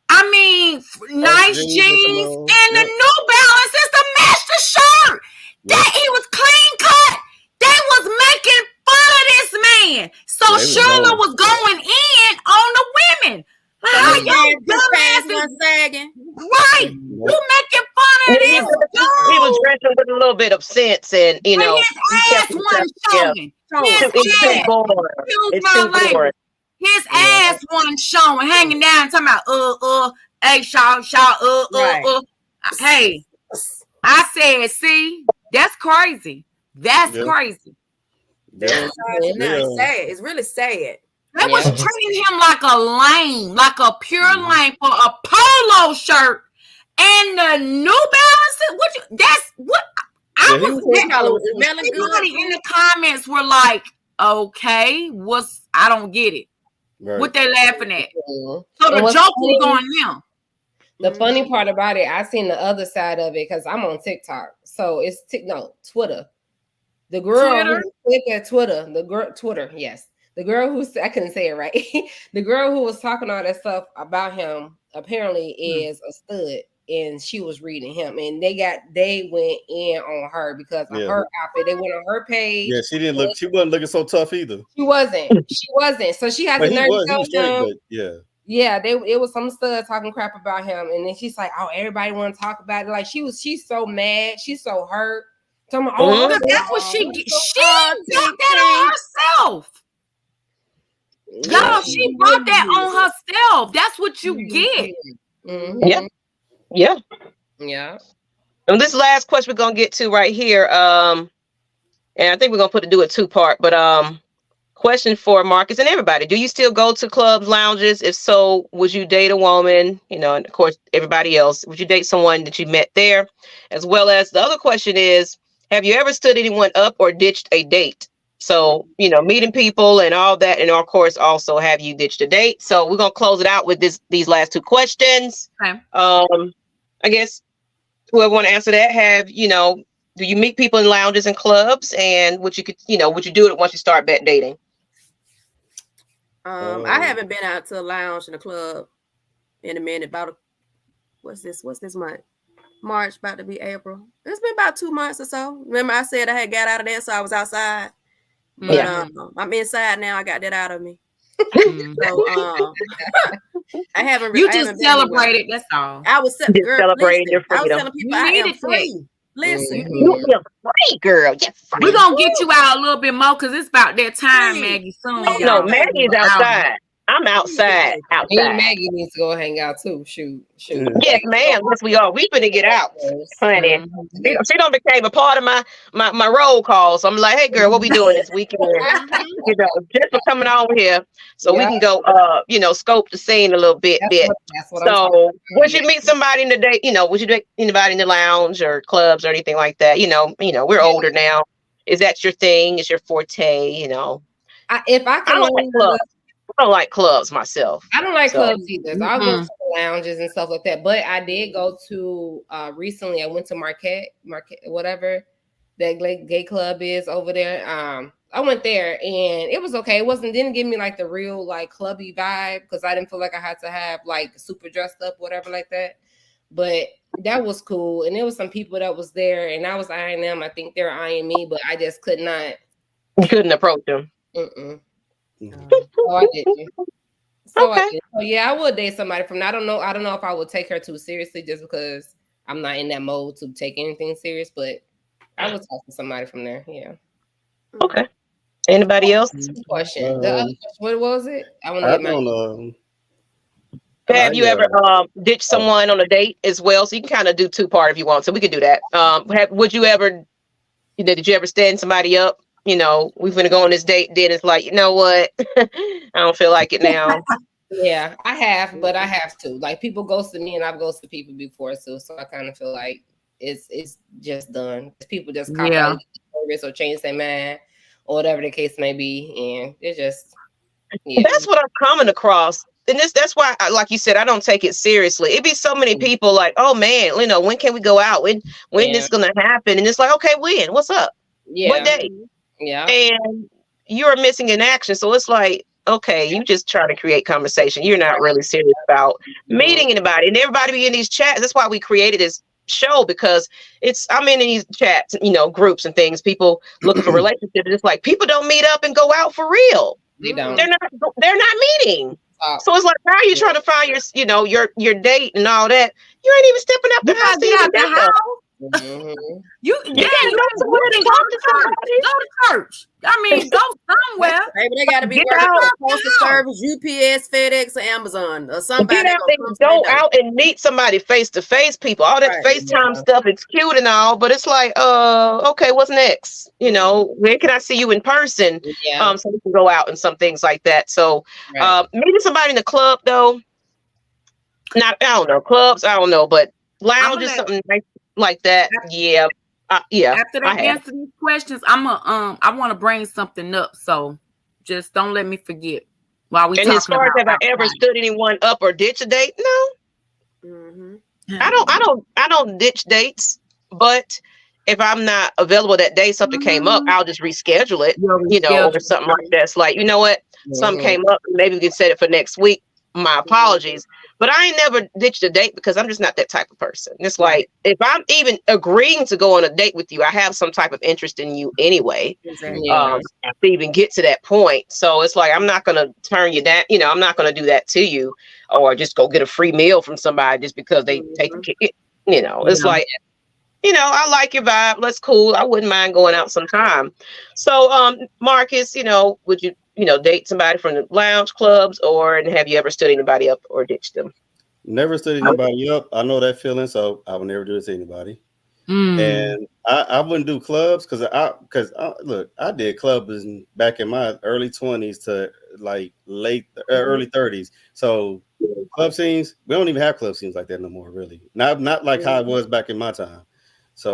I mean, nice jeans and the New Balance is the master shirt. That he was clean cut. They was making fun of this man. So Shirley was going in on the women. Like, how y'all dumbasses sagging? Right. You making fun of this dude. He was dressing with a little bit of sense, and his ass wasn't showing. His ass wasn't showing, hanging down, talking about hey, y'all, Hey, I said, see, that's crazy. That's crazy. It's really sad. They was treating him like a lame, like a pure lame for a polo shirt and the New Balances. Everybody in the comments were like, okay, I don't get it. Right. What they laughing at? So the joke was on them. The funny part about it, I seen the other side of it because I'm on TikTok. So it's Twitter. The girl who at Twitter, yes. The girl who, I couldn't say it right. The girl who was talking all that stuff about him apparently is a stud, and she was reading him, and they went in on her because of her outfit. They went on her page. Yeah, she wasn't looking so tough either. She wasn't. So she had the nerve to tell him. Yeah, it was some stud talking crap about him, and then she's like, "Oh, everybody want to talk about it." Like she's so mad, she's so hurt. That's what she brought that on herself. Y'all, she brought that on herself. That's what you get. Yeah. And this last question we're gonna get to right here, and I think we're gonna do a 2-part, but question for Marcus and everybody: do you still go to clubs, lounges? If so, would you date a woman? And of course, everybody else, would you date someone that you met there? As well as the other question is, have you ever stood anyone up or ditched a date? So, meeting people and all that, and of course, also have you ditched a date? So we're gonna close it out with these last 2 questions. Okay. I guess whoever want to answer that, do you meet people in lounges and clubs, and would you do it once you start dating? I haven't been out to a lounge in a club in a minute. What's this month? March, about to be April. It's been about 2 months or so. Remember, I said I had got out of there, so I was outside. But I'm inside now. I got that out of me. So I haven't. You just celebrated. That's all. I was celebrating your freedom. I was telling people I am free. Listen, you're free, girl. You're free. We're gonna get you out a little bit more because it's about that time, Maggie. Soon. No, Maggie is outside. I'm outside. Maggie needs to go hang out too. Shoot. Yes, ma'am. Yes, we are. We finna get out, honey. She don't became a part of my roll call. So I'm like, hey, girl, what we doing this weekend? Just for coming over here, so we can go, scope the scene a little bit. So, would you meet somebody in the day? Would you date anybody in the lounge or clubs or anything like that? We're older now. Is that your thing? Is your forte? If I can. I don't like clubs myself. I don't like clubs either. So I'll go to lounges and stuff like that. But I did go to recently. I went to Marquette, whatever that gay club is over there. I went there and it was okay. It didn't give me like the real like clubby vibe because I didn't feel like I had to have like super dressed up, whatever like that. But that was cool. And there was some people that was there and I was eyeing them. I think they're eyeing me, but I just could not. You couldn't approach them. So I didn't. I did. So yeah, I would date somebody from that. I don't know if I would take her too seriously just because I'm not in that mode to take anything serious, but I would talk to somebody from there. Yeah. Okay. Anybody else? Question. The other question, what was it? I want to get my. Have you ever ditched someone on a date as well? So you can kind of do 2-part if you want. So we could do that. Would you ever? Did you ever stand somebody up? We're gonna go on this date. Then it's like, you know what? I don't feel like it now. Yeah, I have, but I have to. Like people ghosted me, and I've ghosted people before too. So I kind of feel like it's just done. People just cop out or change their mind or whatever the case may be, and it's just That's what I'm coming across. And that's why, like you said, I don't take it seriously. It'd be so many people like, oh man, when can we go out? When this is gonna happen? And it's like, okay, when? What's up? Yeah. What day? Yeah. And you're missing in action. So it's like, okay, you just try to create conversation. You're not really serious about meeting anybody. And everybody be in these chats. That's why we created this show, because I'm in these chats, groups and things, people looking for relationships. It's like people don't meet up and go out for real. They don't. They're not meeting. So it's like, how are you trying to find your date and all that? You ain't even stepping up the house to even get there. You can't go to church. I mean, go somewhere. Maybe they got to be postal service, UPS, FedEx, or Amazon, or somebody. Get out and go out and meet somebody face to face. People, all that FaceTime stuff, it's cute and all, but it's like, okay, what's next? When can I see you in person? So we can go out and some things like that. So, meeting somebody in the club though. I don't know, clubs. I don't know, but lounges, something like that. Yeah. After they answer these questions, I want to bring something up. So just don't let me forget while we. And as far as have I ever stood anyone up or ditched a date? No. I don't ditch dates, but if I'm not available that day, something came up, I'll just reschedule it. Or something like that. It's like, you know what? Something came up. Maybe we can set it for next week. my apologies. But I ain't never ditched a date because I'm just not that type of person. It's like, if I'm even agreeing to go on a date with you, I have some type of interest in you anyway. Exactly. To even get to that point. So it's like, I'm not going to turn you down. You know, I'm not going to do that to you, or just go get a free meal from somebody just because they take it. You know, it's like, you know, I like your vibe. That's cool. I wouldn't mind going out sometime. So, Marcus, you know, would you, date somebody from the lounge clubs, and have you ever stood anybody up or ditched them? Never stood anybody up. I know that feeling, so I would never do this to anybody. And I wouldn't do clubs because look, I did clubs back in my early 20s to like early 30s. So club scenes, we don't even have club scenes like that no more, really. Not like how it was back in my time. So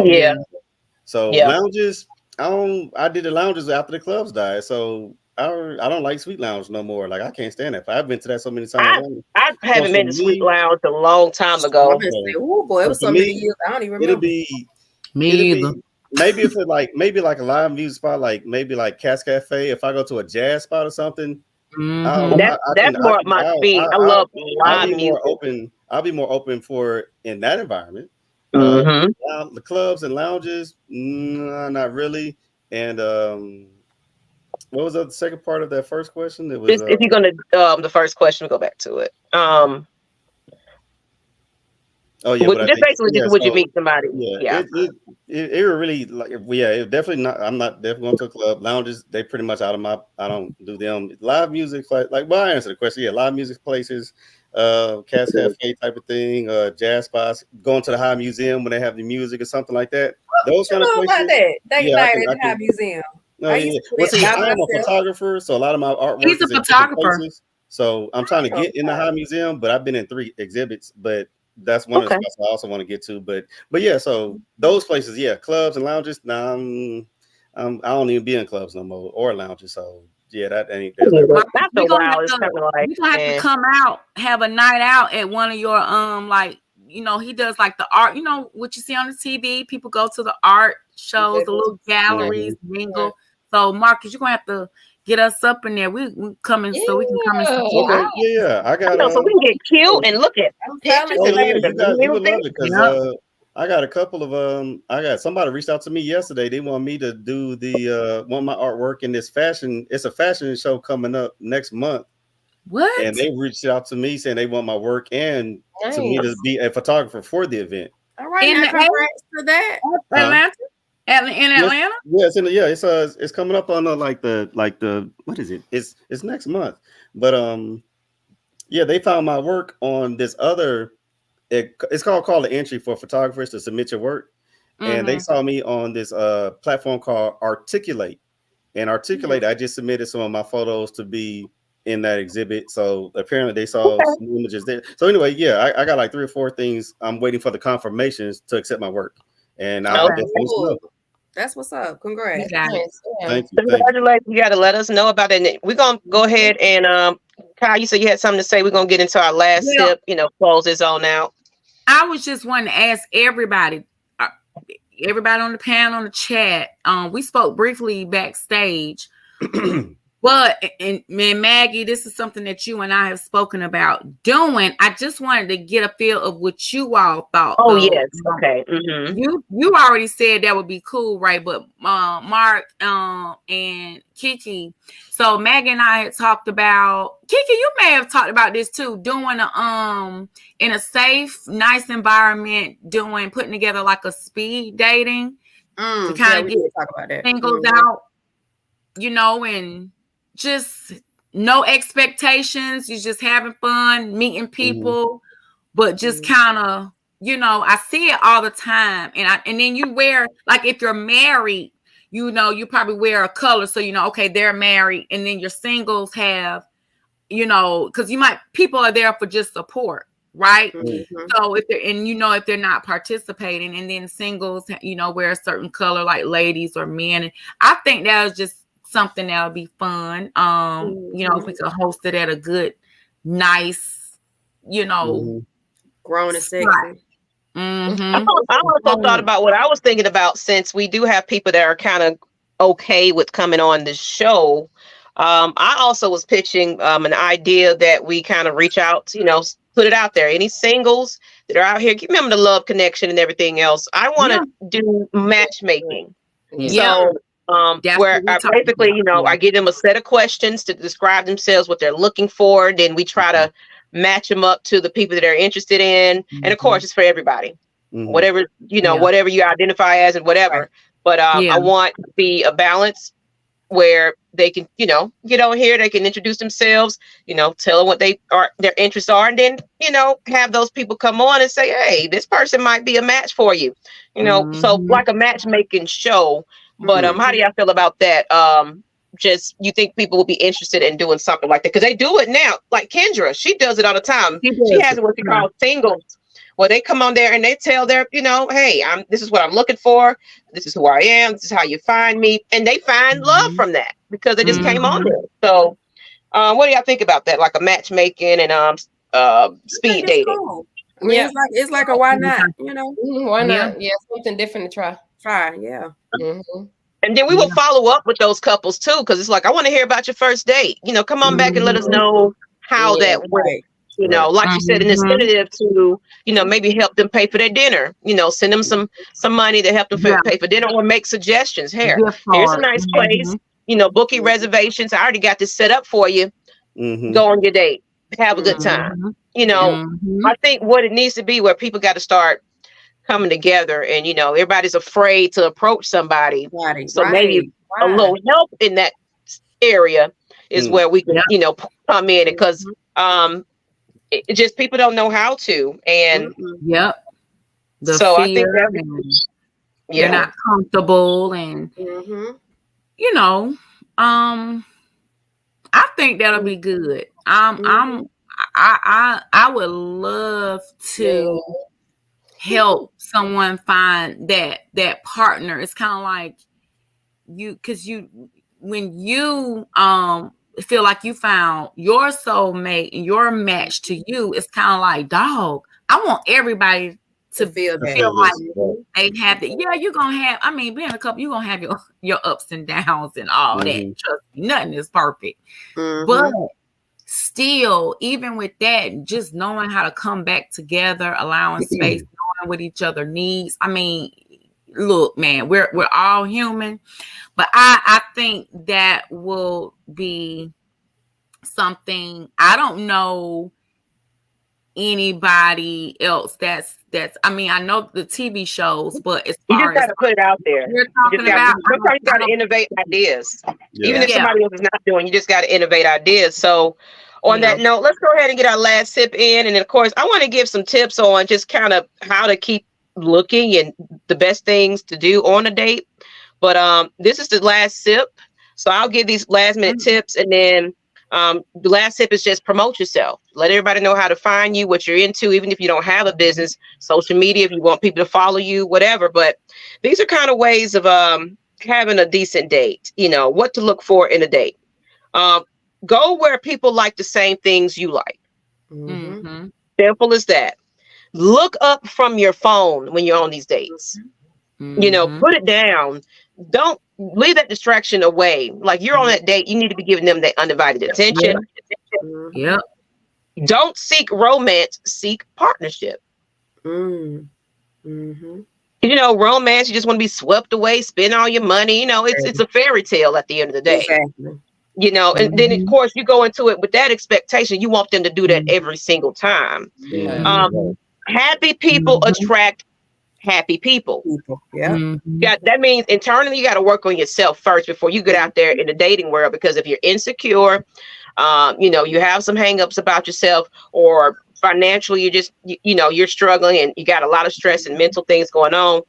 lounges, I did the lounges after the clubs died. So I don't like Sweet Lounge no more. Like, I can't stand it. I've been to that so many times. I haven't been to Sweet Lounge a long time ago. Oh boy, it was so many years. I don't even remember. It'll be maybe if it like a live music spot, like maybe like Cat's Cafe. If I go to a jazz spot or something, that's more up my speed. I love live music. I'll be more open for in that environment. The clubs and lounges, not really. And what was the second part of that first question? It was if you're gonna the first question, we'll go back to it. Would you meet somebody? It really like it definitely not. I'm not definitely going to a club. Lounges, they pretty much out of my. I don't do them. Live music, well, I answered the question. Yeah, live music places, Cat's Cafe type of thing, jazz spots, going to the High Museum when they have the music or something like that. Those kind of places. Night at the High Museum. I am a photographer, so a lot of my artwork is in photographer. Places, so I'm trying to get in the High Museum, but I've been in 3 exhibits, but that's one of the spots I also want to get to. But yeah, so those places, clubs and lounges. I don't even be in clubs no more or lounges. So yeah, that ain't. We're gonna have to come out, have a night out at one of your he does like the art. You know what you see on the TV. People go to the art shows, the little galleries, mingle. So Marcus, you're gonna have to get us up in there. We coming so we can come and support. I got. So we can get cute and look at pictures. You would love it because I got a couple of I got somebody reached out to me yesterday. They want me to do want my artwork in this fashion. It's a fashion show coming up next month. What? And they reached out to me saying they want my work and to me to be a photographer for the event. All right, congrats for that. Atlanta. In Atlanta? It's coming up on the what is it? It's next month. But they found my work on this other. It's called Call to Entry for photographers to submit your work, and they saw me on this platform called Articulate. And Articulate, I just submitted some of my photos to be in that exhibit. So apparently they saw some images there. So anyway, I got like 3 or 4 things. I'm waiting for the confirmations to accept my work. And that's what's up. Congrats. Thank you. Congratulations. You got to let us know about it. We're going to go ahead and Kyle, you said you had something to say. We're going to get into our last sip, close this on out. I was just wanting to ask everybody on the panel, on the chat. We spoke briefly backstage. But, and Maggie, this is something that you and I have spoken about doing. I just wanted to get a feel of what you all thought. Oh, yes. Okay. You already said that would be cool, right? But Mark and Kiki. So Maggie and I had talked about, Kiki, you may have talked about this too, doing in a safe, nice environment, putting together like a speed dating to kind of get talk about that. Singles out, and just no expectations. You're just having fun, meeting people, but just kind of, I see it all the time. And then you wear, like, if you're married, you probably wear a color. So, okay, they're married. And then your singles have, because people are there for just support. Right. So if they're not participating, and then singles, wear a certain color, like ladies or men. And I think that was just something that would be fun. If we could host it at a good, nice, grown and sexy. I also thought about what I was thinking about, since we do have people that are kind of okay with coming on this show. I also was pitching an idea that we kind of reach out, put it out there. Any singles that are out here, give them the love connection and everything else. I want to do matchmaking. So where I basically, I give them a set of questions to describe themselves, what they're looking for. Then we try to match them up to the people that they're interested in. And of course, it's for everybody. Whatever, whatever you identify as and whatever. Right. But I want to be a balance where they can, get on here, they can introduce themselves, tell them what their interests are, and then, have those people come on and say, hey, this person might be a match for you, so like a matchmaking show. But how do y'all feel about that? Just, you think people will be interested in doing something like that? Because they do it now. Like Kendra, she does it all the time. She has what she calls singles. Well, they come on there and they tell their, hey, this is what I'm looking for. This is who I am. This is how you find me. And they find love from that because they just came on there. So what do y'all think about that? Like a matchmaking and speed dating. Cool. I mean, it's like a why not, Why not? Yeah, something different to try. Yeah. And then we will follow up with those couples too, because it's like, I want to hear about your first date. Come on back and let us know how that went. Like you said, an incentive to, maybe help them pay for their dinner, send them some money to help them pay for dinner, or make suggestions. Here's a nice place, book your reservations. I already got this set up for you. Go on your date. Have a good time. I think what it needs to be, where people got to start coming together and, everybody's afraid to approach somebody. So maybe a little help in that area is where we can, come in, because, it just, people don't know how to, and so I think they're not comfortable, and I think that'll be good. I would love to help someone find that partner. It's kind of like when you feel like you found your soulmate and your match to you, it's kind of like, dog, I want everybody to feel like they have it. Yeah, you're gonna have, being a couple, you're gonna have your ups and downs and all that. Trust me, nothing is perfect. But still, even with that, just knowing how to come back together, allowing space, knowing what each other needs. Look, man, we're all human, but I think that will be something. I don't know anybody else that's I know the TV shows, but as far you just gotta put it out there. Sometimes you gotta innovate ideas. Even if somebody else is not doing, you just gotta innovate ideas. So on that note, let's go ahead and get our last sip in. And of course, I want to give some tips on just kind of how to keep looking and the best things to do on a date. But this is the last sip, so I'll give these last minute tips, and then the last tip is just promote yourself. Let everybody know how to find you, what you're into, even if you don't have a business, social media, if you want people to follow you, whatever. But these are kind of ways of having a decent date, what to look for in a date. Go where people like the same things you like. Simple as that. Look up from your phone when you're on these dates. Put it down. Don't leave that distraction away. Like, you're on that date, you need to be giving them that undivided attention. Don't seek romance, seek partnership. Romance, you just want to be swept away, spend all your money. It's a fairy tale at the end of the day. And then of course you go into it with that expectation. You want them to do that every single time. Happy people attract happy people. That means internally you got to work on yourself first before you get out there in the dating world, because if you're insecure, you have some hangups about yourself, or financially you're just you're struggling and you got a lot of stress and mental things going on,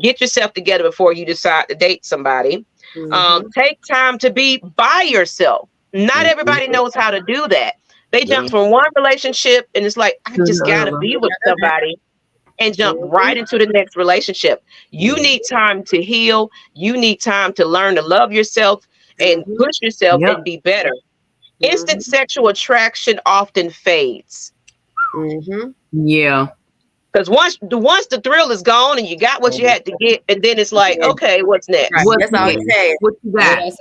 get yourself together before you decide to date somebody. Take time to be by yourself. Not everybody knows how to do that. They jump from one relationship and it's like, I just gotta be with somebody, and jump right into the next relationship. You need time to heal. You need time to learn to love yourself and push yourself and be better. Instant sexual attraction often fades. Because once the thrill is gone and you got what you had to get, and then it's like, okay, what's next? What you got?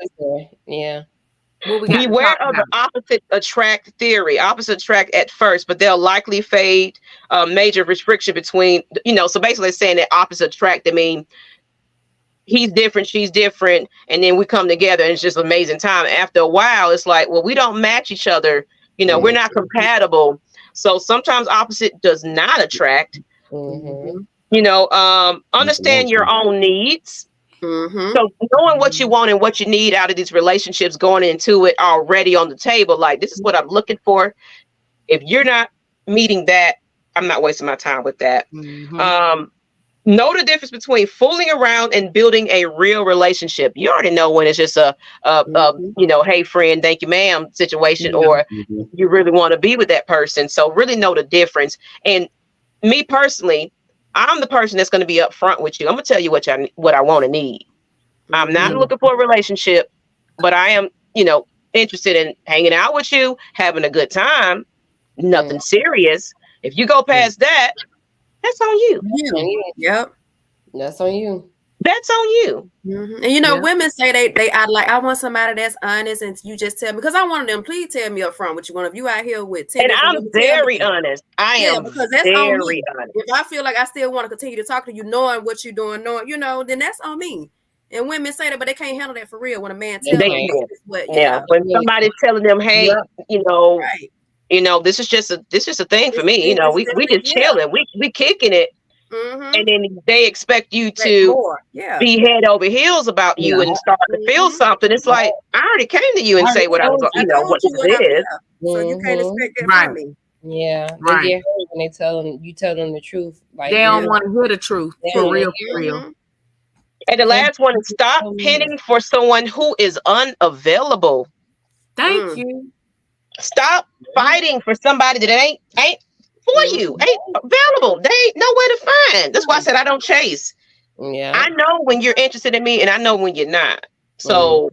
Beware of the opposite attract theory. Opposite attract at first, but they'll likely fade. Major restriction between, so basically it's saying that opposite attract, I mean, he's different, she's different, and then we come together and it's just an amazing time. After a while, it's like, well, we don't match each other. We're not compatible. So sometimes opposite does not attract. Understand your own needs. So knowing what you want and what you need out of these relationships, going into it already on the table, like, this is what I'm looking for. If you're not meeting that, I'm not wasting my time with that. Know the difference between fooling around and building a real relationship. You already know when it's just a hey friend, thank you ma'am situation, or you really want to be with that person. So really know the difference. And me personally, I'm the person that's going to be upfront with you. I'm going to tell you what I want and need. I'm not looking for a relationship, but I am, interested in hanging out with you, having a good time, nothing serious. If you go past that, that's on you. Yep. That's on you. That's on you. And women say I want somebody that's honest, and you just tell me, because I wanted them, please tell me up front what you want. If you out here with 10, and I'm very honest. I am because that's very on me. Honest. If I feel like I still want to continue to talk to you, knowing what you're doing, then that's on me. And women say that, but they can't handle that for real when a man tells them. When somebody's telling them, hey, this is just a thing for me. We just chilling, we kicking it. And then they expect you to be head over heels about you and start to feel something. It's like, I already came to you and say what I was, what this is. So you can't expect that from me. Yeah, they get hurt when you tell them the truth. Like, they don't want to hear the truth. For real. And the last one is stop pinning for someone who is unavailable. Thank you. Stop fighting for somebody that ain't for you, ain't available. They ain't nowhere to find. That's why I said I don't chase. Yeah, I know when you're interested in me, and I know when you're not. So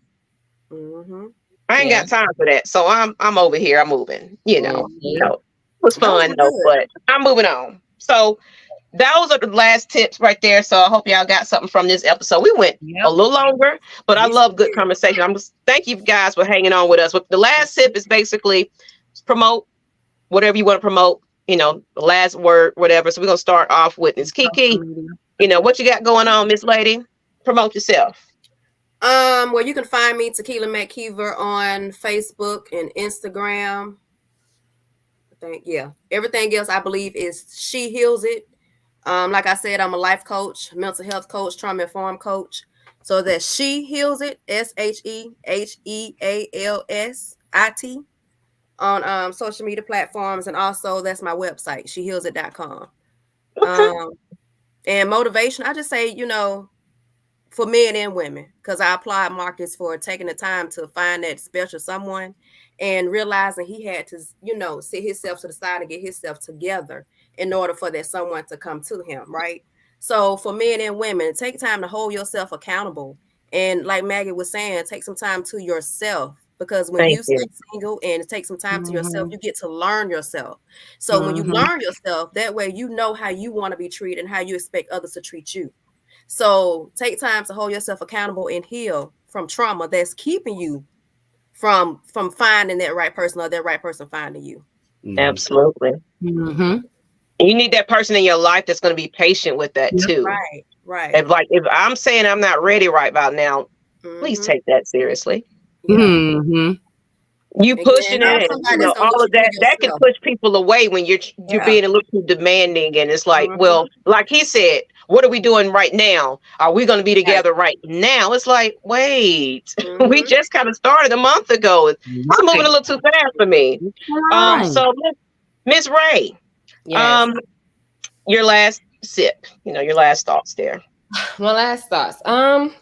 I ain't got time for that. So I'm over here. I'm moving. It was fun though, but I'm moving on. So those are the last tips right there. So I hope y'all got something from this episode. We went a little longer, but I love good conversation. Thank you guys for hanging on with us. But the last tip is basically promote whatever you want to promote. The last word, whatever. So we're gonna start off with Miss Kiki. What you got going on, Miss Lady? Promote yourself. Well, you can find me, Tequila McKeever, on Facebook and Instagram. Everything else I believe is She Heals It. Like I said, I'm a life coach, mental health coach, trauma informed coach. So that She Heals It, SHEHEALSIT. On social media platforms, and also that's my website, shehealsit.com. And motivation, I just say, for men and women, because I applied markets for taking the time to find that special someone and realizing he had to, sit himself to the side and get himself together in order for that someone to come to him, right? So for men and women, take time to hold yourself accountable. And like Maggie was saying, take some time to yourself. Because when you stay single and take some time to yourself, you get to learn yourself. So when you learn yourself, that way you know how you want to be treated and how you expect others to treat you. So take time to hold yourself accountable and heal from trauma that's keeping you from finding that right person or that right person finding you. Absolutely. You need that person in your life that's going to be patient with that too. Right. If I'm saying I'm not ready right about now, please take that seriously. You pushing it, all of that can push people away when you're being a little too demanding, and it's like, well, like he said, what are we doing right now? Are we going to be together right now? It's like, wait, we just kind of started a month ago. It's moving a little too fast for me. So Miss Ray, your last sip, your last thoughts there. My last thoughts.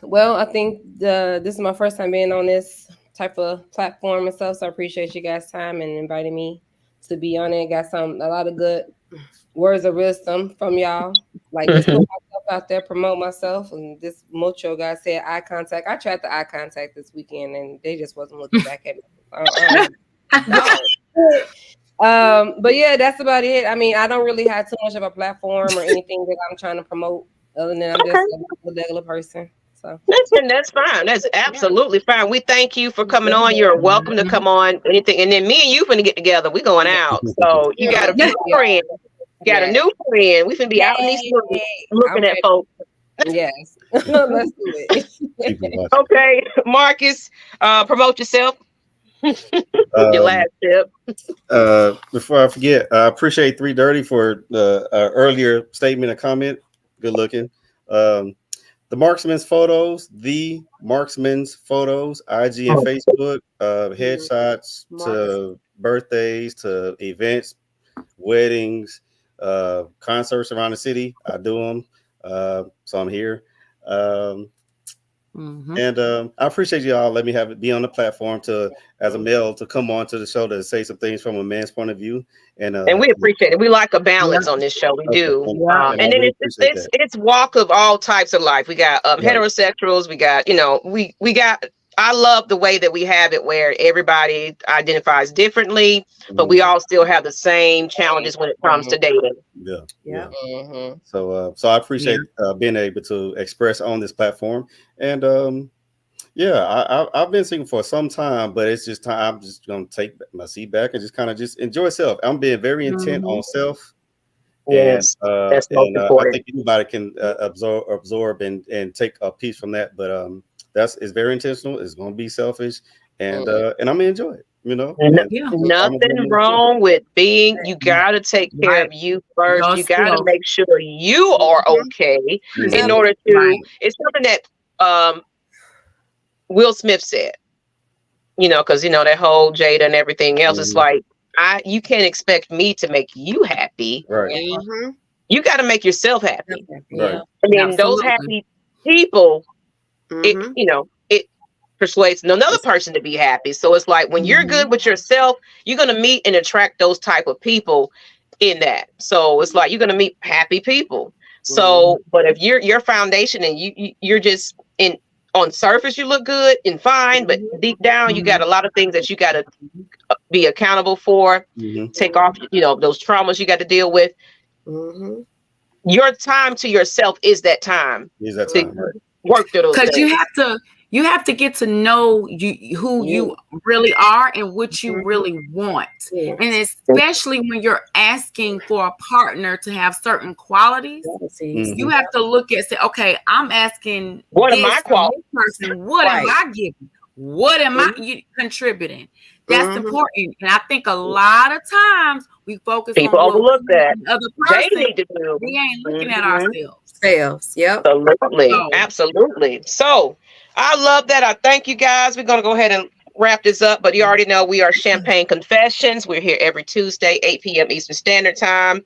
Well, I think this is my first time being on this type of platform and stuff, so I appreciate you guys' time and inviting me to be on it. Got a lot of good words of wisdom from y'all. Like, just put myself out there, promote myself, and this Mocho guy said eye contact. I tried the eye contact this weekend, and they just wasn't looking back at me. But yeah, that's about it. I mean, I don't really have too much of a platform or anything that I'm trying to promote, other than I'm just a regular person. So That's fine. That's absolutely fine. We thank you for coming on. You're welcome to come on. Anything, and then me and you finna get together. We going out. So you got a new friend. You got a new friend. We finna be out in these movies looking at folks. Yes. Let's do it. Okay, Marcus, promote yourself. Your last tip. Before I forget, I appreciate 330 for the earlier statement and comment. Good looking. The Marksman's Photos, IG and Facebook, headshots to birthdays, to events, weddings, concerts around the city. I do them. So I'm here. And I appreciate y'all. Let me be on the platform as a male to come on to the show to say some things from a man's point of view. And we appreciate it. We like a balance on this show. We do. And then it's walk of all types of life. We got heterosexuals. We got, we got. I love the way that we have it where everybody identifies differently, but we all still have the same challenges when it comes to dating. Yeah. So I appreciate being able to express on this platform. And I've been single for some time, but it's just time. I'm just gonna take my seat back and just kind of just enjoy self. I'm being very intent on self. Yes, that's most important. I think anybody can absorb and take a piece from that, but it's very intentional. It's going to be selfish, and I'm gonna enjoy it. Nothing wrong with being. You gotta take care of you first. You gotta make sure you are okay in order to. It's something that Will Smith said. Because that whole Jada and everything else. It's like you can't expect me to make you happy. Right. You got to make yourself happy. Right. And then those happy people. It persuades another person to be happy. So it's like when you're good with yourself, you're going to meet and attract those type of people in that. So it's like you're going to meet happy people. So, but if your foundation and you're just on surface, you look good and fine, but deep down, you got a lot of things that you got to be accountable for, take off, those traumas you got to deal with. Your time to yourself is that time. Work through those things. Because you have to get to know who you really are and what you really want. And especially when you're asking for a partner to have certain qualities, you have to look at, say, okay, I'm asking what am I qualities? Person, what am I giving? What am I contributing? That's important. And I think a lot of times we focus people on overlook that. Other person, they need to do. We ain't looking at ourselves. Yep. Absolutely. So I love that. I thank you guys. We're going to go ahead and wrap this up, but you already know we are Champagne Confessions. We're here every Tuesday, 8 p.m. Eastern Standard Time.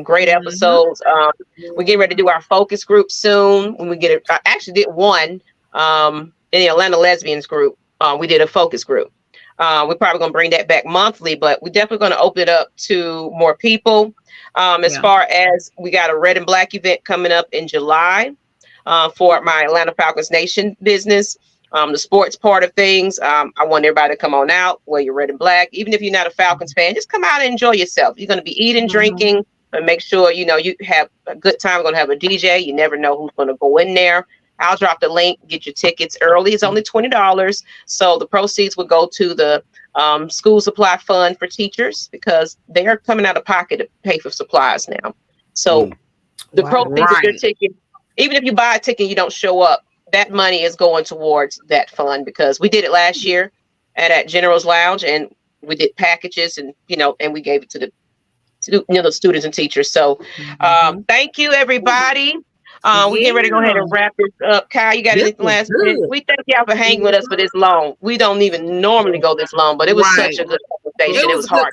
Great episodes. We're getting ready to do our focus group soon. When we get it, I actually did one in the Atlanta Lesbians group. We did a focus group. We're probably going to bring that back monthly, but we're definitely going to open it up to more people. As far as we got a Red and Black event coming up in July for my Atlanta Falcons Nation business, the sports part of things. I want everybody to come on out, wear your red and black. Even if you're not a Falcons fan, just come out and enjoy yourself. You're going to be eating, drinking, and make sure, you have a good time. We're going to have a DJ. You never know who's going to go in there. I'll drop the link. Get your tickets early. It's only $20. So the proceeds will go to the school supply fund for teachers because they are coming out of pocket to pay for supplies now. So the proceeds of your ticket, even if you buy a ticket, you don't show up, that money is going towards that fund because we did it last year at General's Lounge and we did packages and, and we gave it to the students and teachers. So thank you, everybody. We get ready to go ahead and wrap this up. Kyle, you got anything last minute? We thank y'all for hanging with us for this long. We don't even normally go this long, but it was such a good conversation. It was hard.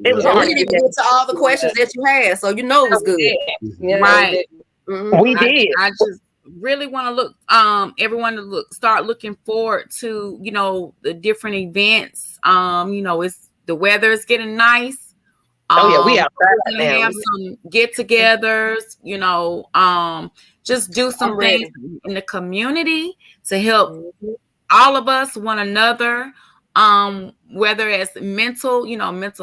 It was hard. We didn't get to all the questions that you had, so it was good. Right. We did. I just really want to look everyone to start looking forward to the different events. It's the weather is getting nice. We outside we're gonna have some get-togethers, just do some things in the community to help all of us, one another, whether it's mental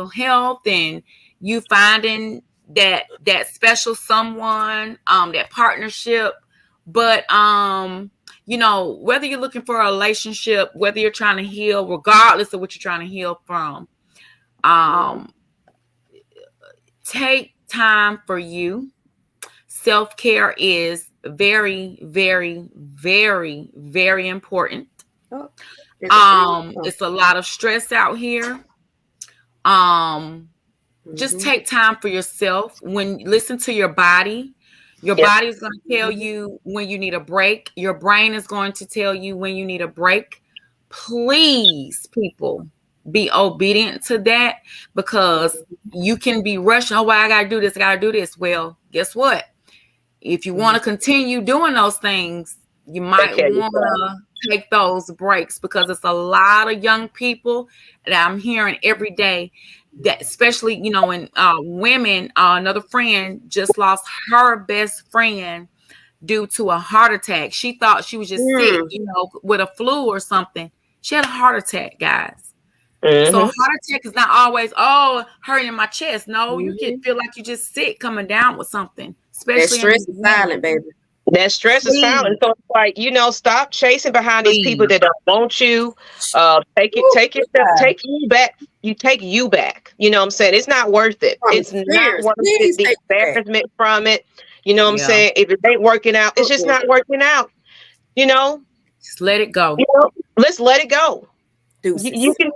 health and you finding that special someone, that partnership But you know, whether you're looking for a relationship, whether you're trying to heal, regardless of what you're trying to heal from, take time for you. Self-care is very, very, very, very important. It's a lot of stress out here. Just take time for yourself. Listen to your body. Your body is going to tell you when you need a break. Your brain is going to tell you when you need a break. Please, people, be obedient to that, because you can be rushing. Oh, well, I got to do this. I got to do this. Well, guess what? If you want to continue doing those things, you might want to take those breaks, because it's a lot of young people that I'm hearing every day that, especially, you know, when women, another friend just lost her best friend due to a heart attack. She thought she was just sick, you know, with a flu or something. She had a heart attack, guys. So heart attack is not always, hurting in my chest. No, you can feel like you're just sick coming down with something. Especially that stress is silent, baby. That stress is silent. So it's like, you know, stop chasing behind these people that don't want you. Take you back. You take you back. You know what I'm saying? It's not worth it. It's not worth it. The embarrassment from it. You know what I'm saying? If it ain't working out, it's just not working out. You know? Just let it go. You know, let's let it go. You can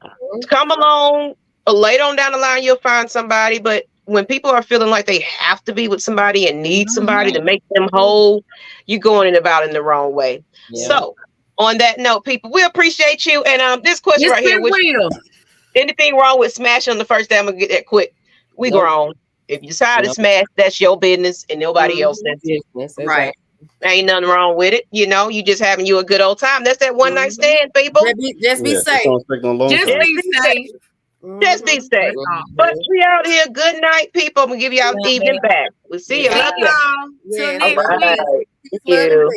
come along later on down the line, you'll find somebody, but when people are feeling like they have to be with somebody and need somebody to make them whole, you're going about it in the wrong way. So on that note, people, we appreciate you. And this question right here, anything wrong with smashing on the first day? I'm gonna get that quick. We grown. If you decide to smash, that's your business and nobody else's business. Right. Ain't nothing wrong with it. You know, you just having you a good old time. That's that one night stand, people. Just be safe. Just be safe. But we out here. Good night, people. I'm gonna give y'all evening back. We'll see y'all. Till next week. Thank you.